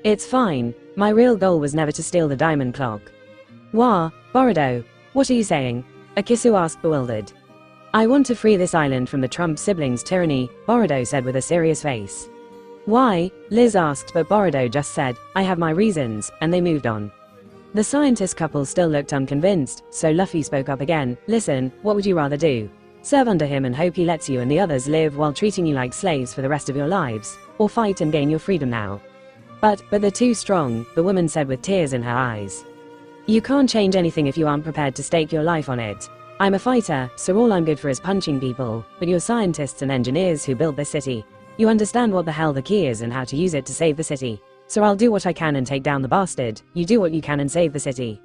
"It's fine. My real goal was never to steal the diamond clock." "Wah, Borodo, what are you saying?" Akisu asked, bewildered. "I want to free this island from the Trump siblings' tyranny," Borodo said with a serious face. "Why?" Liz asked, but Borodo just said, "I have my reasons," and they moved on. The scientist couple still looked unconvinced, so Luffy spoke up again. "Listen, what would you rather do? Serve under him and hope he lets you and the others live while treating you like slaves for the rest of your lives, or fight and gain your freedom now?" But they're too strong," the woman said with tears in her eyes. "You can't change anything if you aren't prepared to stake your life on it. I'm a fighter, so all I'm good for is punching people, but you're scientists and engineers who built this city. You understand what the hell the key is and how to use it to save the city. So I'll do what I can and take down the bastard. You do what you can and save the city."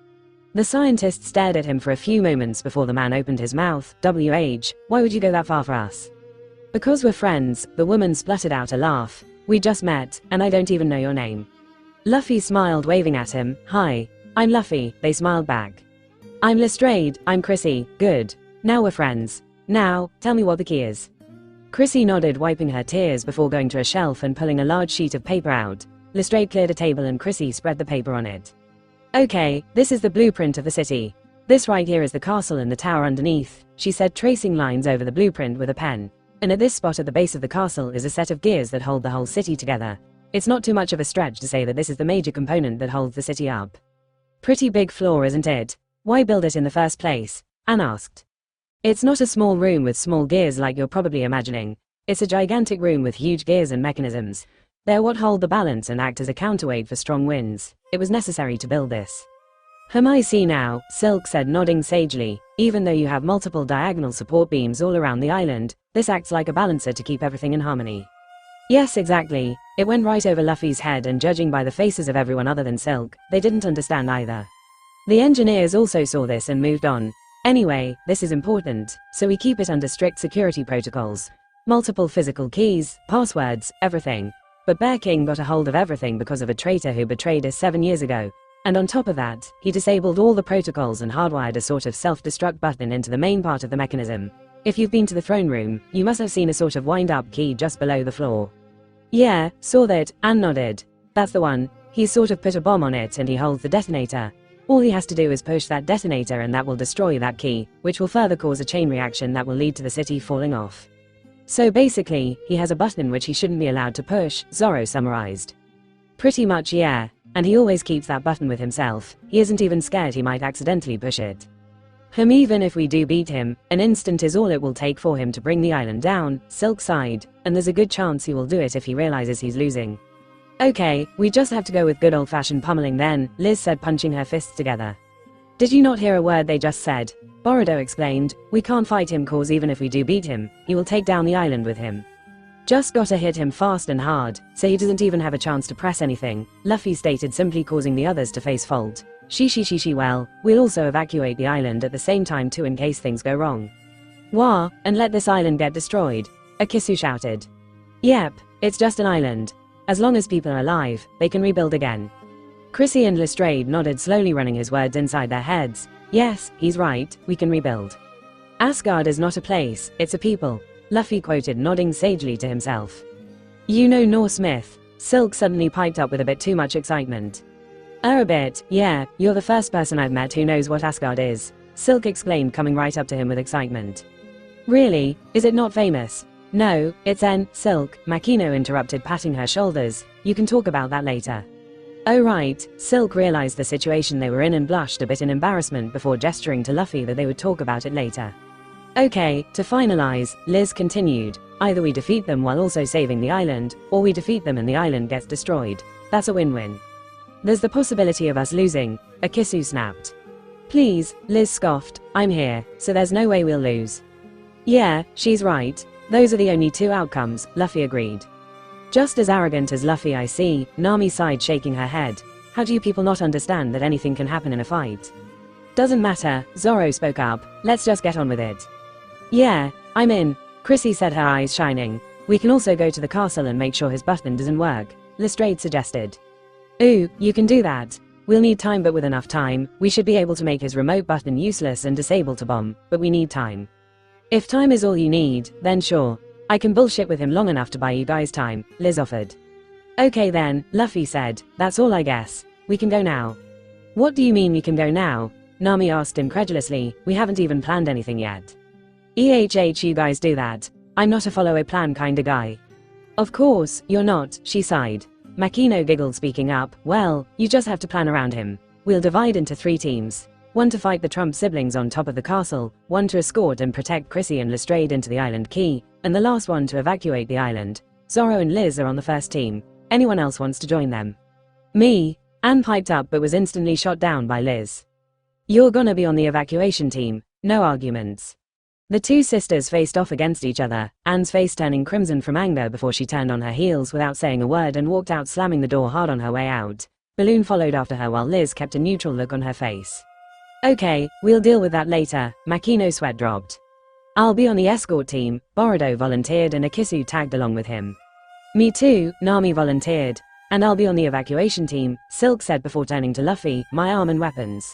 The scientist stared at him for a few moments before the man opened his mouth. Why would you go that far for us?" "Because we're friends," the woman spluttered out a laugh. "We just met, and I don't even know your name." Luffy smiled, waving at him. "Hi, I'm Luffy," they smiled back. "I'm Lestrade." "I'm Chrissy." "Good. Now we're friends. Now, tell me what the key is." Chrissy nodded, wiping her tears before going to a shelf and pulling a large sheet of paper out. Lestrade cleared a table and Chrissy spread the paper on it. "Okay, this is the blueprint of the city. This right here is the castle and the tower underneath," she said, tracing lines over the blueprint with a pen. "And at this spot at the base of the castle is a set of gears that hold the whole city together. It's not too much of a stretch to say that this is the major component that holds the city up." "Pretty big floor, isn't it? Why build it in the first place?" Anne asked. "It's not a small room with small gears like you're probably imagining. It's a gigantic room with huge gears and mechanisms. They're what hold the balance and act as a counterweight for strong winds. It was necessary to build this." "I see now," Silk said, nodding sagely. "Even though you have multiple diagonal support beams all around the island, this acts like a balancer to keep everything in harmony." "Yes, exactly." It went right over Luffy's head, and judging by the faces of everyone other than Silk, they didn't understand either. The engineers also saw this and moved on. "Anyway, this is important, so we keep it under strict security protocols. Multiple physical keys, passwords, everything. But Bear King got a hold of everything because of a traitor who betrayed us 7 years ago. And on top of that, he disabled all the protocols and hardwired a sort of self-destruct button into the main part of the mechanism. If you've been to the throne room, you must have seen a sort of wind-up key just below the floor. Yeah, saw that, and nodded. That's the one. He's sort of put a bomb on it and he holds the detonator. All he has to do is push that detonator and that will destroy that key, which will further cause a chain reaction that will lead to the city falling off. So basically, he has a button which he shouldn't be allowed to push, Zoro summarized. Pretty much, yeah. And he always keeps that button with himself. He isn't even scared he might accidentally push it. Even if we do beat him, an instant is all it will take for him to bring the island down, Silk sighed, and there's a good chance he will do it if he realizes he's losing. Okay, we just have to go with good old-fashioned pummeling then, Liz said, punching her fists together. Did you not hear a word they just said? Boruto explained, we can't fight him cause even if we do beat him, he will take down the island with him. Just gotta hit him fast and hard, so he doesn't even have a chance to press anything, Luffy stated, simply causing the others to face fault. Well, we'll also evacuate the island at the same time too in case things go wrong. Wah, and let this island get destroyed, Akisu shouted. Yep, it's just an island. As long as people are alive, they can rebuild again. Chrissy and Lestrade nodded, slowly running his words inside their heads. Yes, he's right, we can rebuild. Asgard is not a place, it's a people, Luffy quoted, nodding sagely to himself. You know Norse myth, Silk suddenly piped up with a bit too much excitement. A bit, yeah, you're the first person I've met who knows what Asgard is, Silk exclaimed, coming right up to him with excitement. Really? Is it not famous? No, it's Silk, Makino interrupted, patting her shoulders, you can talk about that later. Oh right, Silk realized the situation they were in and blushed a bit in embarrassment before gesturing to Luffy that they would talk about it later. Okay, to finalize, Liz continued, either we defeat them while also saving the island, or we defeat them and the island gets destroyed. That's a win-win. There's the possibility of us losing, Akisu snapped. Please, Liz scoffed, I'm here, so there's no way we'll lose. Yeah, she's right. Those are the only two outcomes, Luffy agreed. Just as arrogant as Luffy, I see, Nami sighed, shaking her head. How do you people not understand that anything can happen in a fight? Doesn't matter, Zoro spoke up, let's just get on with it. Yeah, I'm in, Chrissy said, her eyes shining. We can also go to the castle and make sure his button doesn't work, Lestrade suggested. Ooh, you can do that. We'll need time, but with enough time, we should be able to make his remote button useless and disable to bomb, but we need time. If time is all you need, then sure. I can bullshit with him long enough to buy you guys time, Liz offered. Okay then, Luffy said, that's all I guess. We can go now. What do you mean we can go now? Nami asked incredulously, we haven't even planned anything yet. You guys do that. I'm not a follow a plan kinda guy. Of course, you're not, she sighed. Makino giggled, speaking up, well, you just have to plan around him. We'll divide into 3 teams. One to fight the Trump siblings on top of the castle, one to escort and protect Chrissy and Lestrade into the island key, and the last one to evacuate the island. Zoro and Liz are on the first team. Anyone else wants to join them? Me? Anne piped up but was instantly shot down by Liz. You're gonna be on the evacuation team, no arguments. The two sisters faced off against each other, Anne's face turning crimson from anger before she turned on her heels without saying a word and walked out, slamming the door hard on her way out. Balloon followed after her while Liz kept a neutral look on her face. Okay, we'll deal with that later, Makino's sweat dropped. I'll be on the escort team, Boruto volunteered, and Akisu tagged along with him. Me too, Nami volunteered. And I'll be on the evacuation team, Silk said before turning to Luffy, my arm and weapons.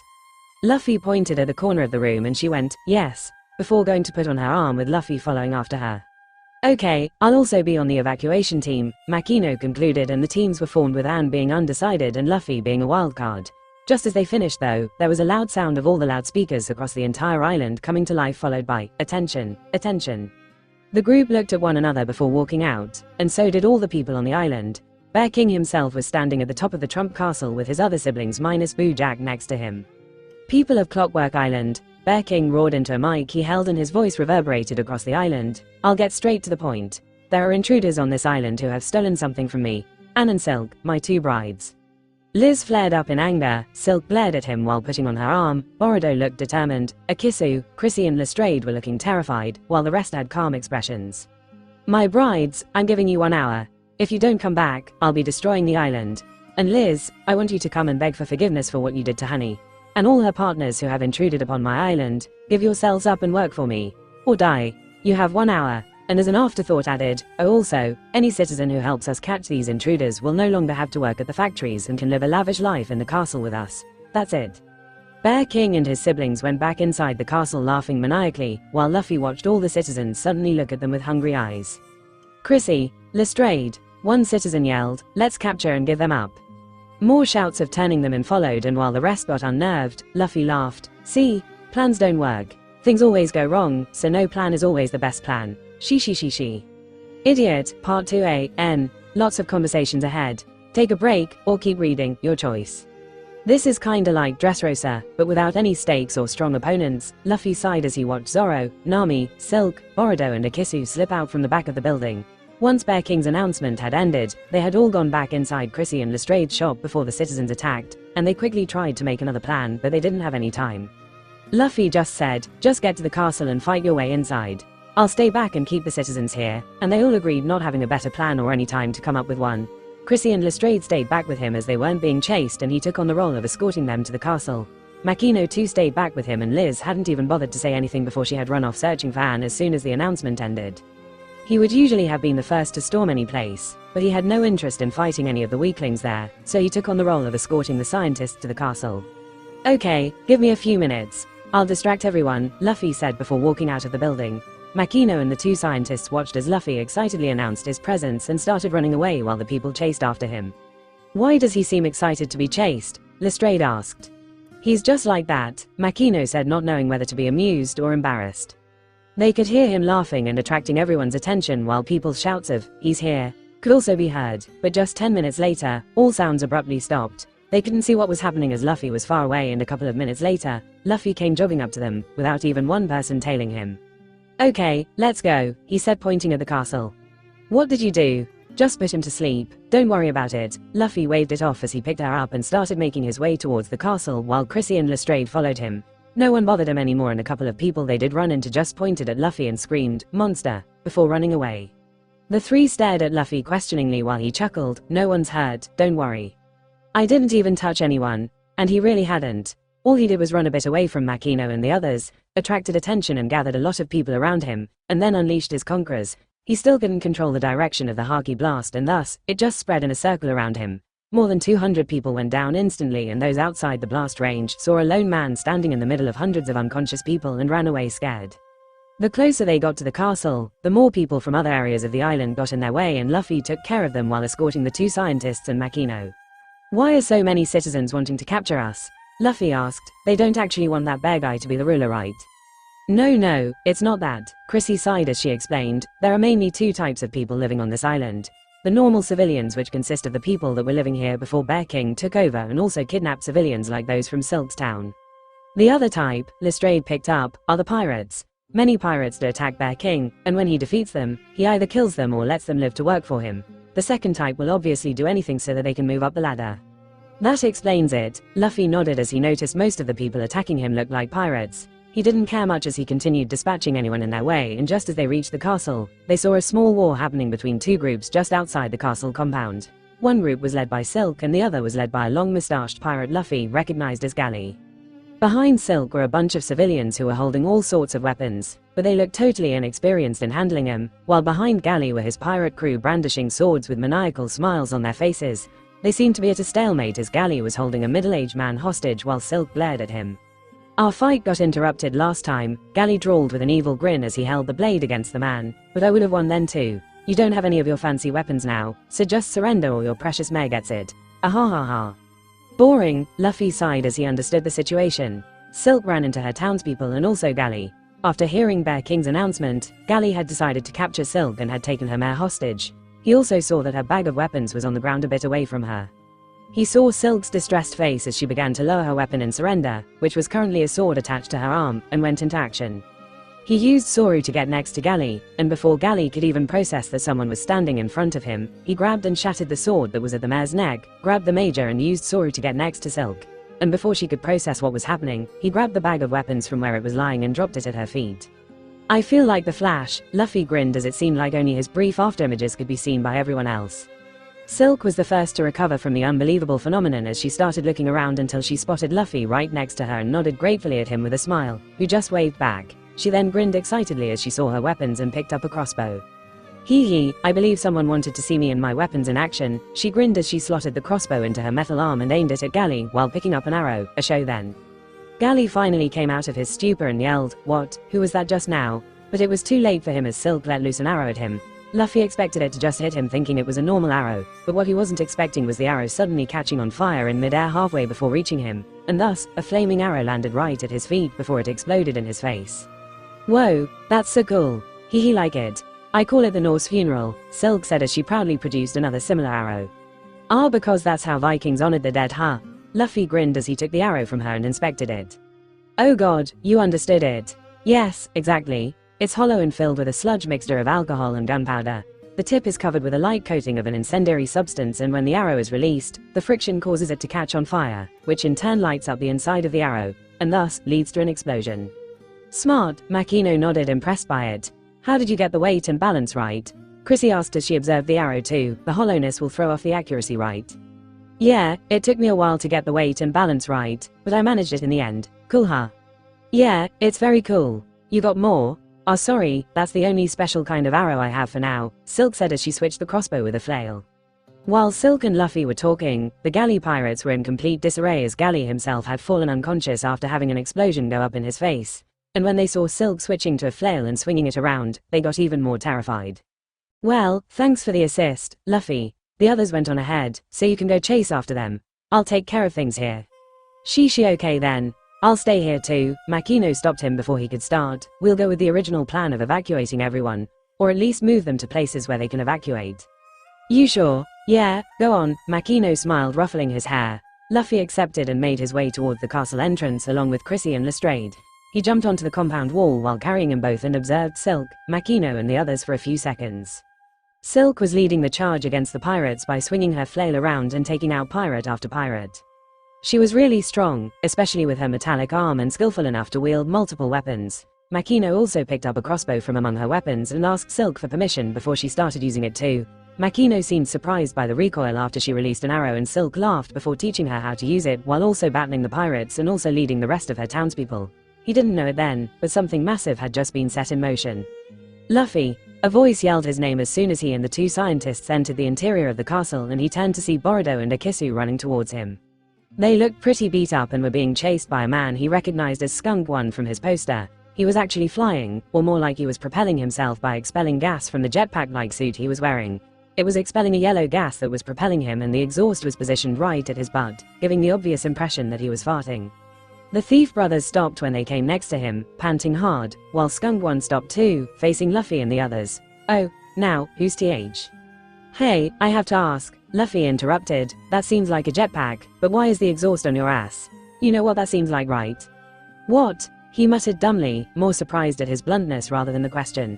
Luffy pointed at the corner of the room and she went, yes, before going to put on her arm with Luffy following after her. Okay, I'll also be on the evacuation team, Makino concluded, and the teams were formed with Anne being undecided and Luffy being a wildcard. Just as they finished though, there was a loud sound of all the loudspeakers across the entire island coming to life, followed by, attention, attention. The group looked at one another before walking out, and so did all the people on the island. Bear King himself was standing at the top of the Trump Castle with his other siblings minus Boo Jack next to him. People of Clockwork Island, Bear King roared into a mic he held and his voice reverberated across the island. I'll get straight to the point. There are intruders on this island who have stolen something from me. Anne and Silk, my 2 brides. Liz flared up in anger, Silk glared at him while putting on her arm, Boruto looked determined, Akisu, Chrissy and Lestrade were looking terrified, while the rest had calm expressions. My brides, I'm giving you 1 hour. If you don't come back, I'll be destroying the island. And Liz, I want you to come and beg for forgiveness for what you did to Honey. And all her partners who have intruded upon my island, give yourselves up and work for me. Or die. You have 1 hour. and as an afterthought added, "Oh, also, any citizen who helps us catch these intruders will no longer have to work at the factories and can live a lavish life in the castle with us. That's it." Bear King and his siblings went back inside the castle laughing maniacally, while Luffy watched all the citizens suddenly look at them with hungry eyes. "Chrissy, Lestrade," one citizen yelled, "let's capture and give them up." More shouts of turning them in followed, and while the rest got unnerved, Luffy laughed. "See? Plans don't work. Things always go wrong, so no plan is always the best plan. She. Idiot, Part 2a, N. Lots of conversations ahead. Take a break, or keep reading, your choice. This is kinda like Dressrosa, but without any stakes or strong opponents. Luffy sighed as he watched Zoro, Nami, Silk, Boruto and Akisu slip out from the back of the building. Once Bear King's announcement had ended, they had all gone back inside Chrissy and Lestrade's shop before the citizens attacked, and they quickly tried to make another plan, but they didn't have any time. Luffy just said, "Just get to the castle and fight your way inside. I'll stay back and keep the citizens here," and they all agreed, not having a better plan or any time to come up with one. Chrissy and Lestrade stayed back with him as they weren't being chased, and he took on the role of escorting them to the castle. Makino too stayed back with him, and Liz hadn't even bothered to say anything before she had run off searching for Anne as soon as the announcement ended. He would usually have been the first to storm any place, but he had no interest in fighting any of the weaklings there, so he took on the role of escorting the scientists to the castle. "Okay, give me a few minutes. I'll distract everyone," Luffy said before walking out of the building. Makino and the two scientists watched as Luffy excitedly announced his presence and started running away while the people chased after him. "Why does he seem excited to be chased?" Lestrade asked. "He's just like that," Makino said, not knowing whether to be amused or embarrassed. They could hear him laughing and attracting everyone's attention, while people's shouts of, "He's here," could also be heard, but just 10 minutes later, all sounds abruptly stopped. They couldn't see what was happening as Luffy was far away, and a couple of minutes later, Luffy came jogging up to them, without even one person tailing him. "Okay, let's go," he said, pointing at the castle. "What did you do?" "Just put him to sleep. Don't worry about it." Luffy waved it off as he picked her up and started making his way towards the castle, while Chrissy and Lestrade followed him. No one bothered him anymore, and a couple of people they did run into just pointed at Luffy and screamed, "Monster," before running away. The three stared at Luffy questioningly while he chuckled, "No one's hurt, don't worry. I didn't even touch anyone." And he really hadn't. All he did was run a bit away from Makino and the others, attracted attention and gathered a lot of people around him, and then unleashed his conquerors. He still couldn't control the direction of the Haki blast, and thus, it just spread in a circle around him. More than 200 people went down instantly, and those outside the blast range saw a lone man standing in the middle of hundreds of unconscious people and ran away scared. The closer they got to the castle, the more people from other areas of the island got in their way, and Luffy took care of them while escorting the two scientists and Makino. "Why are so many citizens wanting to capture us?" Luffy asked. "They don't actually want that bear guy to be the ruler, right?" No, it's not that," Chrissy sighed as she explained. "There are mainly two types of people living on this island. The normal civilians, which consist of the people that were living here before Bear King took over and also kidnapped civilians like those from Silk's town. The other type, Lestrade picked up, are the pirates. Many pirates do attack Bear King, and when he defeats them, he either kills them or lets them live to work for him. The second type will obviously do anything so that they can move up the ladder." "That explains it." Luffy nodded as he noticed most of the people attacking him looked like pirates. He didn't care much as he continued dispatching anyone in their way, and just as they reached the castle, they saw a small war happening between two groups just outside the castle compound. One group was led by Silk and the other was led by a long-moustached pirate Luffy recognized as Galley. Behind Silk were a bunch of civilians who were holding all sorts of weapons, but they looked totally inexperienced in handling them, while behind Galley were his pirate crew brandishing swords with maniacal smiles on their faces. They seemed to be at a stalemate as Galley was holding a middle-aged man hostage while Silk glared at him. "Our fight got interrupted last time," Galley drawled with an evil grin as he held the blade against the man, "but I would have won then too. You don't have any of your fancy weapons now, so just surrender or your precious mare gets it. Ha. Boring," Luffy sighed as he understood the situation. Silk ran into her townspeople and also Galley. After hearing Bear King's announcement, Galley had decided to capture Silk and had taken her mare hostage. He also saw that her bag of weapons was on the ground a bit away from her. He saw Silk's distressed face as she began to lower her weapon in surrender, which was currently a sword attached to her arm, and went into action. He used Soru to get next to Galley, and before Galley could even process that someone was standing in front of him, he grabbed and shattered the sword that was at the mare's neck, grabbed the major and used Soru to get next to Silk. And before she could process what was happening, he grabbed the bag of weapons from where it was lying and dropped it at her feet. "I feel like the Flash," Luffy grinned as it seemed like only his brief afterimages could be seen by everyone else. Silk was the first to recover from the unbelievable phenomenon as she started looking around until she spotted Luffy right next to her and nodded gratefully at him with a smile, who just waved back. She then grinned excitedly as she saw her weapons and picked up a crossbow. Hee hee, I believe someone wanted to see me and my weapons in action. She grinned as she slotted the crossbow into her metal arm and aimed it at Gally while picking up an arrow. A show then. Gally finally came out of his stupor and yelled, "What? Who was that just now?" But it was too late for him as Silk let loose an arrow at him. Luffy expected it to just hit him thinking it was a normal arrow, but what he wasn't expecting was the arrow suddenly catching on fire in midair halfway before reaching him, and thus, a flaming arrow landed right at his feet before it exploded in his face. Whoa, that's so cool. Hee hee, like it. I call it the Norse funeral, Silk said as she proudly produced another similar arrow. Ah, because that's how Vikings honored the dead, huh? Luffy grinned as he took the arrow from her and inspected it. Oh god, you understood it. Yes, exactly. It's hollow and filled with a sludge mixture of alcohol and gunpowder. The tip is covered with a light coating of an incendiary substance, and when the arrow is released, the friction causes it to catch on fire, which in turn lights up the inside of the arrow, and thus leads to an explosion. Smart, Makino nodded, impressed by it. How did you get the weight and balance right? Chrissy asked as she observed the arrow too. The hollowness will throw off the accuracy, right? Yeah, it took me a while to get the weight and balance right, but I managed it in the end. Cool, huh? Yeah, it's very cool. You got more? Oh sorry, that's the only special kind of arrow I have for now, Silk said as she switched the crossbow with a flail. While Silk and Luffy were talking, the galley pirates were in complete disarray as Galley himself had fallen unconscious after having an explosion go up in his face. And when they saw Silk switching to a flail and swinging it around, they got even more terrified. Well, thanks for the assist, Luffy. The others went on ahead, so you can go chase after them. I'll take care of things here. Shishi, okay then. I'll stay here too. Makino stopped him before he could start. We'll go with the original plan of evacuating everyone, or at least move them to places where they can evacuate. You sure? Yeah, go on. Makino smiled, ruffling his hair. Luffy accepted and made his way toward the castle entrance along with Chrissy and Lestrade. He jumped onto the compound wall while carrying them both and observed Silk, Makino and the others for a few seconds. Silk was leading the charge against the pirates by swinging her flail around and taking out pirate after pirate. She was really strong, especially with her metallic arm, and skillful enough to wield multiple weapons. Makino also picked up a crossbow from among her weapons and asked Silk for permission before she started using it too. Makino seemed surprised by the recoil after she released an arrow, and Silk laughed before teaching her how to use it while also battling the pirates and also leading the rest of her townspeople. He didn't know it then, but something massive had just been set in motion. Luffy! A voice yelled his name as soon as he and the two scientists entered the interior of the castle, and he turned to see Borodo and Akisu running towards him. They looked pretty beat up and were being chased by a man he recognized as Skunk One from his poster. He was actually flying, or more like he was propelling himself by expelling gas from the jetpack-like suit he was wearing. It was expelling a yellow gas that was propelling him, and the exhaust was positioned right at his butt, giving the obvious impression that he was farting. The Thief brothers stopped when they came next to him, panting hard, while Skunk One stopped too, facing Luffy and the others. Oh, now, who's TH? Hey, I have to ask, Luffy interrupted, that seems like a jetpack, but why is the exhaust on your ass? You know what that seems like, right? What? He muttered dumbly, more surprised at his bluntness rather than the question.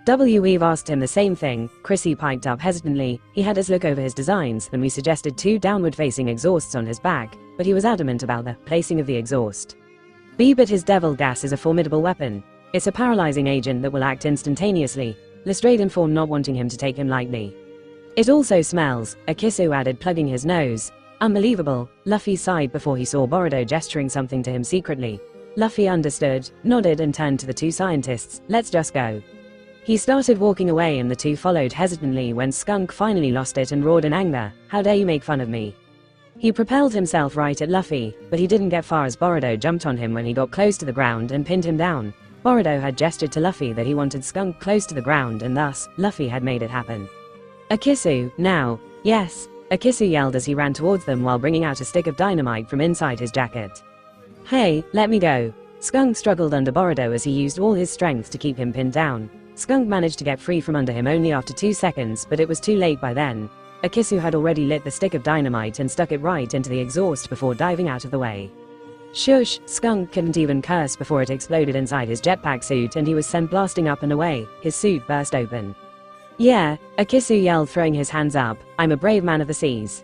We've asked him the same thing, Chrissy piped up hesitantly. He had us look over his designs, and we suggested two downward-facing exhausts on his back, but he was adamant about the placing of the exhaust. But his devil gas is a formidable weapon. It's a paralyzing agent that will act instantaneously, Lestrade informed, not wanting him to take him lightly. It also smells, Akisu added, plugging his nose. Unbelievable, Luffy sighed before he saw Borodo gesturing something to him secretly. Luffy understood, nodded and turned to the two scientists. Let's just go. He started walking away and the two followed hesitantly when Skunk finally lost it and roared in anger, how dare you make fun of me? He propelled himself right at Luffy, but he didn't get far as Borodo jumped on him when he got close to the ground and pinned him down. Borodo had gestured to Luffy that he wanted Skunk close to the ground, and thus, Luffy had made it happen. Akisu, now. Yes, Akisu yelled as he ran towards them while bringing out a stick of dynamite from inside his jacket. Hey, let me go. Skunk struggled under Borodo as he used all his strength to keep him pinned down. Skunk managed to get free from under him only after 2 seconds, but it was too late by then. Akisu had already lit the stick of dynamite and stuck it right into the exhaust before diving out of the way. Shush, Skunk couldn't even curse before it exploded inside his jetpack suit and he was sent blasting up and away. His suit burst open. Yeah, Akisu yelled, throwing his hands up, I'm a brave man of the seas.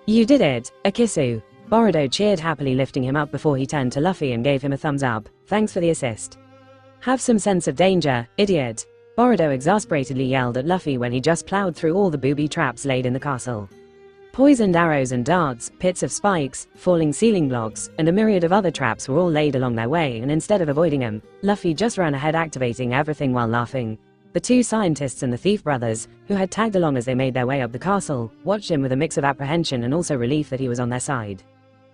You did it, Akisu. Borodo cheered happily, lifting him up before he turned to Luffy and gave him a thumbs up. Thanks for the assist. Have some sense of danger, idiot. Borodo exasperatedly yelled at Luffy when he just plowed through all the booby traps laid in the castle. Poisoned arrows and darts, pits of spikes, falling ceiling blocks, and a myriad of other traps were all laid along their way, and instead of avoiding them, Luffy just ran ahead, activating everything while laughing. The two scientists and the thief brothers, who had tagged along as they made their way up the castle, watched him with a mix of apprehension and also relief that he was on their side.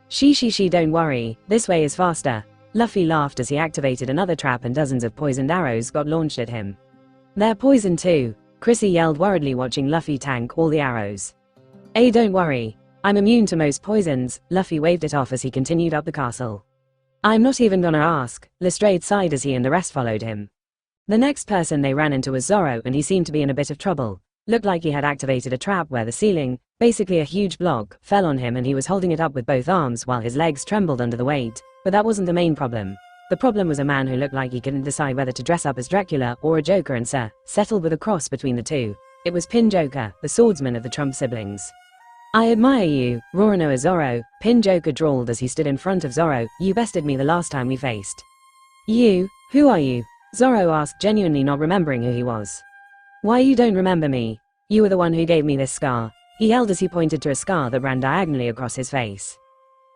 She, don't worry, this way is faster. Luffy laughed as he activated another trap and dozens of poisoned arrows got launched at him. They're poisoned too, Chrissy yelled worriedly, watching Luffy tank all the arrows. Don't worry. I'm immune to most poisons, Luffy waved it off as he continued up the castle. I'm not even gonna ask, Lestrade sighed as he and the rest followed him. The next person they ran into was Zoro, and he seemed to be in a bit of trouble. Looked like he had activated a trap where the ceiling, basically a huge block, fell on him, and he was holding it up with both arms while his legs trembled under the weight. But that wasn't the main problem. The problem was a man who looked like he couldn't decide whether to dress up as Dracula or a Joker, and settled with a cross between the two. It was Pin Joker, the swordsman of the Trump siblings. I admire you, Roronoa Zoro, Pin Joker drawled as he stood in front of Zoro. You bested me the last time we faced. You? Who are you? Zoro asked, genuinely not remembering who he was. Why, you don't remember me? You were the one who gave me this scar, he yelled as he pointed to a scar that ran diagonally across his face.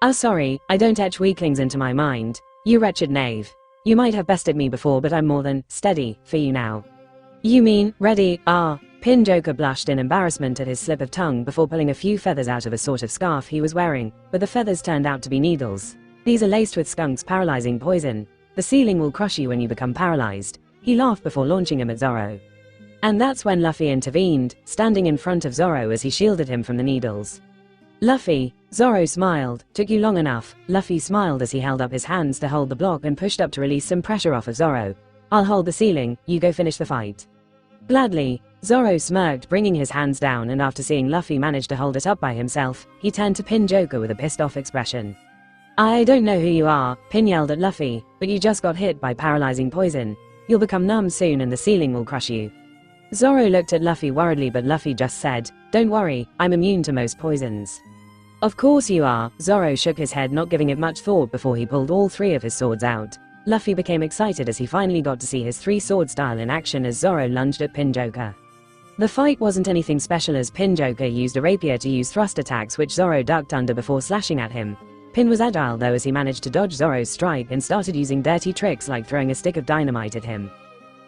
Oh sorry, I don't etch weaklings into my mind, you wretched knave. You might have bested me before, but I'm more than steady for you now. You mean, ready, Pin Joker blushed in embarrassment at his slip of tongue before pulling a few feathers out of a sort of scarf he was wearing, but the feathers turned out to be needles. These are laced with Skunk's paralyzing poison. The ceiling will crush you when you become paralyzed. He laughed before launching him at Zoro. And that's when Luffy intervened, standing in front of Zoro as he shielded him from the needles. Luffy, Zoro smiled. Took you long enough. Luffy smiled as he held up his hands to hold the block and pushed up to release some pressure off of Zoro. I'll hold the ceiling, you go finish the fight. Gladly, Zoro smirked, bringing his hands down, and after seeing Luffy manage to hold it up by himself, he turned to Pin Joker with a pissed off expression. I don't know who you are, Pin yelled at Luffy, but you just got hit by paralyzing poison. You'll become numb soon and the ceiling will crush you. Zoro looked at Luffy worriedly, but Luffy just said, don't worry, I'm immune to most poisons. Of course you are, Zoro shook his head, not giving it much thought before he pulled all three of his swords out. Luffy became excited as he finally got to see his three-sword style in action as Zoro lunged at Pin Joker. The fight wasn't anything special as Pin Joker used a rapier to use thrust attacks which Zoro ducked under before slashing at him. Pin was agile though as he managed to dodge Zoro's strike and started using dirty tricks like throwing a stick of dynamite at him.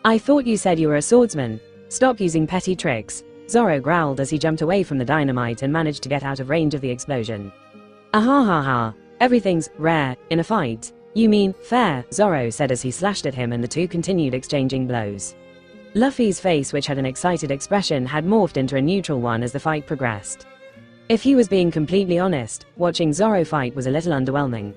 I thought you said you were a swordsman. Stop using petty tricks, Zoro growled as he jumped away from the dynamite and managed to get out of range of the explosion. Ahahaha, everything's rare in a fight. You mean fair, Zoro said as he slashed at him, and the two continued exchanging blows. Luffy's face, which had an excited expression, had morphed into a neutral one as the fight progressed. If he was being completely honest, watching Zoro fight was a little underwhelming.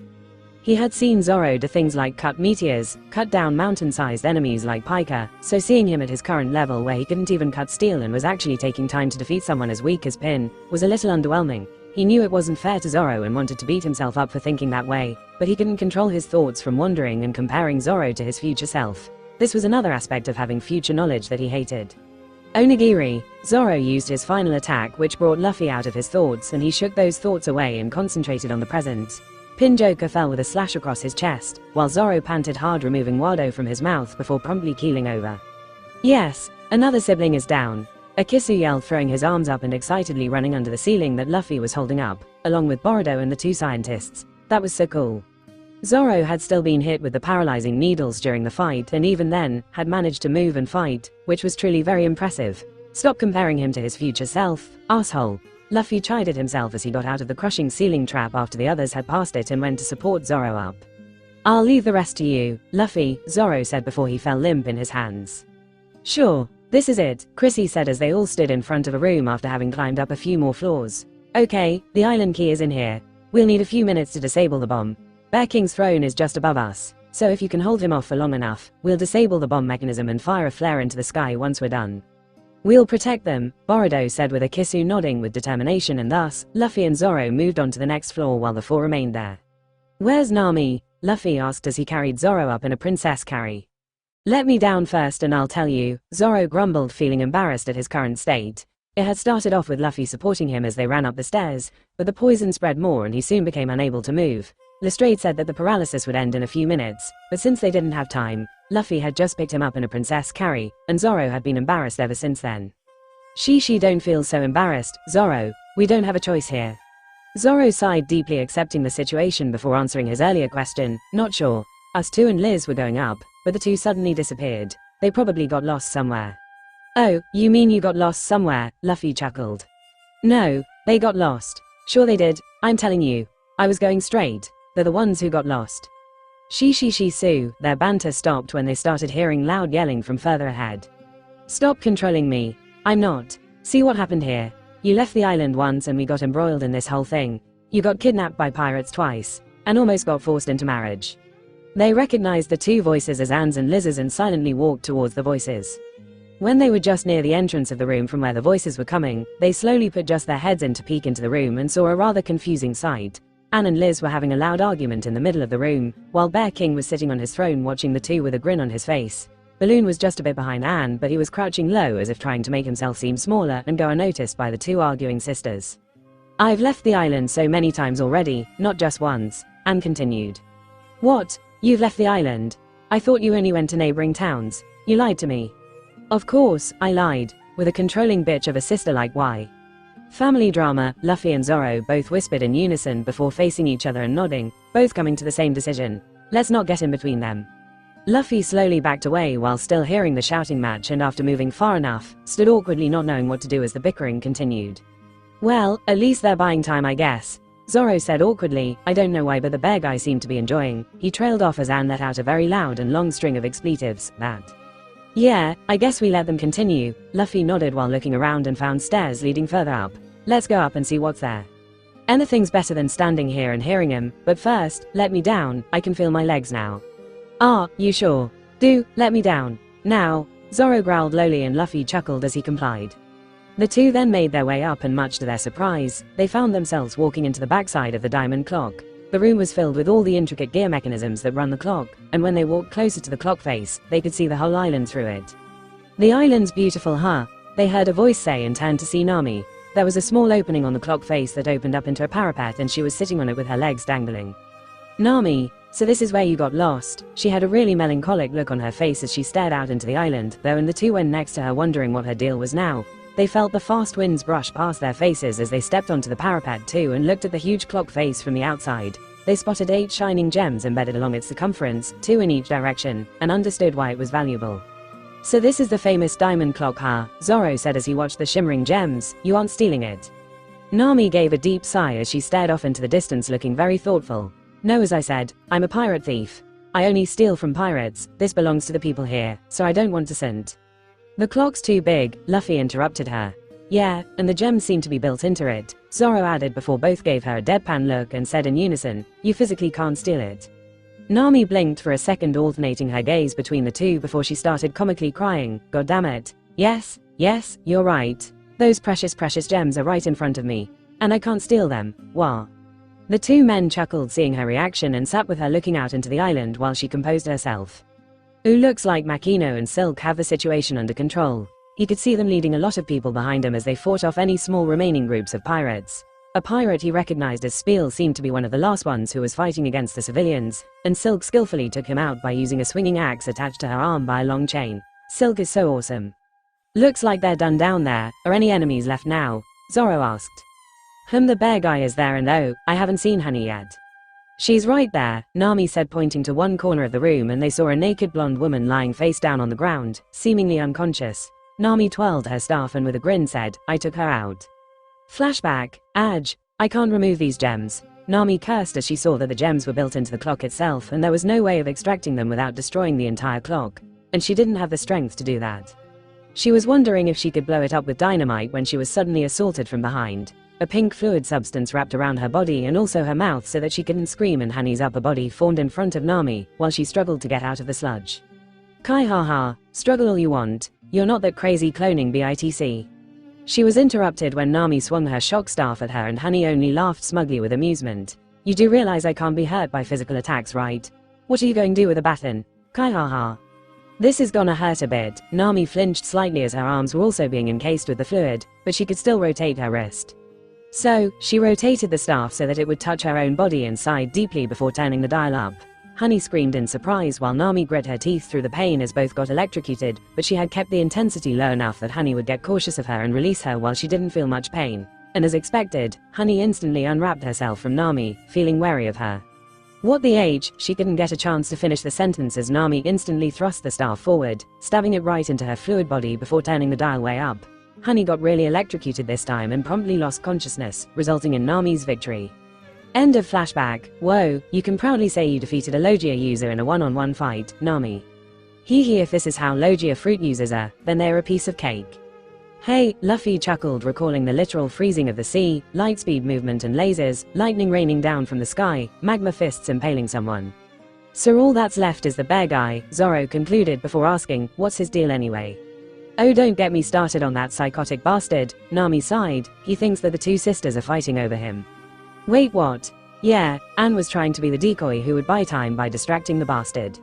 He had seen Zoro do things like cut meteors, cut down mountain-sized enemies like Pika, so seeing him at his current level where he couldn't even cut steel and was actually taking time to defeat someone as weak as Pin, was a little underwhelming. He knew it wasn't fair to Zoro and wanted to beat himself up for thinking that way, but he couldn't control his thoughts from wandering and comparing Zoro to his future self. This was another aspect of having future knowledge that he hated. Onigiri, Zoro used his final attack, which brought Luffy out of his thoughts, and he shook those thoughts away and concentrated on the present. Pin Joker fell with a slash across his chest, while Zoro panted hard, removing Wado from his mouth before promptly keeling over. Yes, another sibling is down. Akisu yelled, throwing his arms up and excitedly running under the ceiling that Luffy was holding up, along with Boruto and the two scientists. That was so cool. Zoro had still been hit with the paralyzing needles during the fight, and even then, had managed to move and fight, which was truly very impressive. Stop comparing him to his future self, asshole. Luffy chided himself as he got out of the crushing ceiling trap after the others had passed it and went to support Zoro up. I'll leave the rest to you, Luffy, Zoro said before he fell limp in his hands. Sure, this is it, Chrissy said as they all stood in front of a room after having climbed up a few more floors. Okay, the island key is in here. We'll need a few minutes to disable the bomb. Bear King's throne is just above us, so if you can hold him off for long enough, we'll disable the bomb mechanism and fire a flare into the sky once we're done. We'll protect them, Boruto said with Akisu nodding with determination, and thus, Luffy and Zoro moved on to the next floor while the four remained there. Where's Nami? Luffy asked as he carried Zoro up in a princess carry. Let me down first and I'll tell you, Zoro grumbled, feeling embarrassed at his current state. It had started off with Luffy supporting him as they ran up the stairs, but the poison spread more and he soon became unable to move. Lestrade said that the paralysis would end in a few minutes, but since they didn't have time, Luffy had just picked him up in a princess carry, and Zoro had been embarrassed ever since then. She don't feel so embarrassed, Zoro, We don't have a choice here. Zoro sighed deeply, accepting the situation before answering his earlier question. Not sure. Us two and Liz were going up, but the two suddenly disappeared. They probably got lost somewhere. Oh, you mean you got lost somewhere? Luffy chuckled. No, they got lost. Sure they did, I'm telling you. I was going straight. They're the ones who got lost. Sue. Their banter stopped when they started hearing loud yelling from further ahead. Stop controlling me. I'm not. See what happened here. You left the island once and we got embroiled in this whole thing. You got kidnapped by pirates twice, and almost got forced into marriage. They recognized the two voices as Anne's and Liz's and silently walked towards the voices. When they were just near the entrance of the room from where the voices were coming, they slowly put just their heads in to peek into the room and saw a rather confusing sight. Anne and Liz were having a loud argument in the middle of the room, while Bear King was sitting on his throne watching the two with a grin on his face. Balloon was just a bit behind Anne, but he was crouching low as if trying to make himself seem smaller and go unnoticed by the two arguing sisters. I've left the island so many times already, not just once, Anne continued. What? You've left the island? I thought you only went to neighboring towns. You lied to me. Of course, I lied. With a controlling bitch of a sister like why? Family drama, Luffy and Zoro both whispered in unison before facing each other and nodding, both coming to the same decision. Let's not get in between them. Luffy slowly backed away while still hearing the shouting match, and after moving far enough, stood awkwardly not knowing what to do as the bickering continued. Well, at least they're buying time, I guess. Zoro said awkwardly. I don't know why, but the bear guy seemed to be enjoying. He trailed off as Anne let out a very loud and long string of expletives. That. Yeah, I guess we let them continue. Luffy nodded while looking around and found stairs leading further up. Let's go up and see what's there. Anything's better than standing here and hearing him, but first, let me down. I can feel my legs now. Ah, you sure? Do, let me down. Now. Zoro growled lowly and Luffy chuckled as he complied. The two then made their way up and much to their surprise, they found themselves walking into the backside of the diamond clock. The room was filled with all the intricate gear mechanisms that run the clock, and when they walked closer to the clock face, they could see the whole island through it. The island's beautiful, huh? They heard a voice say and turned to see Nami. There was a small opening on the clock face that opened up into a parapet and she was sitting on it with her legs dangling. Nami, so this is where you got lost. She had a really melancholic look on her face as she stared out into the island, though, and the two went next to her wondering what her deal was now. They felt the fast winds brush past their faces as they stepped onto the parapet too and looked at the huge clock face from the outside. They spotted 8 shining gems embedded along its circumference, 2 in each direction, and understood why it was valuable. So this is the famous diamond clock, huh? Zoro said as he watched the shimmering gems. You aren't stealing it? Nami gave a deep sigh as she stared off into the distance looking very thoughtful. No, as I said, I'm a pirate thief. I only steal from pirates. This belongs to the people here, so I don't want to send. The clock's too big, Luffy interrupted her. Yeah, and the gems seem to be built into it, Zoro added before both gave her a deadpan look and said in unison, you physically can't steal it. Nami blinked for a second, alternating her gaze between the two before she started comically crying. God damn it. Yes, you're right. Those precious gems are right in front of me. And I can't steal them. Wah. The two men chuckled seeing her reaction and sat with her looking out into the island while she composed herself. Ooh, looks like Makino and Silk have the situation under control. He could see them leading a lot of people behind them as they fought off any small remaining groups of pirates. A pirate he recognized as Spiel seemed to be one of the last ones who was fighting against the civilians, and Silk skillfully took him out by using a swinging axe attached to her arm by a long chain. Silk is so awesome. Looks like they're done down there. Are any enemies left now? Zoro asked. The bear guy is there, and oh, I haven't seen Honey yet. She's right there, Nami said, pointing to one corner of the room, and they saw a naked blonde woman lying face down on the ground, seemingly unconscious. Nami twirled her staff and with a grin said, I took her out. Flashback. Aj, I can't remove these gems. Nami cursed as she saw that the gems were built into the clock itself and there was no way of extracting them without destroying the entire clock, and she didn't have the strength to do that. She was wondering if she could blow it up with dynamite when she was suddenly assaulted from behind. A pink fluid substance wrapped around her body and also her mouth so that she couldn't scream, and Honey's upper body formed in front of Nami while she struggled to get out of the sludge. Kai haha, struggle all you want. You're not that crazy cloning bitc. She was interrupted when Nami swung her shock staff at her and Honey only laughed smugly with amusement. You do realize I can't be hurt by physical attacks, right? What are you going to do with a baton? Kai haha. This is gonna hurt a bit. Nami flinched slightly as her arms were also being encased with the fluid, but she could still rotate her wrist. So, she rotated the staff so that it would touch her own body and sighed deeply before turning the dial up. Honey screamed in surprise while Nami grit her teeth through the pain as both got electrocuted, but she had kept the intensity low enough that Honey would get cautious of her and release her while she didn't feel much pain. and as expected, Honey instantly unwrapped herself from Nami, feeling wary of her. What the H? She couldn't get a chance to finish the sentence as Nami instantly thrust the staff forward, stabbing it right into her fluid body before turning the dial way up. Honey got really electrocuted this time and promptly lost consciousness, resulting in Nami's victory. End of flashback. Whoa, you can proudly say you defeated a Logia user in a one-on-one fight, Nami. Hee if this is how Logia fruit users are, then they're a piece of cake. Hey, Luffy chuckled, recalling the literal freezing of the sea, lightspeed movement and lasers, lightning raining down from the sky, magma fists impaling someone. So all that's left is the bear guy, Zoro concluded before asking, what's his deal anyway? Oh, don't get me started on that psychotic bastard, Nami sighed. He thinks that the two sisters are fighting over him. Wait, what? Yeah, Anne was trying to be the decoy who would buy time by distracting the bastard.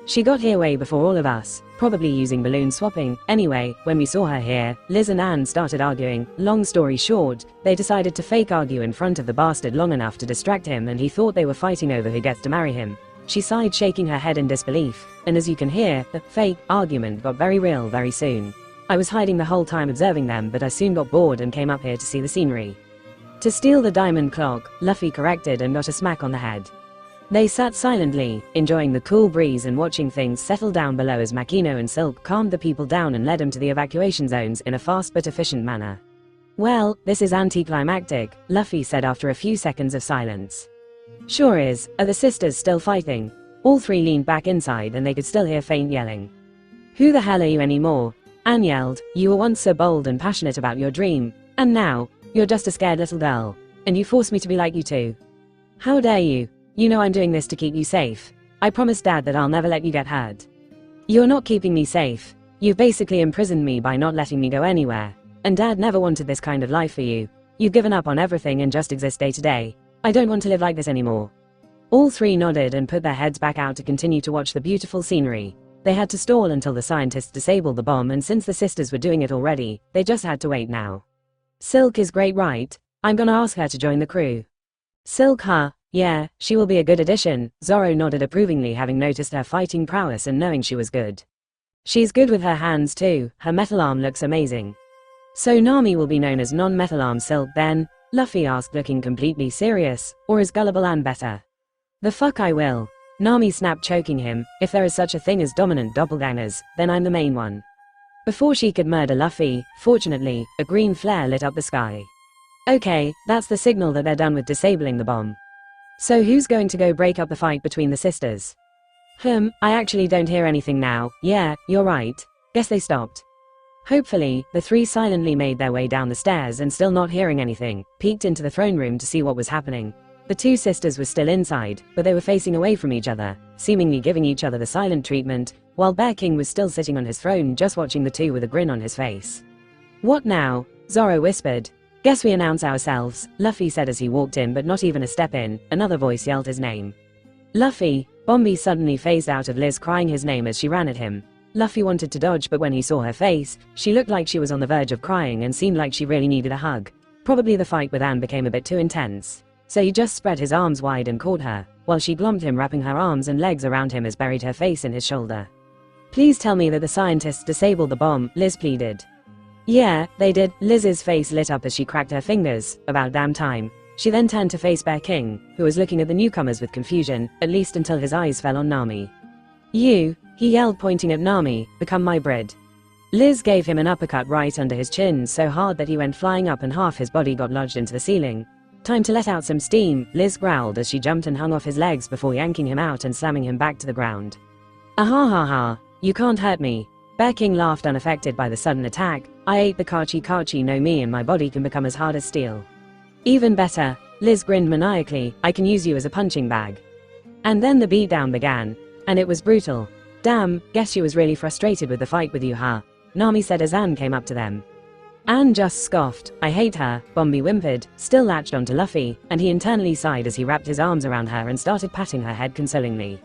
She got here way before all of us, probably using balloon swapping. Anyway, when we saw her here, Liz and Anne started arguing. Long story short, they decided to fake argue in front of the bastard long enough to distract him, and he thought they were fighting over who gets to marry him. She sighed, shaking her head in disbelief, and as you can hear, the fake argument got very real very soon. I was hiding the whole time observing them, but I soon got bored and came up here to see the scenery. To steal the diamond clock, Luffy corrected and got a smack on the head. They sat silently, enjoying the cool breeze and watching things settle down below as Makino and Silk calmed the people down and led them to the evacuation zones in a fast but efficient manner. Well, this is anticlimactic, Luffy said after a few seconds of silence. Sure is. Are the sisters still fighting? All three leaned back inside and they could still hear faint yelling. Who the hell are you anymore? Anne yelled. You were once so bold and passionate about your dream, and now, you're just a scared little girl. And you force me to be like you too. How dare you? You know I'm doing this to keep you safe. I promised Dad that I'll never let you get hurt. You're not keeping me safe. You've basically imprisoned me by not letting me go anywhere. And Dad never wanted this kind of life for you. You've given up on everything and just exist day to day. I don't want to live like this anymore. All three nodded and put their heads back out to continue to watch the beautiful scenery. They had to stall until the scientists disabled the bomb, and since the sisters were doing it already, they just had to wait now. Silk is great, right? I'm gonna ask her to join the crew. Silk, huh? Yeah, she will be a good addition. Zoro nodded approvingly, having noticed her fighting prowess and knowing she was good. She's good with her hands too. Her metal arm looks amazing. So Nami will be known as non-metal arm Silk then? Luffy asked, looking completely serious. Or is Gullible Anne better? The fuck I will. Nami snapped, choking him. If there is such a thing as dominant doppelgangers, then I'm the main one. Before she could murder Luffy, fortunately, a green flare lit up the sky. Okay, that's the signal that they're done with disabling the bomb. So who's going to go break up the fight between the sisters? I actually don't hear anything now. Yeah, you're right. Guess they stopped. Hopefully, the three silently made their way down the stairs and, still not hearing anything, peeked into the throne room to see what was happening. The two sisters were still inside, but they were facing away from each other, seemingly giving each other the silent treatment, while Bear King was still sitting on his throne just watching the two with a grin on his face. What now? Zoro whispered. Guess we announce ourselves, Luffy said as he walked in, but not even a step in, another voice yelled his name. Luffy. Bombi suddenly phased out of Liz crying his name as she ran at him. Luffy wanted to dodge, but when he saw her face, she looked like she was on the verge of crying and seemed like she really needed a hug. Probably the fight with Anne became a bit too intense. So he just spread his arms wide and caught her, while she glommed him, wrapping her arms and legs around him as buried her face in his shoulder. Please tell me that the scientists disabled the bomb, Liz pleaded. Yeah, they did. Liz's face lit up as she cracked her fingers. About damn time. She then turned to face Bear King, who was looking at the newcomers with confusion, at least until his eyes fell on Nami. You, he yelled, pointing at Nami, become my bread. Liz gave him an uppercut right under his chin so hard that he went flying up and half his body got lodged into the ceiling. Time to let out some steam, Liz growled as she jumped and hung off his legs before yanking him out and slamming him back to the ground. Ah ha ha, you can't hurt me. Bear King laughed, unaffected by the sudden attack. I ate the Kachi no me and my body can become as hard as steel. Even better, Liz grinned maniacally, I can use you as a punching bag. And then the beatdown began. And it was brutal. Damn, guess she was really frustrated with the fight with you, huh? Nami said as Anne came up to them. Anne just scoffed. I hate her, Bombi whimpered, still latched onto Luffy, and he internally sighed as he wrapped his arms around her and started patting her head consolingly.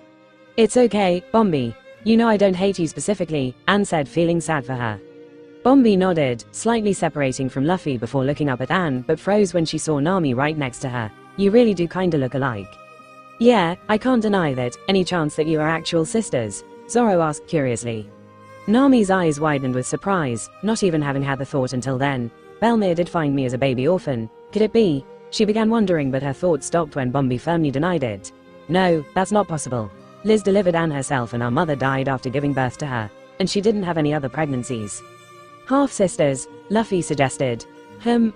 It's okay, Bombi. You know I don't hate you specifically, Anne said, feeling sad for her. Bombi nodded, slightly separating from Luffy before looking up at Anne, but froze when she saw Nami right next to her. You really do kinda look alike. Yeah, I can't deny that. Any chance that you are actual sisters? Zoro asked curiously. Nami's eyes widened with surprise, not even having had the thought until then. Belmere did find me as a baby orphan. Could it be? She began wondering, but her thoughts stopped when Bombi firmly denied it. No, that's not possible. Liz delivered Anne herself and our mother died after giving birth to her. And she didn't have any other pregnancies. Half-sisters, Luffy suggested.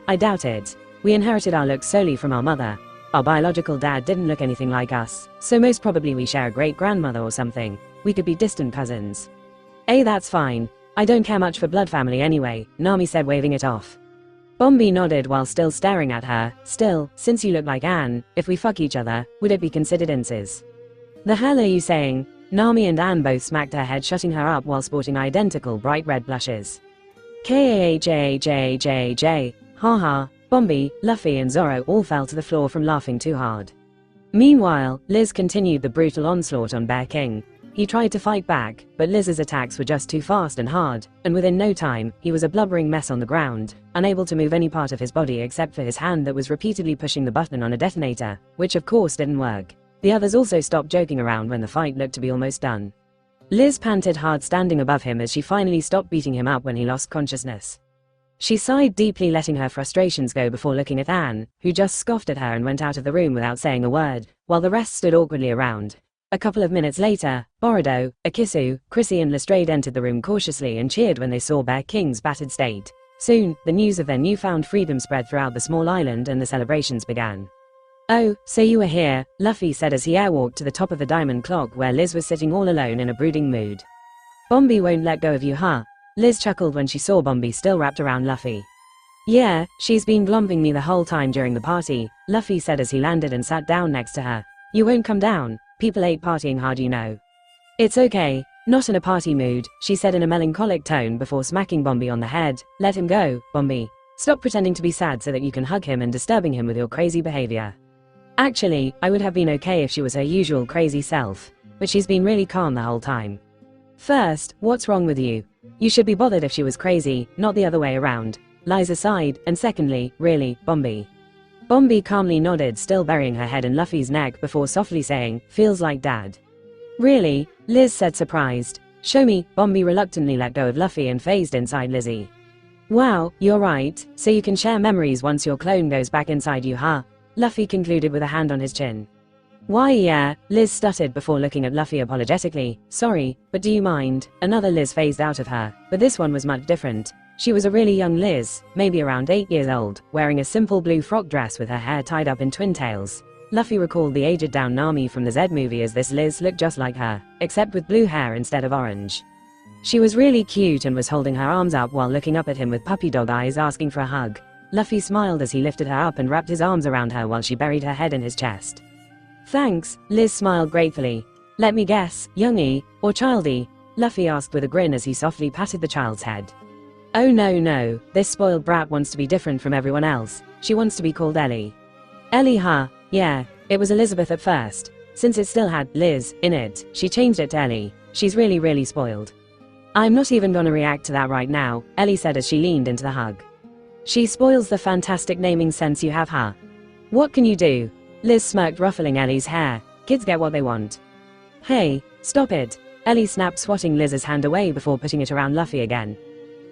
I doubt it. We inherited our looks solely from our mother. Our biological dad didn't look anything like us, so most probably we share a great-grandmother or something. We could be distant cousins. That's fine. I don't care much for blood family anyway, Nami said, waving it off. Bombi nodded while still staring at her. Still, since you look like Anne, if we fuck each other, would it be considered inces? The hell are you saying? Nami and Anne both smacked her head, shutting her up while sporting identical bright red blushes. K-A-H-A-J-J-J. Haha. Bombi, Luffy and Zoro all fell to the floor from laughing too hard. Meanwhile, Liz continued the brutal onslaught on Bear King. He tried to fight back, but Liz's attacks were just too fast and hard, and within no time, he was a blubbering mess on the ground, unable to move any part of his body except for his hand that was repeatedly pushing the button on a detonator, which of course didn't work. The others also stopped joking around when the fight looked to be almost done. Liz panted hard, standing above him as she finally stopped beating him up when he lost consciousness. She sighed deeply, letting her frustrations go before looking at Anne, who just scoffed at her and went out of the room without saying a word, while the rest stood awkwardly around. A couple of minutes later, Borodo, Akisu, Chrissy and Lestrade entered the room cautiously and cheered when they saw Bear King's battered state. Soon, the news of their newfound freedom spread throughout the small island and the celebrations began. Oh, so you were here, Luffy said as he airwalked to the top of the diamond clock where Liz was sitting all alone in a brooding mood. Bombi won't let go of you, huh? Liz chuckled when she saw Bombi still wrapped around Luffy. Yeah, she's been glomping me the whole time during the party, Luffy said as he landed and sat down next to her. You won't come down? People ain't partying hard, you know. It's okay. Not in a party mood, she said in a melancholic tone before smacking Bombi on the head. Let him go, Bombi. Stop pretending to be sad so that you can hug him and disturbing him with your crazy behavior. Actually, I would have been okay if she was her usual crazy self, but she's been really calm the whole time. First, what's wrong with you? You should be bothered if she was crazy, not the other way around. Lies aside, and secondly, really, Bombi. Bombi calmly nodded, still burying her head in Luffy's neck before softly saying, feels like dad. Really? Liz said, surprised. Show me. Bombi reluctantly let go of Luffy and phased inside Lizzie. Wow, you're right, so you can share memories once your clone goes back inside you, huh? Luffy concluded with a hand on his chin. Why yeah, Liz stuttered before looking at Luffy apologetically. Sorry, but do you mind? Another Liz phased out of her, but this one was much different. She was a really young Liz, maybe around 8 years old, wearing a simple blue frock dress with her hair tied up in twin tails. Luffy recalled the aged down Nami from the Z movie as this Liz looked just like her, except with blue hair instead of orange. She was really cute and was holding her arms up while looking up at him with puppy dog eyes, asking for a hug. Luffy smiled as he lifted her up and wrapped his arms around her while she buried her head in his chest. Thanks, Liz smiled gratefully. Let me guess, youngie, or childie? Luffy asked with a grin as he softly patted the child's head. Oh no, this spoiled brat wants to be different from everyone else. She wants to be called Ellie. Ellie, huh? Yeah, it was Elizabeth at first. Since it still had Liz in it, she changed it to Ellie. She's really spoiled. I'm not even gonna react to that right now, Ellie said as she leaned into the hug. She spoils the fantastic naming sense you have, huh? What can you do? Liz smirked, ruffling Ellie's hair. Kids get what they want. Hey, stop it. Ellie snapped, swatting Liz's hand away before putting it around Luffy again.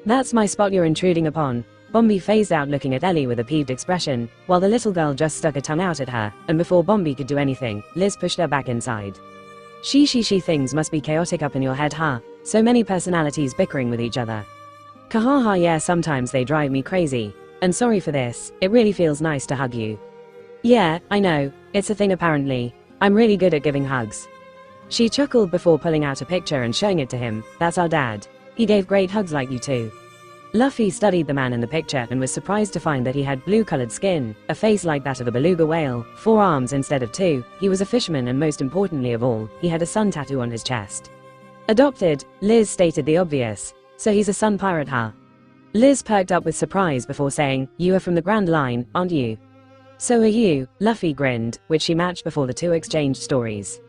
That's my spot you're intruding upon. Bombi phased out, looking at Ellie with a peeved expression, while the little girl just stuck a tongue out at her, and before Bombi could do anything, Liz pushed her back inside. She things must be chaotic up in your head, huh? So many personalities bickering with each other. Kahaha, yeah, sometimes they drive me crazy. And sorry for this, it really feels nice to hug you. Yeah, I know, it's a thing apparently. I'm really good at giving hugs. She chuckled before pulling out a picture and showing it to him. That's our dad. He gave great hugs like you too. Luffy studied the man in the picture and was surprised to find that he had blue-colored skin, a face like that of a beluga whale, 4 arms instead of 2, he was a fisherman, and most importantly of all, he had a sun tattoo on his chest. Adopted, Liz stated the obvious. So he's a sun pirate, huh? Liz perked up with surprise before saying, you are from the Grand Line, aren't you? So are you, Luffy grinned, which she matched before the two exchanged stories.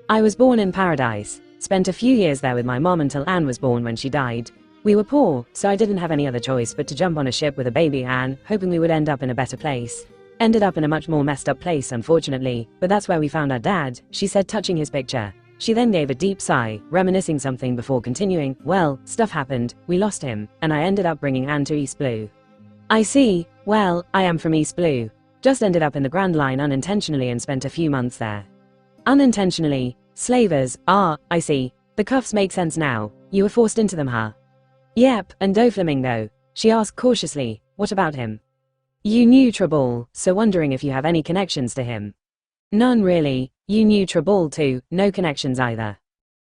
I was born in Paradise, spent a few years there with my mom until Anne was born when she died. We were poor, so I didn't have any other choice but to jump on a ship with a baby Anne, hoping we would end up in a better place. Ended up in a much more messed up place, unfortunately, but that's where we found our dad, she said, touching his picture. She then gave a deep sigh, reminiscing something before continuing, well, stuff happened, we lost him, and I ended up bringing Anne to East Blue. I see, well, I am from East Blue. Just ended up in the Grand Line unintentionally and spent a few months there. Unintentionally? Slavers, I see. The cuffs make sense now. You were forced into them, huh? Yep, and Doflamingo. She asked cautiously, what about him? You knew Traball, so wondering if you have any connections to him. None really. You knew Traball too, no connections either.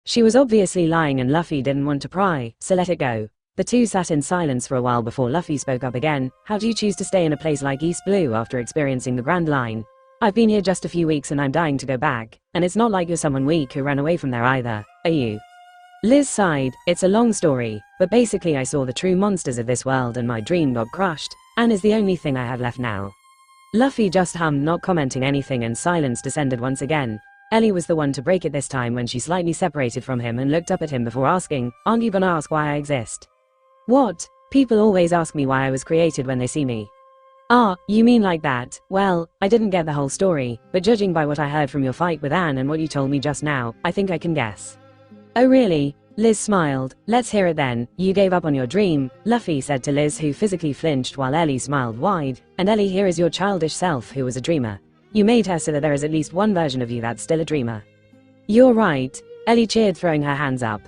She was obviously lying and Luffy didn't want to pry, so let it go. The two sat in silence for a while before Luffy spoke up again. How do you choose to stay in a place like East Blue after experiencing the Grand Line? I've been here just a few weeks and I'm dying to go back, and it's not like you're someone weak who ran away from there either, are you? Liz sighed. It's a long story, but basically I saw the true monsters of this world and my dream got crushed, and is the only thing I have left now. Luffy just hummed, not commenting anything, and silence descended once again. Ellie was the one to break it this time when she slightly separated from him and looked up at him before asking, aren't you gonna ask why I exist? What? People always ask me why I was created when they see me. Ah, you mean like that? Well, I didn't get the whole story, but judging by what I heard from your fight with Anne and what you told me just now, I think I can guess. Oh really? Liz smiled. Let's hear it then. You gave up on your dream, Luffy said to Liz, who physically flinched while Ellie smiled wide. And Ellie, here is your childish self who was a dreamer. You made her so that there is at least one version of you that's still a dreamer. You're right. Ellie cheered, throwing her hands up.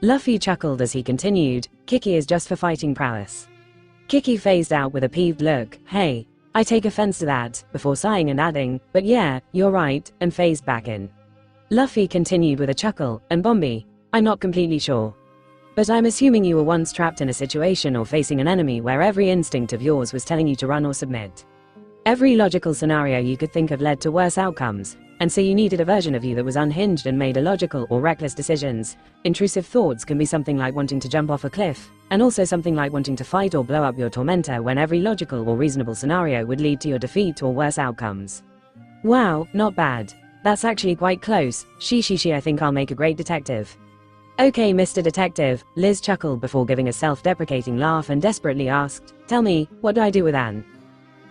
Luffy chuckled as he continued, Kiki is just for fighting prowess. Kiki phased out with a peeved look. Hey, I take offense to that, before sighing and adding, but yeah, you're right, and phased back in. Luffy continued with a chuckle, and Bombi, I'm not completely sure. But I'm assuming you were once trapped in a situation or facing an enemy where every instinct of yours was telling you to run or submit. Every logical scenario you could think of led to worse outcomes, and so you needed a version of you that was unhinged and made illogical or reckless decisions. Intrusive thoughts can be something like wanting to jump off a cliff, and also something like wanting to fight or blow up your tormentor when every logical or reasonable scenario would lead to your defeat or worse outcomes. Wow, not bad. That's actually quite close. She, I think I'll make a great detective. Okay, Mr. Detective, Liz chuckled before giving a self-deprecating laugh and desperately asked, tell me, what do I do with Anne?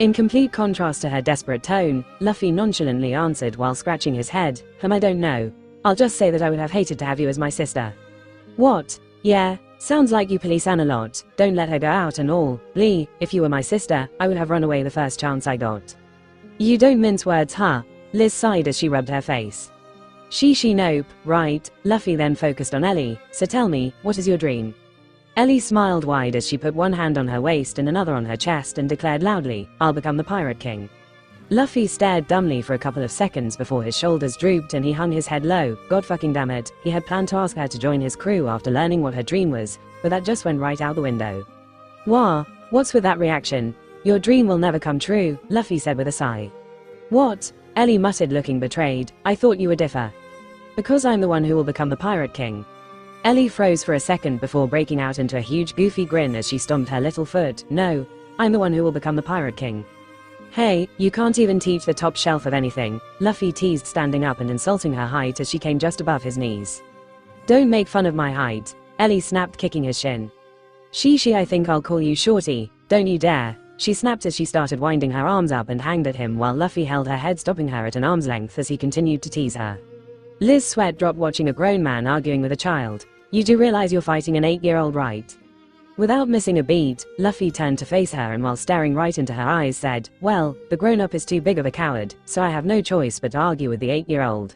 In complete contrast to her desperate tone, Luffy nonchalantly answered while scratching his head, I don't know. I'll just say that I would have hated to have you as my sister. What? Yeah, sounds like you police Anne a lot, don't let her go out and all. Lee, if you were my sister, I would have run away the first chance I got. You don't mince words, huh? Liz sighed as she rubbed her face. She nope, right. Luffy then focused on Ellie, so tell me, what is your dream? Ellie smiled wide as she put one hand on her waist and another on her chest and declared loudly, I'll become the Pirate King. Luffy stared dumbly for a couple of seconds before his shoulders drooped and he hung his head low. God fucking damn it, he had planned to ask her to join his crew after learning what her dream was, but that just went right out the window. Wah, what's with that reaction? Your dream will never come true, Luffy said with a sigh. What? Ellie muttered, looking betrayed. I thought you would differ. Because I'm the one who will become the Pirate King. Ellie froze for a second before breaking out into a huge goofy grin as she stomped her little foot. No, I'm the one who will become the Pirate King. Hey, you can't even teach the top shelf of anything, Luffy teased, standing up and insulting her height as she came just above his knees. Don't make fun of my height, Ellie snapped, kicking his shin. She, I think I'll call you Shorty, don't you dare, she snapped as she started winding her arms up and hanged at him while Luffy held her head, stopping her at an arm's length as he continued to tease her. Liz sweat dropped watching a grown man arguing with a child. You do realize you're fighting an 8-year-old, right? Without missing a beat, Luffy turned to face her and while staring right into her eyes said, well, the grown-up is too big of a coward, so I have no choice but to argue with the 8-year-old.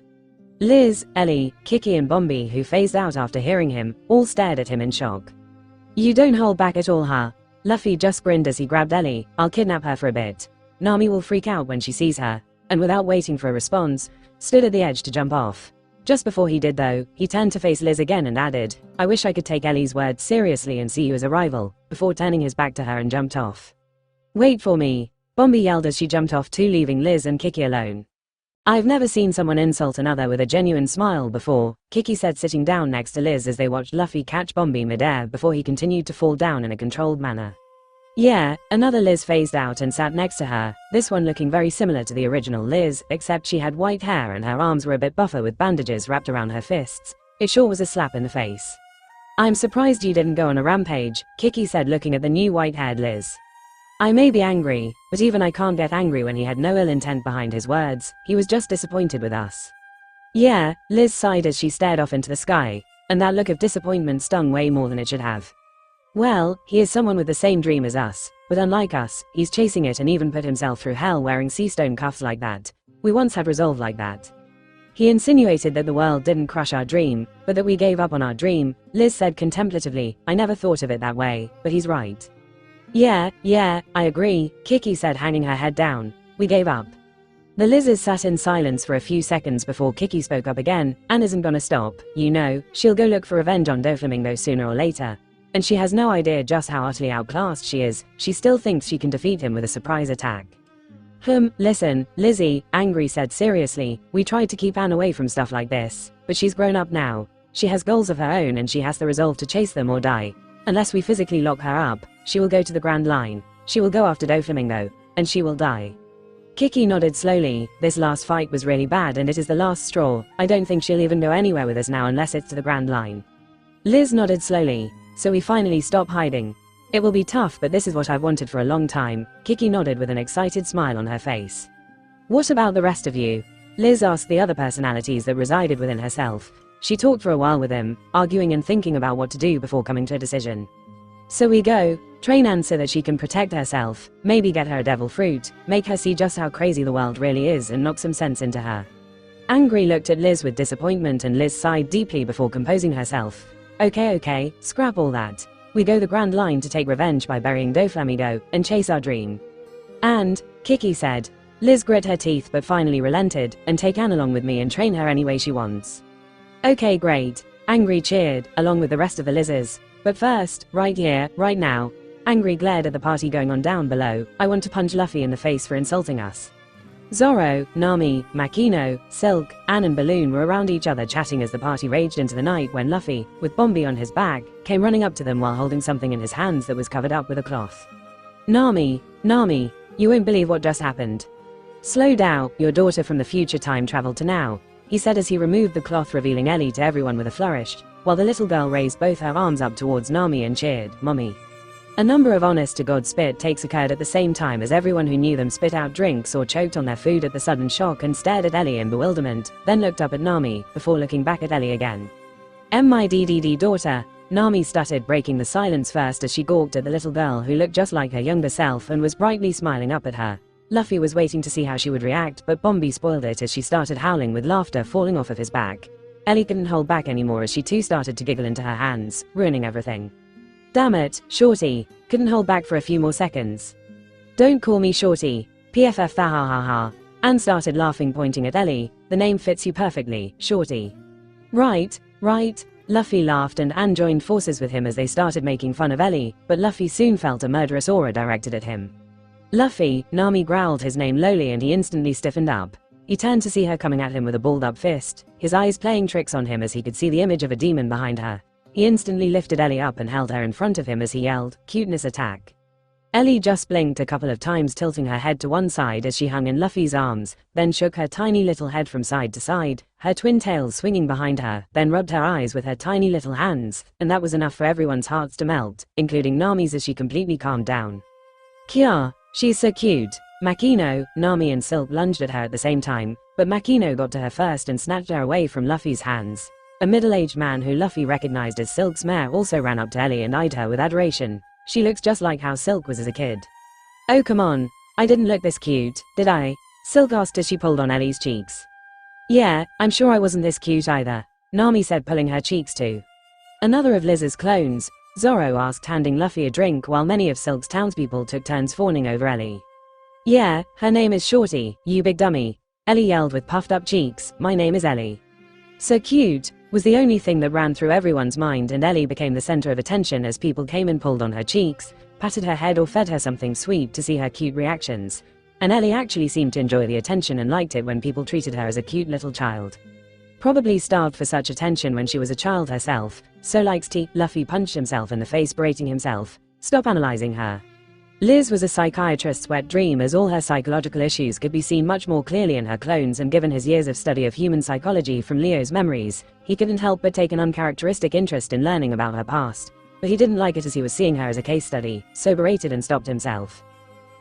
Liz, Ellie, Kiki and Bombi, who phased out after hearing him, all stared at him in shock. You don't hold back at all, huh? Luffy just grinned as he grabbed Ellie. I'll kidnap her for a bit. Nami will freak out when she sees her, and without waiting for a response, stood at the edge to jump off. Just before he did though, he turned to face Liz again and added, I wish I could take Ellie's words seriously and see you as a rival, before turning his back to her and jumped off. Wait for me, Bombi yelled as she jumped off too, leaving Liz and Kiki alone. I've never seen someone insult another with a genuine smile before, Kiki said, sitting down next to Liz as they watched Luffy catch Bombi midair before he continued to fall down in a controlled manner. Yeah, another Liz phased out and sat next to her, this one looking very similar to the original Liz, except she had white hair and her arms were a bit buffer with bandages wrapped around her fists. It sure was a slap in the face. I'm surprised you didn't go on a rampage, Kiki said, looking at the new white-haired Liz. I may be angry, but even I can't get angry when he had no ill intent behind his words, he was just disappointed with us. Yeah, Liz sighed as she stared off into the sky, and that look of disappointment stung way more than it should have. Well, he is someone with the same dream as us, but unlike us, he's chasing it and even put himself through hell wearing sea stone cuffs like that. We once had resolve like that. He insinuated that the world didn't crush our dream, but that we gave up on our dream, Liz said contemplatively. I never thought of it that way, but he's right. Yeah, I agree, Kiki said, hanging her head down. We gave up. The Lizes sat in silence for a few seconds before Kiki spoke up again. Anne isn't gonna stop, you know, she'll go look for revenge on Doflamingo sooner or later. And she has no idea just how utterly outclassed she is. She still thinks she can defeat him with a surprise attack. Listen, Lizzie, Angry said seriously, we tried to keep Anne away from stuff like this, but she's grown up now. She has goals of her own and she has the resolve to chase them or die. Unless we physically lock her up, she will go to the Grand Line. She will go after Doflamingo, and she will die. Kiki nodded slowly. This last fight was really bad and it is the last straw. I don't think she'll even go anywhere with us now unless it's to the Grand Line. Liz nodded slowly. So we finally stop hiding. It will be tough, but this is what I've wanted for a long time. Kiki nodded with an excited smile on her face. What about the rest of you? Liz asked the other personalities that resided within herself. She talked for a while with him, arguing and thinking about what to do before coming to a decision. So we go, train Anne so that she can protect herself, maybe get her a devil fruit, make her see just how crazy the world really is and knock some sense into her. Angry looked at Liz with disappointment and Liz sighed deeply before composing herself. Okay, scrap all that. We go the Grand Line to take revenge by burying Doflamingo and chase our dream. And, Kiki said. Liz grit her teeth but finally relented, and take Anne along with me and train her any way she wants. Okay, great. Angry cheered, along with the rest of the Lizes. But first, right here, right now. Angry glared at the party going on down below. I want to punch Luffy in the face for insulting us. Zoro, Nami, Makino, Silk, Anne and Balloon were around each other chatting as the party raged into the night when Luffy, with Bombi on his back, came running up to them while holding something in his hands that was covered up with a cloth. Nami, you won't believe what just happened. Slow down, your daughter from the future time traveled to now, he said as he removed the cloth, revealing Ellie to everyone with a flourish, while the little girl raised both her arms up towards Nami and cheered, Mommy. A number of honest-to-God spit takes occurred at the same time as everyone who knew them spit out drinks or choked on their food at the sudden shock and stared at Ellie in bewilderment, then looked up at Nami, before looking back at Ellie again. My daughter, Nami stuttered, breaking the silence first as she gawked at the little girl who looked just like her younger self and was brightly smiling up at her. Luffy was waiting to see how she would react, but Bombi spoiled it as she started howling with laughter falling off of his back. Ellie couldn't hold back anymore as she too started to giggle into her hands, ruining everything. Damn it, Shorty. Couldn't hold back for a few more seconds. Don't call me Shorty. PFF tha ha ha ha. Anne started laughing, pointing at Ellie. The name fits you perfectly, Shorty. Right. Luffy laughed and Anne joined forces with him as they started making fun of Ellie, but Luffy soon felt a murderous aura directed at him. Luffy, Nami growled his name lowly and he instantly stiffened up. He turned to see her coming at him with a balled up fist, his eyes playing tricks on him as he could see the image of a demon behind her. He instantly lifted Ellie up and held her in front of him as he yelled, "Cuteness attack." Ellie just blinked a couple of times, tilting her head to one side as she hung in Luffy's arms, then shook her tiny little head from side to side, her twin tails swinging behind her, then rubbed her eyes with her tiny little hands, and that was enough for everyone's hearts to melt, including Nami's as she completely calmed down. Kya, she's so cute. Makino, Nami and Silk lunged at her at the same time, but Makino got to her first and snatched her away from Luffy's hands. A middle-aged man who Luffy recognized as Silk's mare also ran up to Ellie and eyed her with adoration. She looks just like how Silk was as a kid. Oh come on, I didn't look this cute, did I? Silk asked as she pulled on Ellie's cheeks. Yeah, I'm sure I wasn't this cute either, Nami said, pulling her cheeks too. Another of Liz's clones, Zoro asked, handing Luffy a drink while many of Silk's townspeople took turns fawning over Ellie. Yeah, her name is Shorty, you big dummy, Ellie yelled with puffed up cheeks, my name is Ellie. So cute, was the only thing that ran through everyone's mind, and Ellie became the center of attention as people came and pulled on her cheeks, patted her head or fed her something sweet to see her cute reactions. And Ellie actually seemed to enjoy the attention and liked it when people treated her as a cute little child. Probably starved for such attention when she was a child herself, so likes tea. Luffy punched himself in the face, berating himself. Stop analyzing her. Liz was a psychiatrist's wet dream, as all her psychological issues could be seen much more clearly in her clones, and given his years of study of human psychology from Leo's memories, he couldn't help but take an uncharacteristic interest in learning about her past. But he didn't like it as he was seeing her as a case study, so berated and stopped himself.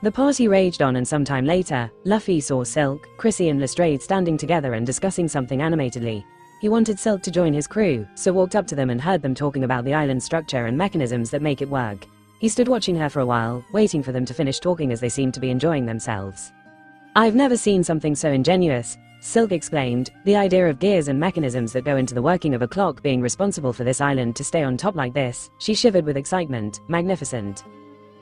The party raged on, and sometime later, Luffy saw Silk, Chrissy and Lestrade standing together and discussing something animatedly. He wanted Silk to join his crew, so walked up to them and heard them talking about the island's structure and mechanisms that make it work. He stood watching her for a while, waiting for them to finish talking as they seemed to be enjoying themselves. "I've never seen something so ingenious," Silk exclaimed, "the idea of gears and mechanisms that go into the working of a clock being responsible for this island to stay on top like this." She shivered with excitement. "Magnificent."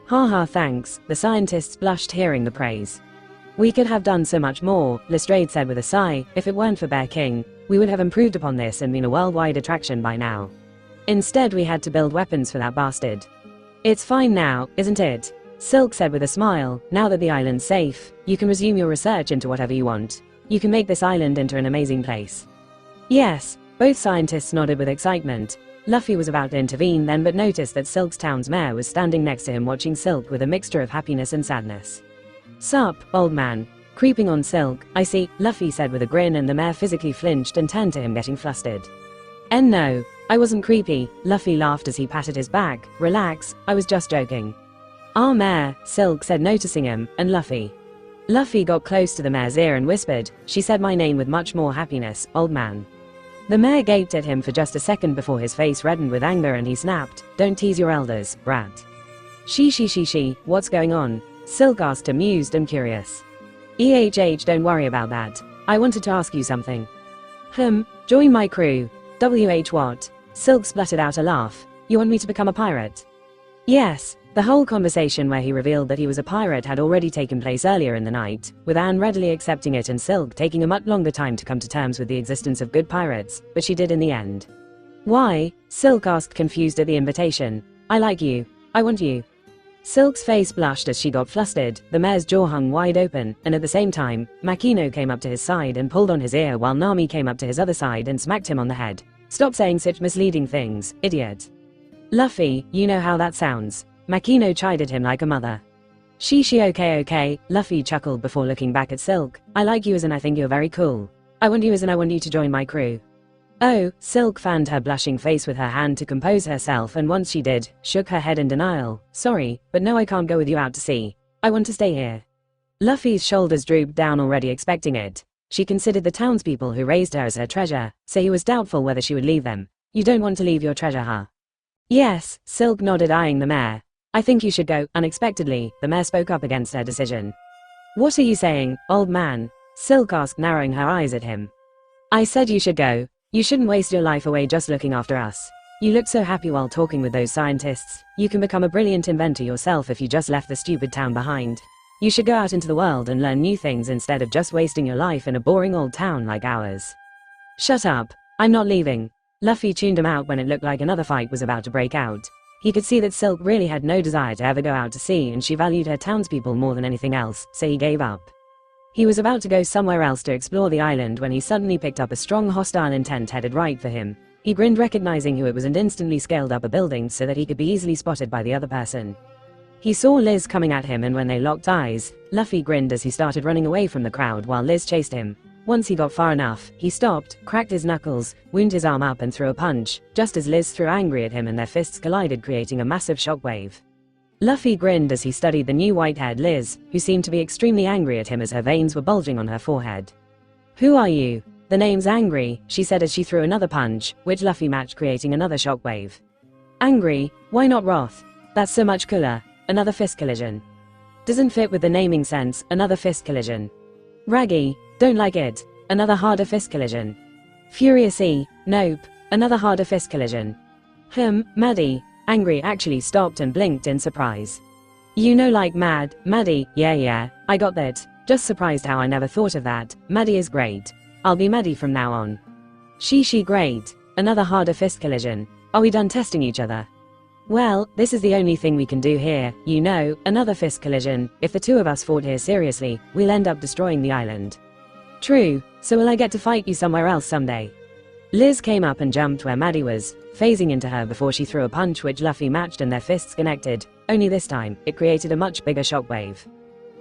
"Haha, thanks," the scientists blushed hearing the praise. "We could have done so much more," Lestrade said with a sigh. "If it weren't for Bear King, we would have improved upon this and been a worldwide attraction by now. Instead we had to build weapons for that bastard." "It's fine now, isn't it?" Silk said with a smile. "Now that the island's safe, you can resume your research into whatever you want. You can make this island into an amazing place." "Yes," both scientists nodded with excitement. Luffy was about to intervene then but noticed that Silk's town's mayor was standing next to him watching Silk with a mixture of happiness and sadness. "Sup, old man?" Creeping on Silk. "I see," Luffy said with a grin, and the mayor physically flinched and turned to him getting flustered. No, I wasn't creepy," Luffy laughed as he patted his back. "Relax, I was just joking." "Ah, mayor," Silk said noticing him, and Luffy. Luffy got close to the mayor's ear and whispered, "She said my name with much more happiness, old man." The mayor gaped at him for just a second before his face reddened with anger and he snapped, "Don't tease your elders, brat." She, what's going on?" Silk asked, amused and curious. Don't worry about that. I wanted to ask you something." Join my crew." What?" Silk spluttered out a laugh. "You want me to become a pirate?" "Yes." The whole conversation where he revealed that he was a pirate had already taken place earlier in the night, with Anne readily accepting it and Silk taking a much longer time to come to terms with the existence of good pirates, but she did in the end. "Why?" Silk asked, confused at the invitation. "I like you. I want you." Silk's face blushed as she got flustered, the mayor's jaw hung wide open, and at the same time, Makino came up to his side and pulled on his ear while Nami came up to his other side and smacked him on the head. "Stop saying such misleading things, idiot." "Luffy, you know how that sounds." Makino chided him like a mother. Okay, Luffy chuckled before looking back at Silk. "I like you as and I think you're very cool. I want you as and I want you to join my crew." "Oh," Silk fanned her blushing face with her hand to compose herself and once she did, shook her head in denial. "Sorry, but no, I can't go with you out to sea. I want to stay here." Luffy's shoulders drooped down already expecting it. She considered the townspeople who raised her as her treasure, so he was doubtful whether she would leave them. "You don't want to leave your treasure, huh?" "Yes," Silk nodded eyeing the mayor. "I think you should go." Unexpectedly, the mayor spoke up against her decision. "What are you saying, old man?" Silk asked, narrowing her eyes at him. "I said you should go. You shouldn't waste your life away just looking after us. You looked so happy while talking with those scientists. You can become a brilliant inventor yourself if you just left the stupid town behind. You should go out into the world and learn new things instead of just wasting your life in a boring old town like ours." "Shut up. I'm not leaving." Luffy tuned him out when it looked like another fight was about to break out. He could see that Silk really had no desire to ever go out to sea and she valued her townspeople more than anything else, so he gave up. He was about to go somewhere else to explore the island when he suddenly picked up a strong hostile intent headed right for him. He grinned recognizing who it was and instantly scaled up a building so that he could be easily spotted by the other person. He saw Liz coming at him and when they locked eyes, Luffy grinned as he started running away from the crowd while Liz chased him. Once he got far enough, he stopped, cracked his knuckles, wound his arm up and threw a punch, just as Liz threw angry at him and their fists collided creating a massive shockwave. Luffy grinned as he studied the new white-haired Liz, who seemed to be extremely angry at him as her veins were bulging on her forehead. "Who are you?" "The name's Angry," she said as she threw another punch, which Luffy matched creating another shockwave. "Angry? Why not Wrath? That's so much cooler." Another fist collision. "Doesn't fit with the naming sense." Another fist collision. "Raggy? Don't like it." Another harder fist collision. "Furious-y? Nope." Another harder fist collision. Maddie." Angry actually stopped and blinked in surprise. "You know, like mad, Maddie? Yeah, I got that. Just surprised how I never thought of that. Maddie is great. I'll be Maddie from now on." She great." Another harder fist collision. "Are we done testing each other?" "Well, this is the only thing we can do here, you know." Another fist collision. "If the two of us fought here seriously, we'll end up destroying the island." "True, so will I get to fight you somewhere else someday?" Liz came up and jumped where Maddie was, phasing into her before she threw a punch which Luffy matched and their fists connected, only this time, it created a much bigger shockwave.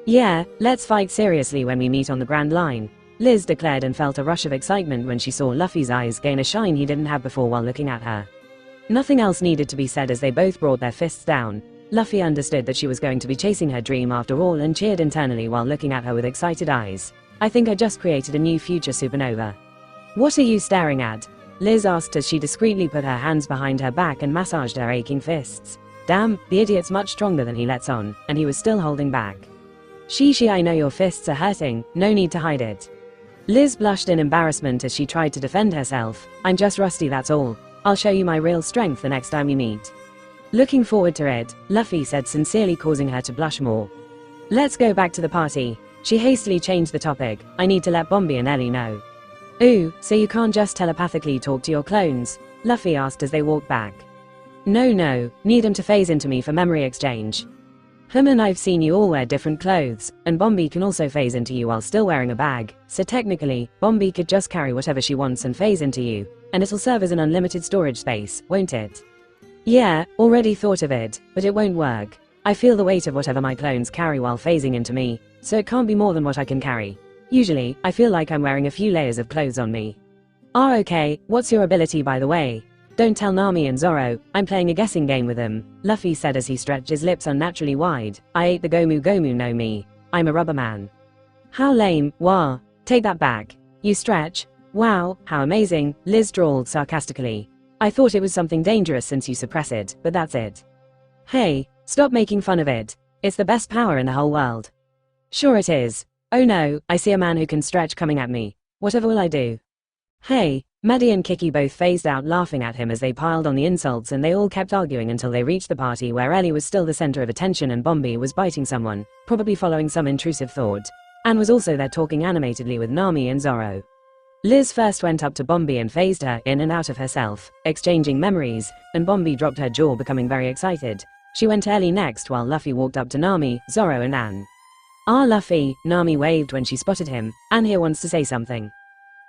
"Yeah, let's fight seriously when we meet on the Grand Line," Liz declared and felt a rush of excitement when she saw Luffy's eyes gain a shine he didn't have before while looking at her. Nothing else needed to be said as they both brought their fists down. Luffy understood that she was going to be chasing her dream after all and cheered internally while looking at her with excited eyes. "I think I just created a new future supernova." What are you staring at? Liz asked as she discreetly put her hands behind her back and massaged her aching fists. Damn, the idiot's much stronger than he lets on, and he was still holding back. She, I know your fists are hurting, no need to hide it. Liz blushed in embarrassment as she tried to defend herself. I'm just rusty, that's all. I'll show you my real strength the next time we meet. Looking forward to it, Luffy said, sincerely causing her to blush more. Let's go back to the party. She hastily changed the topic. I need to let Bombi and Ellie know. Ooh, so you can't just telepathically talk to your clones? Luffy asked as they walked back. No, need him to phase into me for memory exchange. And I've seen you all wear different clothes, and Bombi can also phase into you while still wearing a bag, so technically, Bombi could just carry whatever she wants and phase into you, and it'll serve as an unlimited storage space, won't it? Yeah, already thought of it, but it won't work. I feel the weight of whatever my clones carry while phasing into me, so it can't be more than what I can carry. Usually, I feel like I'm wearing a few layers of clothes on me. Ah, okay, what's your ability by the way? Don't tell Nami and Zoro, I'm playing a guessing game with them, Luffy said as he stretched his lips unnaturally wide. I ate the Gomu no me. I'm a rubber man. How lame, wah. Take that back. You stretch? Wow, how amazing, Liz drawled sarcastically. I thought it was something dangerous since you suppress it, but that's it. Hey, stop making fun of it. It's the best power in the whole world. Sure it is. Oh no, I see a man who can stretch coming at me. Whatever will I do? Hey, Maddie and Kiki both phased out laughing at him as they piled on the insults, and they all kept arguing until they reached the party where Ellie was still the center of attention and Bombi was biting someone, probably following some intrusive thought. Anne was also there talking animatedly with Nami and Zoro. Liz first went up to Bombi and phased her in and out of herself, exchanging memories, and Bombi dropped her jaw, becoming very excited. She went to Ellie next while Luffy walked up to Nami, Zoro and Anne. Ah Luffy, Nami waved when she spotted him. Anne here wants to say something.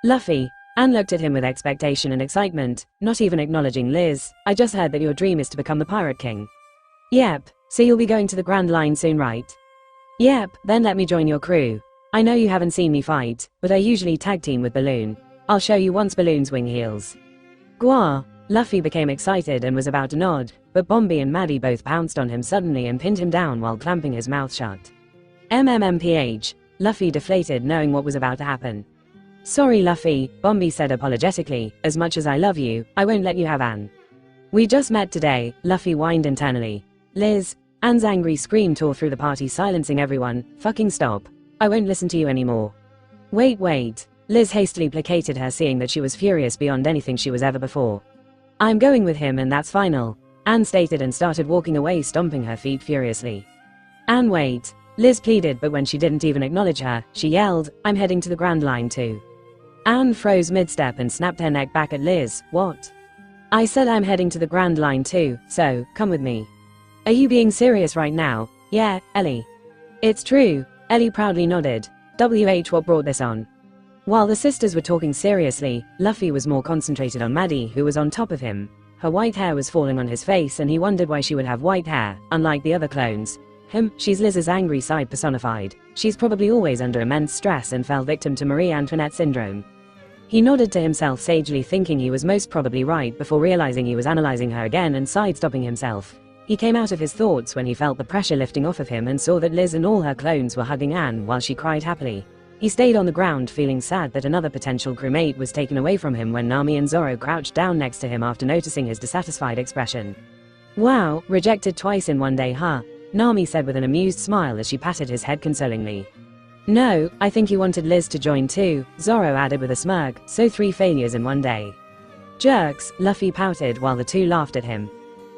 Luffy. Anne looked at him with expectation and excitement, not even acknowledging Liz. I just heard that your dream is to become the Pirate King. Yep, so you'll be going to the Grand Line soon, right? Yep, then let me join your crew. I know you haven't seen me fight, but I usually tag team with Balloon. I'll show you once Balloon's wing heals. Gwa. Luffy became excited and was about to nod, but Bombi and Maddie both pounced on him suddenly and pinned him down while clamping his mouth shut. MMMPH. Luffy deflated, knowing what was about to happen. Sorry Luffy, Bombi said apologetically, as much as I love you, I won't let you have Anne. We just met today, Luffy whined internally. Liz. Anne's angry scream tore through the party, silencing everyone. Fucking stop. I won't listen to you anymore. Wait. Liz hastily placated her, seeing that she was furious beyond anything she was ever before. I'm going with him and that's final, Anne stated and started walking away, stomping her feet furiously. Anne wait. Liz pleaded, but when she didn't even acknowledge her, she yelled, I'm heading to the Grand Line too. Anne froze mid-step and snapped her neck back at Liz. What? I said I'm heading to the Grand Line too, so, come with me. Are you being serious right now? Yeah, Ellie. It's true, Ellie proudly nodded. What brought this on? While the sisters were talking seriously, Luffy was more concentrated on Maddie, who was on top of him. Her white hair was falling on his face and he wondered why she would have white hair, unlike the other clones. She's Liz's angry side personified. She's probably always under immense stress and fell victim to Marie Antoinette syndrome. He nodded to himself sagely, thinking he was most probably right, before realizing he was analyzing her again and sidestepping himself. He came out of his thoughts when he felt the pressure lifting off of him and saw that Liz and all her clones were hugging Anne while she cried happily. He stayed on the ground, feeling sad that another potential crewmate was taken away from him when Nami and Zoro crouched down next to him after noticing his dissatisfied expression. Wow, rejected twice in one day, huh? Nami said with an amused smile as she patted his head consolingly. No, I think you wanted Liz to join too, Zoro added with a smirk, so 3 failures in one day. Jerks, Luffy pouted while the two laughed at him.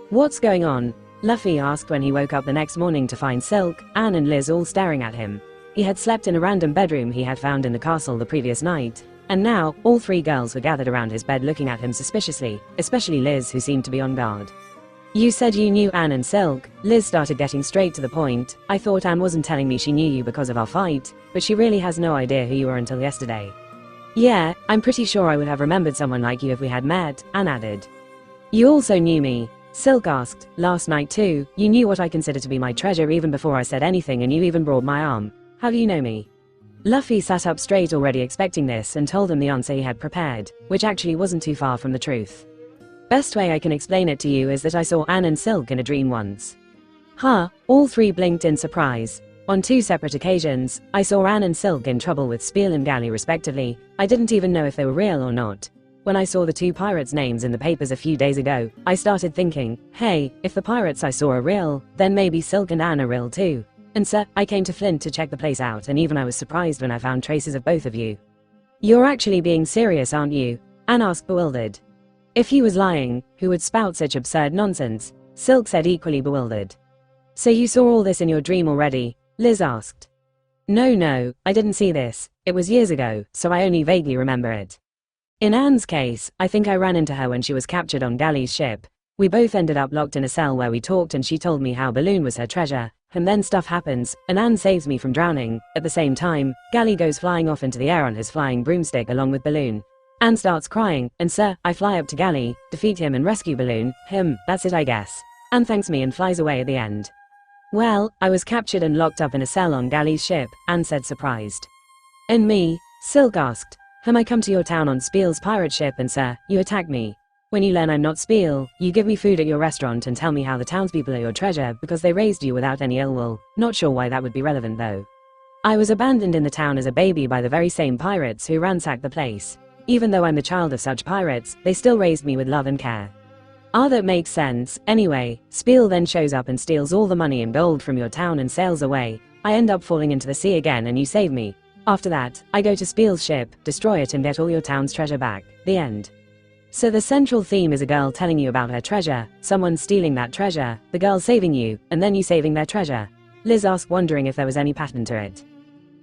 What's going on? Luffy asked when he woke up the next morning to find Silk, Anne and Liz all staring at him. He had slept in a random bedroom he had found in the castle the previous night, and now, all 3 girls were gathered around his bed looking at him suspiciously, especially Liz, who seemed to be on guard. You said you knew Anne and Silk. Liz started getting straight to the point. I thought Anne wasn't telling me she knew you because of our fight, but she really has no idea who you were until yesterday. Yeah, I'm pretty sure I would have remembered someone like you if we had met, Anne added. You also knew me, Silk asked. Last night too, you knew what I consider to be my treasure even before I said anything, and you even brought my arm. How do you know me? Luffy sat up straight, already expecting this, and told him the answer he had prepared, which actually wasn't too far from the truth. Best way I can explain it to you is that I saw Anne and Silk in a dream once. Huh, all 3 blinked in surprise. On 2 separate occasions, I saw Anne and Silk in trouble with Spiel and Galley respectively. I didn't even know if they were real or not. When I saw the 2 pirates' names in the papers a few days ago, I started thinking, hey, if the pirates I saw are real, then maybe Silk and Anne are real too. And sir, I came to Flint to check the place out, and even I was surprised when I found traces of both of you. You're actually being serious, aren't you? Anne asked, bewildered. If he was lying, who would spout such absurd nonsense? Silk said, equally bewildered. So you saw all this in your dream already? Liz asked. No, I didn't see this. It was years ago, so I only vaguely remember it. In Anne's case, I think I ran into her when she was captured on Galley's ship. We both ended up locked in a cell where we talked, and she told me how Balloon was her treasure, and then stuff happens, and Anne saves me from drowning. At the same time, Galley goes flying off into the air on his flying broomstick along with Balloon. Anne starts crying, and sir, I fly up to Galley, defeat him and rescue Balloon. That's it I guess. Anne thanks me and flies away at the end. Well, I was captured and locked up in a cell on Galley's ship, Anne said, surprised. And me? Silk asked. I come to your town on Spiel's pirate ship, and sir, you attack me. When you learn I'm not Spiel, you give me food at your restaurant and tell me how the townspeople are your treasure because they raised you without any ill will. Not sure why that would be relevant though. I was abandoned in the town as a baby by the very same pirates who ransacked the place. Even though I'm the child of such pirates, they still raised me with love and care. That makes sense. Anyway, Spiel then shows up and steals all the money and gold from your town and sails away. I end up falling into the sea again and you save me. After that, I go to Spiel's ship, destroy it and get all your town's treasure back. The end. So the central theme is a girl telling you about her treasure, someone stealing that treasure, the girl saving you, and then you saving their treasure. Liz asked, wondering if there was any pattern to it.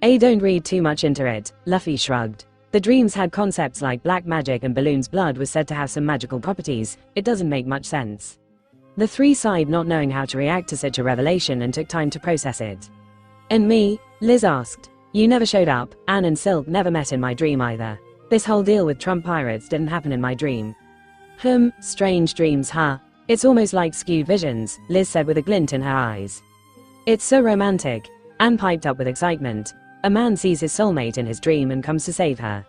Don't read too much into it, Luffy shrugged. The dreams had concepts like black magic and Balloon's blood was said to have some magical properties. It doesn't make much sense. The 3 sighed, not knowing how to react to such a revelation, and took time to process it. And me? Liz asked. You never showed up. Anne and Silk never met in my dream either. This whole deal with Trump pirates didn't happen in my dream. Strange dreams, huh? It's almost like skewed visions, Liz said with a glint in her eyes. It's so romantic. Anne piped up with excitement. A man sees his soulmate in his dream and comes to save her.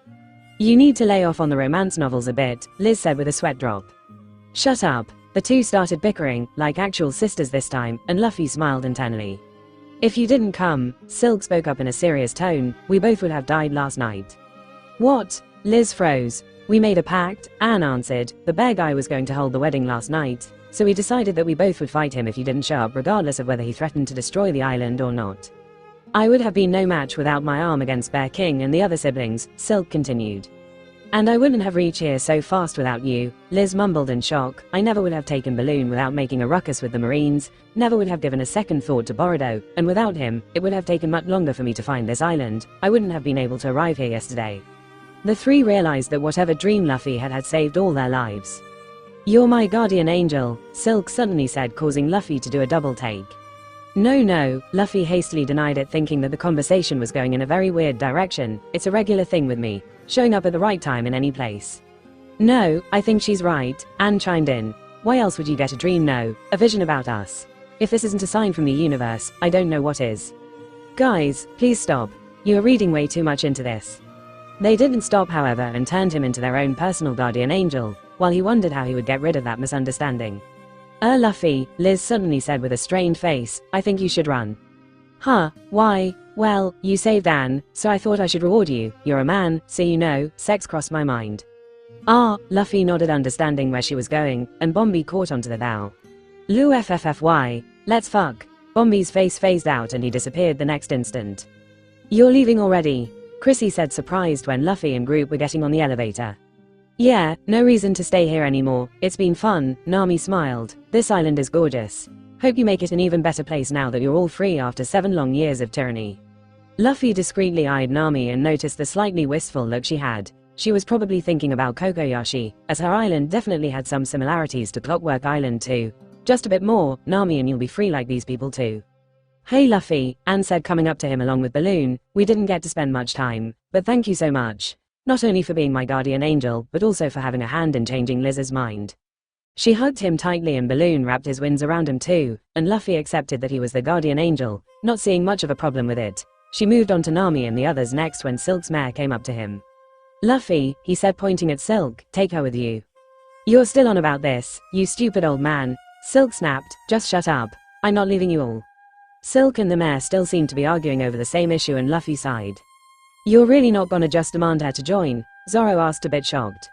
You need to lay off on the romance novels a bit, Liz said with a sweat drop. Shut up. The 2 started bickering, like actual sisters this time, and Luffy smiled internally. If you didn't come, Silk spoke up in a serious tone, we both would have died last night. What? Liz froze. We made a pact, Anne answered. The bear guy was going to hold the wedding last night, so we decided that we both would fight him if you didn't show up, regardless of whether he threatened to destroy the island or not. I would have been no match without my arm against Bear King and the other siblings, Silk continued. And I wouldn't have reached here so fast without you, Liz mumbled in shock. I never would have taken Balloon without making a ruckus with the Marines, never would have given a second thought to Boruto, and without him, it would have taken much longer for me to find this island. I wouldn't have been able to arrive here yesterday. The 3 realized that whatever dream Luffy had saved all their lives. You're my guardian angel, Silk suddenly said, causing Luffy to do a double take. No, Luffy hastily denied it, thinking that the conversation was going in a very weird direction. It's a regular thing with me, showing up at the right time in any place. No, I think she's right, Anne chimed in. Why else would you get a dream? No, a vision about us? If this isn't a sign from the universe, I don't know what is. Guys, please stop. You are reading way too much into this. They didn't stop, however, and turned him into their own personal guardian angel, while he wondered how he would get rid of that misunderstanding. Luffy, Liz suddenly said with a strained face, I think you should run. Huh, why? Well, you saved Anne, so I thought I should reward you. You're a man, so you know, sex crossed my mind. Luffy nodded, understanding where she was going, and Bombi caught onto the thou. FFFY, let's fuck. Bombi's face phased out and he disappeared the next instant. You're leaving already? Chrissy said, surprised when Luffy and group were getting on the elevator. Yeah, no reason to stay here anymore. It's been fun, Nami smiled. This island is gorgeous. Hope you make it an even better place now that you're all free after 7 long years of tyranny. Luffy discreetly eyed Nami and noticed the slightly wistful look she had. She was probably thinking about Kokoyashi, as her island definitely had some similarities to Clockwork Island too. Just a bit more, Nami, and you'll be free like these people too. Hey Luffy, Anne said, coming up to him along with Balloon. We didn't get to spend much time, but thank you so much. Not only for being my guardian angel, but also for having a hand in changing Liz's mind. She hugged him tightly and Balloon wrapped his wings around him too, and Luffy accepted that he was the guardian angel, not seeing much of a problem with it. She moved on to Nami and the others next when Silk's mare came up to him. Luffy, he said, pointing at Silk, take her with you. You're still on about this, you stupid old man. Silk snapped, just shut up. I'm not leaving you all. Silk and the mayor still seemed to be arguing over the same issue and Luffy sighed. You're really not gonna just demand her to join? Zoro asked, a bit shocked.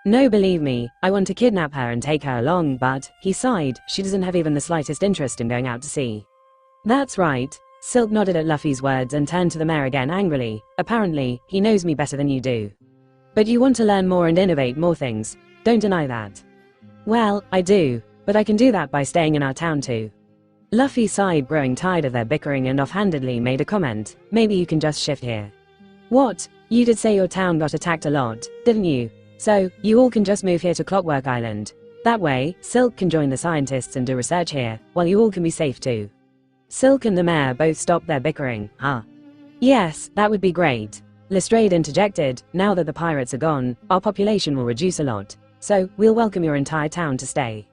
No, believe me, I want to kidnap her and take her along, but, he sighed, she doesn't have even the slightest interest in going out to sea. That's right. Silk nodded at Luffy's words and turned to the mayor again angrily. Apparently, he knows me better than you do. But you want to learn more and innovate more things. Don't deny that. Well, I do, but I can do that by staying in our town too. Luffy sighed, growing tired of their bickering, and offhandedly made a comment. Maybe you can just shift here. What? You did say your town got attacked a lot, didn't you? So, you all can just move here to Clockwork Island. That way, Silk can join the scientists and do research here, while you all can be safe too. Silk and the mayor both stopped their bickering. Huh? Yes, that would be great. Lestrade interjected, now that the pirates are gone, our population will reduce a lot. So, we'll welcome your entire town to stay.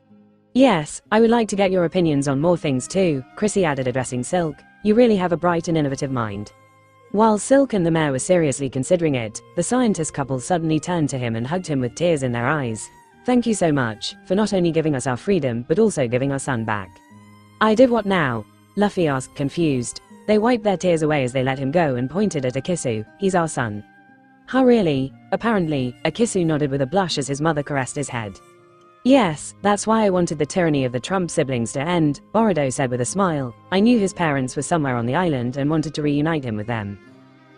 Yes, I would like to get your opinions on more things too, Chrissy added, addressing Silk. You really have a bright and innovative mind. While Silk and the mayor were seriously considering it, the scientist couple suddenly turned to him and hugged him with tears in their eyes. Thank you so much, for not only giving us our freedom but also giving our son back. I did what now? Luffy asked, confused. They wiped their tears away as they let him go and pointed at Akisu. He's our son. Huh, really? Apparently, Akisu nodded with a blush as his mother caressed his head. Yes, that's why I wanted the tyranny of the Trump siblings to end, Boruto said with a smile. I knew his parents were somewhere on the island and wanted to reunite him with them.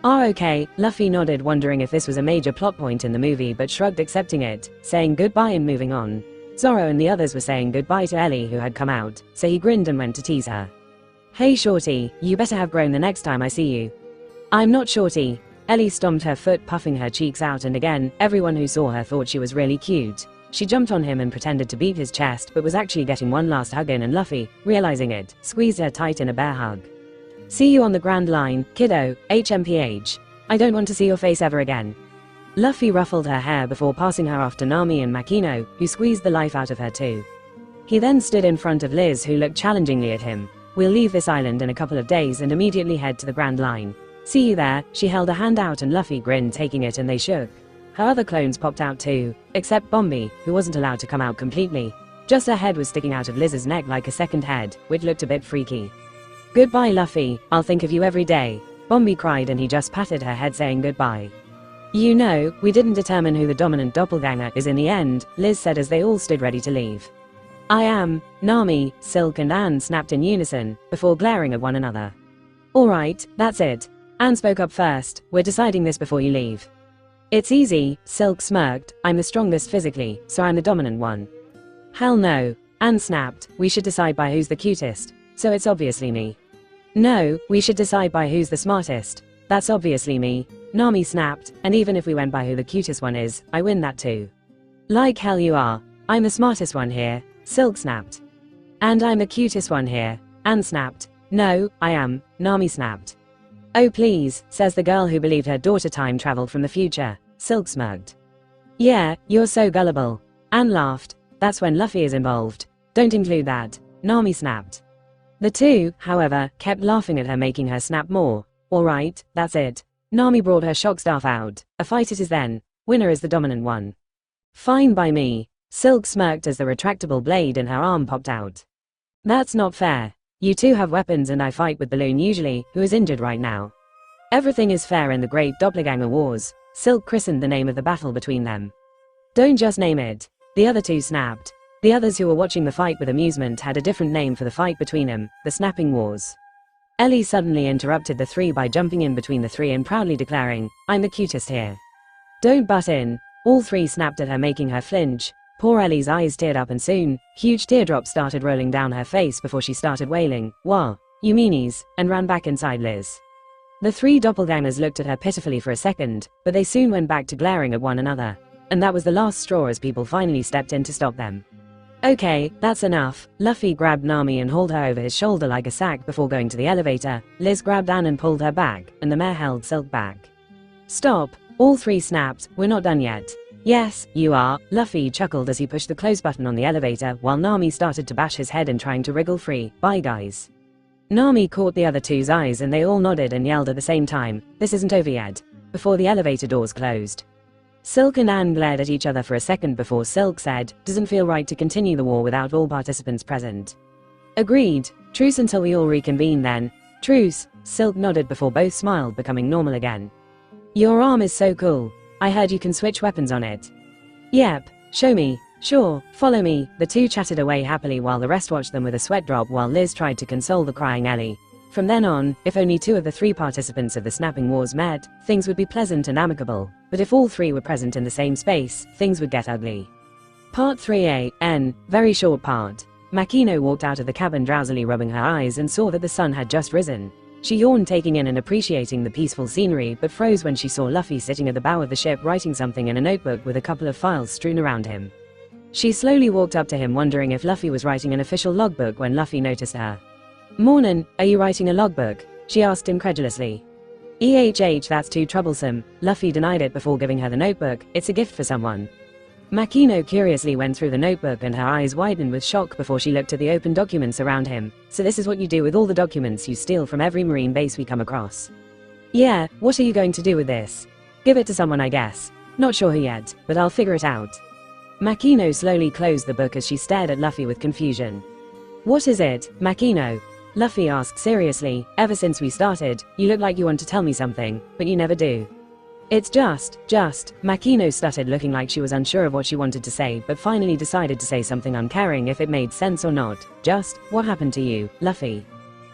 Ah, okay, Luffy nodded, wondering if this was a major plot point in the movie, but shrugged, accepting it, saying goodbye and moving on. Zoro and the others were saying goodbye to Ellie, who had come out, so he grinned and went to tease her. Hey shorty, you better have grown the next time I see you. I'm not shorty. Ellie stomped her foot, puffing her cheeks out, and again, everyone who saw her thought she was really cute. She jumped on him and pretended to beat his chest, but was actually getting one last hug in, and Luffy, realizing it, squeezed her tight in a bear hug. See you on the Grand Line, kiddo, HMPH. I don't want to see your face ever again. Luffy ruffled her hair before passing her off to Nami and Makino, who squeezed the life out of her too. He then stood in front of Liz, who looked challengingly at him. We'll leave this island in a couple of days and immediately head to the Grand Line. See you there. She held a hand out and Luffy grinned, taking it, and they shook. Her other clones popped out too, except Bombi, who wasn't allowed to come out completely. Just her head was sticking out of Liz's neck like a second head, which looked a bit freaky. Goodbye, Luffy, I'll think of you every day. Bombi cried, and he just patted her head, saying goodbye. You know, we didn't determine who the dominant doppelganger is in the end, Liz said as they all stood ready to leave. I am. Nami, Silk and Anne snapped in unison, before glaring at one another. Alright, that's it. Anne spoke up first, we're deciding this before you leave. It's easy, Silk smirked, I'm the strongest physically, so I'm the dominant one. Hell no, Anne snapped, we should decide by who's the cutest, so it's obviously me. No, we should decide by who's the smartest, that's obviously me, Nami snapped, and even if we went by who the cutest one is, I win that too. Like hell you are, I'm the smartest one here, Silk snapped. And I'm the cutest one here, Anne snapped. No, I am, Nami snapped. Oh please, says the girl who believed her daughter time traveled from the future, Silk smirked. Yeah, you're so gullible. Anne laughed. That's when Luffy is involved. Don't include that, Nami snapped. The two, however, kept laughing at her, making her snap more. Alright, that's it. Nami brought her shock staff out. A fight it is then. Winner is the dominant one. Fine by me. Silk smirked as the retractable blade in her arm popped out. That's not fair. You two have weapons and I fight with Balloon usually, who is injured right now. Everything is fair in the Great Doppelganger Wars. Silk christened the name of the battle between them. Don't just name it. The other two snapped. The others who were watching the fight with amusement had a different name for the fight between them, the Snapping Wars. Ellie suddenly interrupted the three by jumping in between the three and proudly declaring, I'm the cutest here. Don't butt in. All three snapped at her, making her flinch. Poor Ellie's eyes teared up and soon, huge teardrops started rolling down her face before she started wailing, "Wah, you meanies," and ran back inside Liz. The three doppelgangers looked at her pitifully for a second, but they soon went back to glaring at one another. And that was the last straw as people finally stepped in to stop them. Okay, that's enough. Luffy grabbed Nami and hauled her over his shoulder like a sack before going to the elevator. Liz grabbed Anne and pulled her back, and the mayor held Silk back. Stop. All three snapped, we're not done yet. Yes, you are, Luffy chuckled as he pushed the close button on the elevator while Nami started to bash his head and trying to wriggle free. Bye guys. Nami caught the other two's eyes and they all nodded and yelled at the same time, this isn't over yet, before the elevator doors closed. Silk and Anne glared at each other for a second before Silk said, doesn't feel right to continue the war without all participants present. Agreed. Truce until we all reconvene then. Truce, Silk nodded before both smiled, becoming normal again. Your arm is so cool. I heard you can switch weapons on it. Yep, show me. Sure, follow me. The two chatted away happily while the rest watched them with a sweat drop while Liz tried to console the crying Ellie. From then on, if only 2 of the 3 participants of the Snapping Wars met, things would be pleasant and amicable, but if all 3 were present in the same space, things would get ugly. Part 3a, N, very short part. Makino walked out of the cabin drowsily rubbing her eyes and saw that the sun had just risen. She yawned, taking in and appreciating the peaceful scenery, but froze when she saw Luffy sitting at the bow of the ship writing something in a notebook with a couple of files strewn around him. She slowly walked up to him, wondering if Luffy was writing an official logbook when Luffy noticed her. Mornin', are you writing a logbook? She asked incredulously. That's too troublesome. Luffy denied it before giving her the notebook. It's a gift for someone. Makino curiously went through the notebook and her eyes widened with shock before she looked at the open documents around him. So this is what you do with all the documents you steal from every marine base we come across. Yeah, what are you going to do with this? Give it to someone, I guess. Not sure who yet, but I'll figure it out. Makino slowly closed the book as she stared at Luffy with confusion. What is it, Makino? Luffy asked seriously. Ever since we started, you look like you want to tell me something, but you never do. It's just, Makino stuttered, looking like she was unsure of what she wanted to say, but finally decided to say something, uncaring if it made sense or not. Just, what happened to you, Luffy?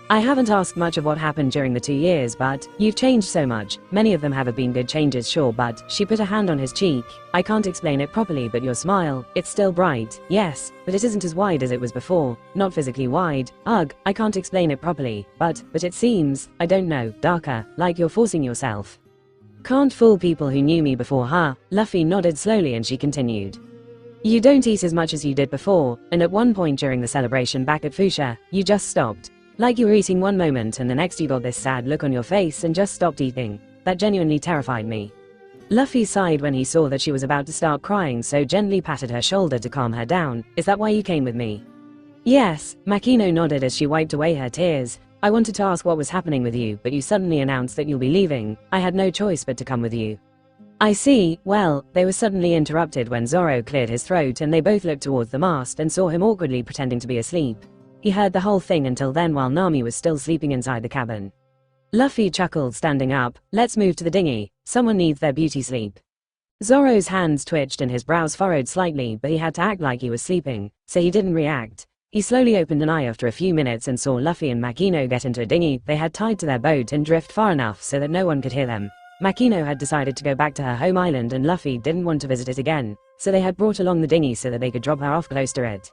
I haven't asked much of what happened during the 2 years, but you've changed so much. Many of them have been good changes, sure, but she put a hand on his cheek. I can't explain it properly, but your smile, it's still bright, yes, but it isn't as wide as it was before. Not physically wide. Ugh, I can't explain it properly, but it seems, I don't know, darker, like you're forcing yourself. Can't fool people who knew me before, huh? Luffy nodded slowly and she continued. You don't eat as much as you did before, and at one point during the celebration back at Fuchsia, you just stopped. Like you were eating one moment and the next you got this sad look on your face and just stopped eating. That genuinely terrified me. Luffy sighed when he saw that she was about to start crying, so gently patted her shoulder to calm her down. Is that why you came with me? Yes, Makino nodded as she wiped away her tears. I wanted to ask what was happening with you, but you suddenly announced that you'll be leaving. I had no choice but to come with you. I see. Well, they were suddenly interrupted when Zoro cleared his throat and they both looked towards the mast and saw him awkwardly pretending to be asleep. He heard the whole thing until then while Nami was still sleeping inside the cabin. Luffy chuckled, standing up. Let's move to the dinghy. Someone needs their beauty sleep. Zoro's hands twitched and his brows furrowed slightly, but he had to act like he was sleeping, so he didn't react. He slowly opened an eye after a few minutes and saw Luffy and Makino get into a dinghy they had tied to their boat and drift far enough so that no one could hear them. Makino had decided to go back to her home island and Luffy didn't want to visit it again, so they had brought along the dinghy so that they could drop her off close to it.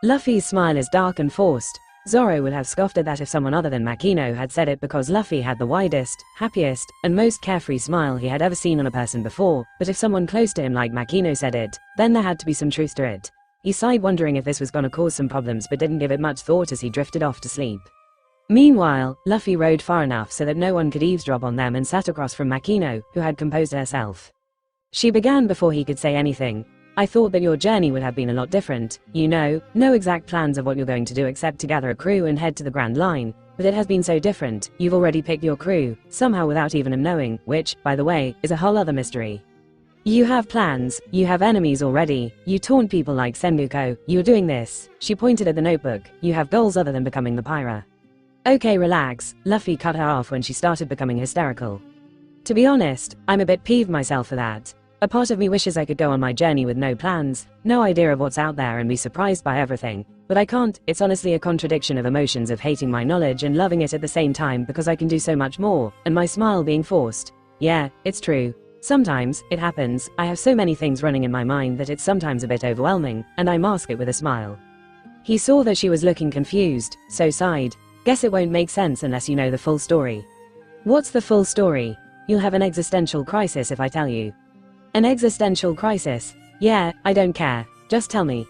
Luffy's smile is dark and forced. Zoro would have scoffed at that if someone other than Makino had said it, because Luffy had the widest, happiest, and most carefree smile he had ever seen on a person before, but if someone close to him like Makino said it, then there had to be some truth to it. He sighed, wondering if this was gonna cause some problems, but didn't give it much thought as he drifted off to sleep. Meanwhile, Luffy rowed far enough so that no one could eavesdrop on them and sat across from Makino, who had composed herself. She began before he could say anything. I thought that your journey would have been a lot different, you know, no exact plans of what you're going to do except to gather a crew and head to the Grand Line, but it has been so different. You've already picked your crew, somehow without even him knowing, which, by the way, is a whole other mystery. You have plans, you have enemies already, you taunt people like Sengoku, you're doing this. She pointed at the notebook. You have goals other than becoming the Pyra. Okay, relax. Luffy cut her off when she started becoming hysterical. To be honest, I'm a bit peeved myself for that. A part of me wishes I could go on my journey with no plans, no idea of what's out there and be surprised by everything, but I can't. It's honestly a contradiction of emotions of hating my knowledge and loving it at the same time because I can do so much more, and my smile being forced. Yeah, it's true. Sometimes, it happens, I have so many things running in my mind that it's sometimes a bit overwhelming, and I mask it with a smile. He saw that she was looking confused, so sighed. Guess it won't make sense unless you know the full story. What's the full story? You'll have an existential crisis if I tell you. An existential crisis? Yeah, I don't care. Just tell me.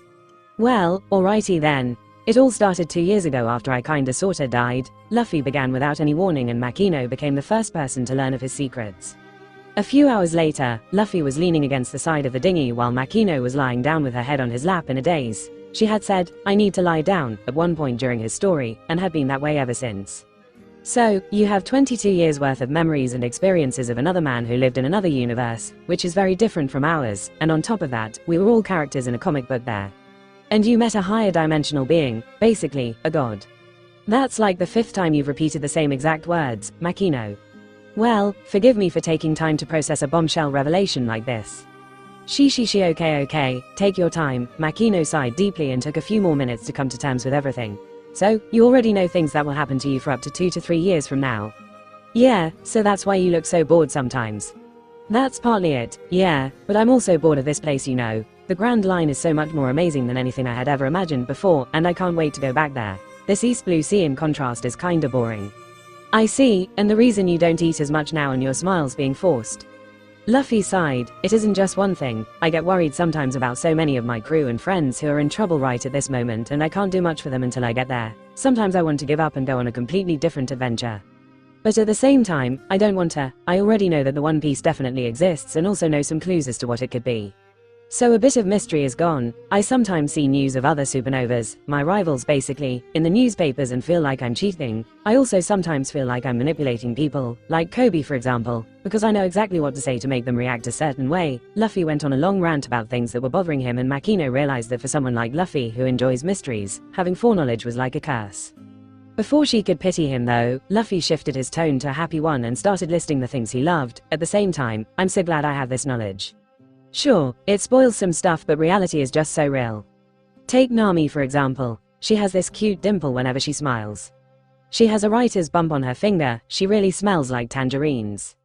Well, alrighty then. It all started 2 years ago after I kinda sorta died. Luffy began without any warning and Makino became the first person to learn of his secrets. A few hours later, Luffy was leaning against the side of the dinghy while Makino was lying down with her head on his lap in a daze. She had said, I need to lie down, at one point during his story, and had been that way ever since. So, you have 22 years worth of memories and experiences of another man who lived in another universe, which is very different from ours, and on top of that, we were all characters in a comic book there. And you met a higher dimensional being, basically, a god. That's like the 5th time you've repeated the same exact words, Makino. Well, forgive me for taking time to process a bombshell revelation like this. She okay, take your time. Makino sighed deeply and took a few more minutes to come to terms with everything. So, you already know things that will happen to you for up to 2 to 3 years from now. Yeah, so that's why you look so bored sometimes. That's partly it, yeah, but I'm also bored of this place, you know. The Grand Line is so much more amazing than anything I had ever imagined before, and I can't wait to go back there. This East Blue Sea in contrast is kinda boring. I see, and the reason you don't eat as much now and your smile's being forced. Luffy sighed. It isn't just one thing. I get worried sometimes about so many of my crew and friends who are in trouble right at this moment, and I can't do much for them until I get there. Sometimes I want to give up and go on a completely different adventure. But at the same time, I don't want to. I already know that the One Piece definitely exists and also know some clues as to what it could be. So a bit of mystery is gone. I sometimes see news of other supernovas, my rivals basically, in the newspapers and feel like I'm cheating. I also sometimes feel like I'm manipulating people, like Kobe for example, because I know exactly what to say to make them react a certain way. Luffy went on a long rant about things that were bothering him, and Makino realized that for someone like Luffy who enjoys mysteries, having foreknowledge was like a curse. Before she could pity him though, Luffy shifted his tone to a happy one and started listing the things he loved. At the same time, I'm so glad I have this knowledge. Sure, it spoils some stuff, but reality is just so real. Take Nami for example. She has this cute dimple whenever she smiles. She has a writer's bump on her finger. She really smells like tangerines.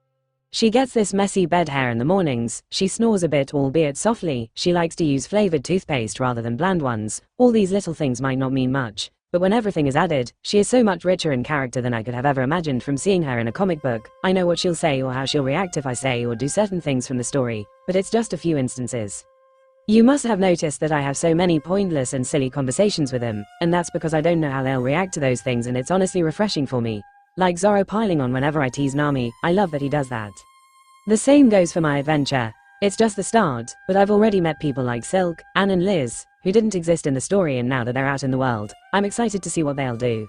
She gets this messy bed hair in the mornings. She snores a bit, albeit softly. She likes to use flavored toothpaste rather than bland ones. All these little things might not mean much, but when everything is added, she is so much richer in character than I could have ever imagined from seeing her in a comic book. I know what she'll say or how she'll react if I say or do certain things from the story, but it's just a few instances. You must have noticed that I have so many pointless and silly conversations with him, and that's because I don't know how they'll react to those things, and it's honestly refreshing for me. Like Zoro piling on whenever I tease Nami. I love that he does that. The same goes for my adventure. It's just the start, but I've already met people like Silk, Anne and Liz, who didn't exist in the story, and now that they're out in the world, I'm excited to see what they'll do.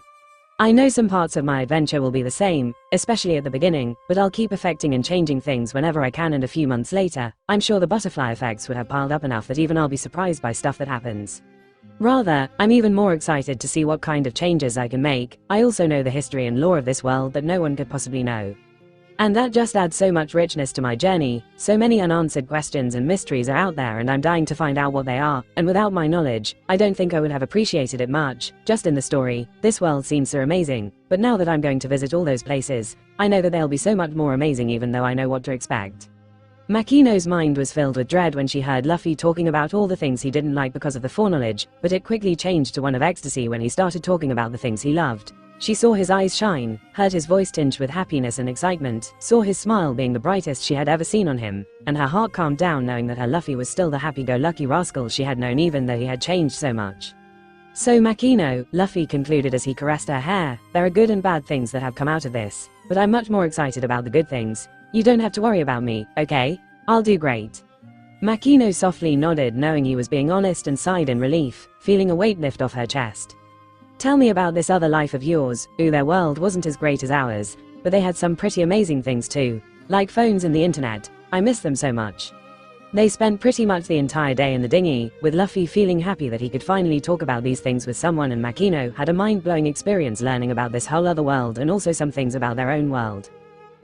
I know some parts of my adventure will be the same, especially at the beginning, but I'll keep affecting and changing things whenever I can, and a few months later, I'm sure the butterfly effects would have piled up enough that even I'll be surprised by stuff that happens. Rather, I'm even more excited to see what kind of changes I can make. I also know the history and lore of this world that no one could possibly know. And that just adds so much richness to my journey. So many unanswered questions and mysteries are out there, and I'm dying to find out what they are, and without my knowledge, I don't think I would have appreciated it much. Just in the story, this world seems so amazing, but now that I'm going to visit all those places, I know that they'll be so much more amazing even though I know what to expect. Makino's mind was filled with dread when she heard Luffy talking about all the things he didn't like because of the foreknowledge, but it quickly changed to one of ecstasy when he started talking about the things he loved. She saw his eyes shine, heard his voice tinged with happiness and excitement, saw his smile being the brightest she had ever seen on him, and her heart calmed down knowing that her Luffy was still the happy-go-lucky rascal she had known, even though he had changed so much. So Makino, Luffy concluded as he caressed her hair, there are good and bad things that have come out of this, but I'm much more excited about the good things. You don't have to worry about me, okay? I'll do great. Makino softly nodded, knowing he was being honest, and sighed in relief, feeling a weight lift off her chest. Tell me about this other life of yours. Ooh, their world wasn't as great as ours, but they had some pretty amazing things too. Like phones and the internet. I miss them so much. They spent pretty much the entire day in the dinghy, with Luffy feeling happy that he could finally talk about these things with someone, and Makino had a mind-blowing experience learning about this whole other world and also some things about their own world.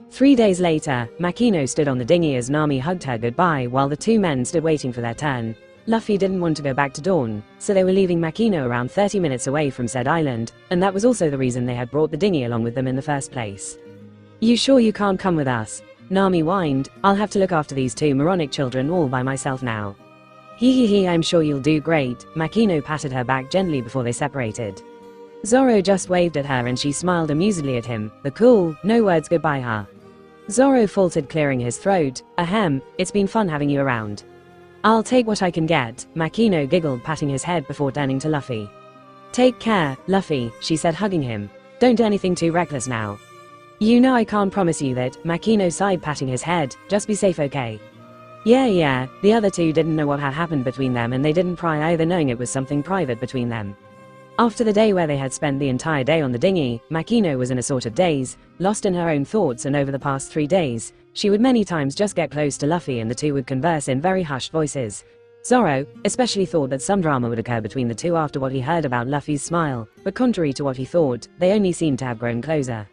3 days later, Makino stood on the dinghy as Nami hugged her goodbye while the two men stood waiting for their turn. Luffy didn't want to go back to Dawn, so they were leaving Makino around 30 minutes away from said island, and that was also the reason they had brought the dinghy along with them in the first place. You sure you can't come with us? Nami whined. I'll have to look after these two moronic children all by myself now. Hee, I'm sure you'll do great. Makino patted her back gently before they separated. Zoro just waved at her and she smiled amusedly at him. The cool, no words goodbye, huh? Zoro faltered, clearing his throat. Ahem, it's been fun having you around. I'll take what I can get, Makino giggled, patting his head before turning to Luffy. Take care, Luffy, she said, hugging him. Don't do anything too reckless now. You know I can't promise you that, Makino sighed, patting his head. Just be safe, okay? Yeah, the other two didn't know what had happened between them, and they didn't pry either, knowing it was something private between them. After the day where they had spent the entire day on the dinghy, Makino was in a sort of daze, lost in her own thoughts, and over the past 3 days, she would many times just get close to Luffy and the two would converse in very hushed voices. Zoro, especially, thought that some drama would occur between the two after what he heard about Luffy's smile, but contrary to what he thought, they only seemed to have grown closer.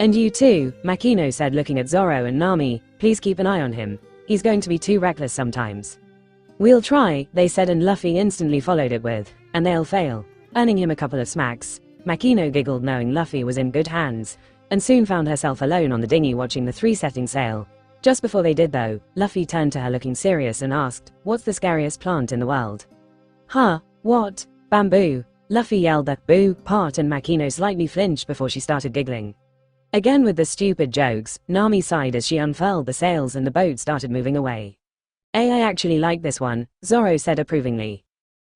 "And you too," Makino said, looking at Zoro and Nami. "Please keep an eye on him. He's going to be too reckless sometimes." "We'll try," they said, and Luffy instantly followed it with, "And they'll fail," earning him a couple of smacks. Makino giggled, knowing Luffy was in good hands, and soon found herself alone on the dinghy watching the three setting sail. Just before they did though, Luffy turned to her looking serious and asked, "What's the scariest plant in the world?" "Huh? What?" "Bamboo." Luffy yelled the "boo" part, and Makino slightly flinched before she started giggling. Again with the stupid jokes, Nami sighed as she unfurled the sails and the boat started moving away. "I actually like this one," Zoro said approvingly.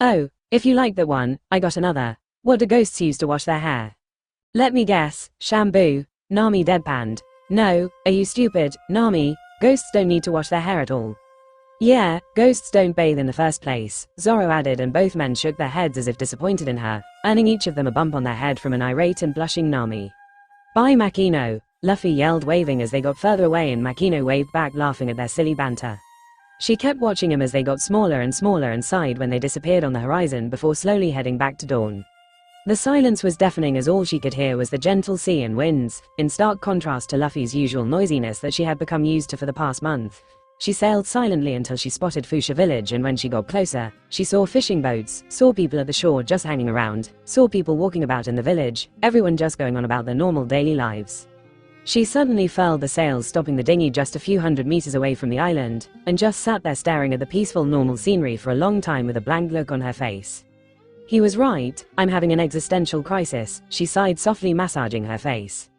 "Oh, if you like that one, I got another. What do ghosts use to wash their hair?" "Let me guess, shampoo," Nami deadpanned. "No, are you stupid, Nami? Ghosts don't need to wash their hair at all." "Yeah, ghosts don't bathe in the first place," Zoro added, and both men shook their heads as if disappointed in her, earning each of them a bump on their head from an irate and blushing Nami. "Bye, Makino," Luffy yelled, waving as they got further away, and Makino waved back, laughing at their silly banter. She kept watching him as they got smaller and smaller and sighed when they disappeared on the horizon before slowly heading back to dawn. The silence was deafening as all she could hear was the gentle sea and winds, in stark contrast to Luffy's usual noisiness that she had become used to for the past month. She sailed silently until she spotted Fuchsia village, and when she got closer, she saw fishing boats, saw people at the shore just hanging around, saw people walking about in the village, everyone just going on about their normal daily lives. She suddenly furled the sails, stopping the dinghy just a few hundred meters away from the island, and just sat there staring at the peaceful normal scenery for a long time with a blank look on her face. He was right, I'm having an existential crisis, she sighed softly, massaging her face.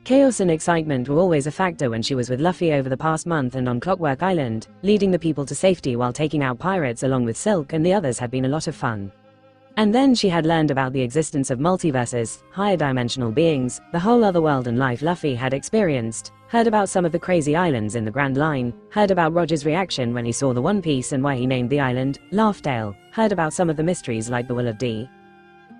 Chaos and excitement were always a factor when she was with Luffy over the past month and on Clockwork Island, leading the people to safety while taking out pirates along with Silk and the others had been a lot of fun. And then she had learned about the existence of multiverses, higher dimensional beings, the whole other world and life Luffy had experienced, heard about some of the crazy islands in the Grand Line, heard about Roger's reaction when he saw the One Piece and why he named the island Laughdale, heard about some of the mysteries like the Will of D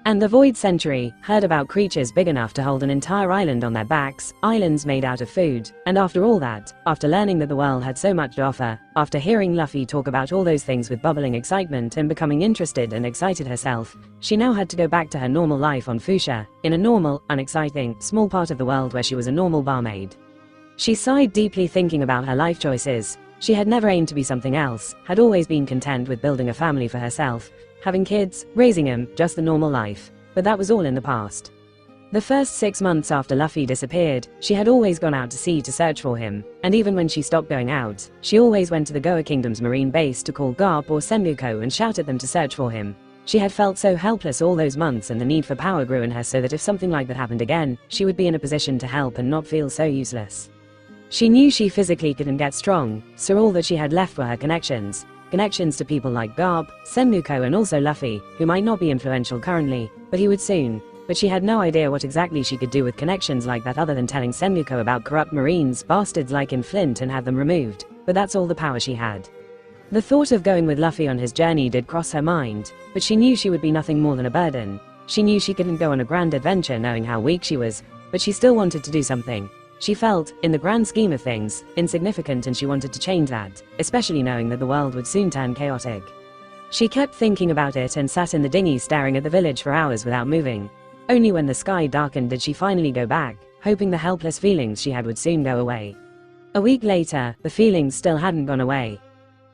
and the Void Century, heard about creatures big enough to hold an entire island on their backs, islands made out of food, and after all that, after learning that the world had so much to offer, after hearing Luffy talk about all those things with bubbling excitement and becoming interested and excited herself, she now had to go back to her normal life on Fuchsia, in a normal, unexciting, small part of the world where she was a normal barmaid. She sighed deeply, thinking about her life choices. She had never aimed to be something else, had always been content with building a family for herself, having kids, raising them, just the normal life. But that was all in the past. The first 6 months after Luffy disappeared, she had always gone out to sea to search for him, and even when she stopped going out, she always went to the Goa Kingdom's marine base to call Garp or Sengoku and shout at them to search for him. She had felt so helpless all those months, and the need for power grew in her so that if something like that happened again, she would be in a position to help and not feel so useless. She knew she physically couldn't get strong, so all that she had left were her connections. Connections to people like Garp, Sengoku and also Luffy, who might not be influential currently, but he would soon. But she had no idea what exactly she could do with connections like that other than telling Sengoku about corrupt marines, bastards like in Flint, and have them removed. But that's all the power she had. The thought of going with Luffy on his journey did cross her mind, but she knew she would be nothing more than a burden. She knew she couldn't go on a grand adventure knowing how weak she was, but she still wanted to do something. She felt, in the grand scheme of things, insignificant, and she wanted to change that, especially knowing that the world would soon turn chaotic. She kept thinking about it and sat in the dinghy staring at the village for hours without moving. Only when the sky darkened did she finally go back, hoping the helpless feelings she had would soon go away. A week later, the feelings still hadn't gone away.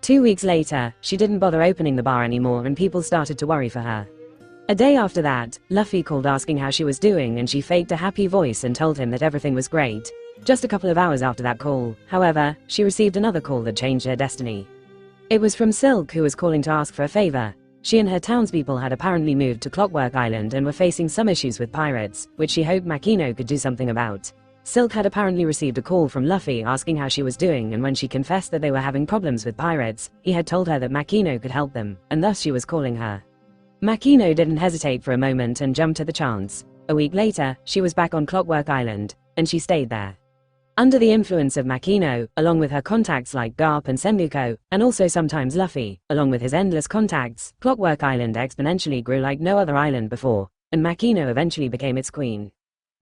2 weeks later, she didn't bother opening the bar anymore and people started to worry for her. A day after that, Luffy called asking how she was doing, and she faked a happy voice and told him that everything was great. Just a couple of hours after that call, however, she received another call that changed her destiny. It was from Silk, who was calling to ask for a favor. She and her townspeople had apparently moved to Clockwork Island and were facing some issues with pirates, which she hoped Makino could do something about. Silk had apparently received a call from Luffy asking how she was doing, and when she confessed that they were having problems with pirates, he had told her that Makino could help them, and thus she was calling her. Makino didn't hesitate for a moment and jumped at the chance. A week later, she was back on Clockwork Island, and she stayed there. Under the influence of Makino, along with her contacts like Garp and Sengoku, and also sometimes Luffy, along with his endless contacts, Clockwork Island exponentially grew like no other island before, and Makino eventually became its queen.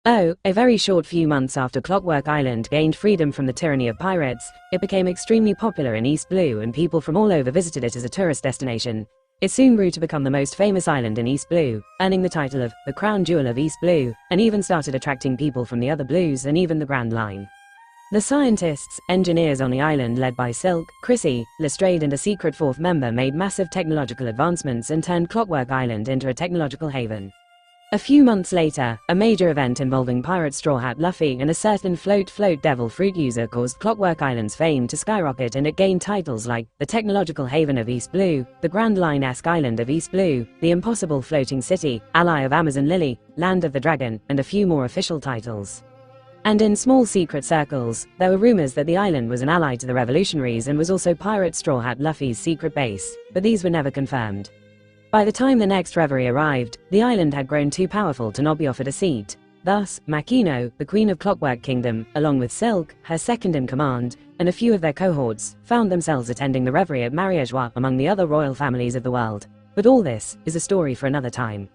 A very short few months after Clockwork Island gained freedom from the tyranny of pirates, it became extremely popular in East Blue and people from all over visited it as a tourist destination. It soon grew to become the most famous island in East Blue, earning the title of the Crown Jewel of East Blue, and even started attracting people from the other blues and even the Grand Line. The scientists, engineers on the island led by Silk, Chrissy, Lestrade and a secret fourth member made massive technological advancements and turned Clockwork Island into a technological haven. A few months later, a major event involving pirate Straw Hat Luffy and a certain Float Devil Fruit user caused Clockwork Island's fame to skyrocket, and it gained titles like the Technological Haven of East Blue, the Grand Line-esque Island of East Blue, the Impossible Floating City, Ally of Amazon Lily, Land of the Dragon, and a few more official titles. And in small secret circles, there were rumors that the island was an ally to the revolutionaries and was also pirate Straw Hat Luffy's secret base, but these were never confirmed. By the time the next reverie arrived, the island had grown too powerful to not be offered a seat. Thus, Makino, the Queen of Clockwork Kingdom, along with Silk, her second-in-command, and a few of their cohorts, found themselves attending the reverie at Mariage among the other royal families of the world. But all this is a story for another time.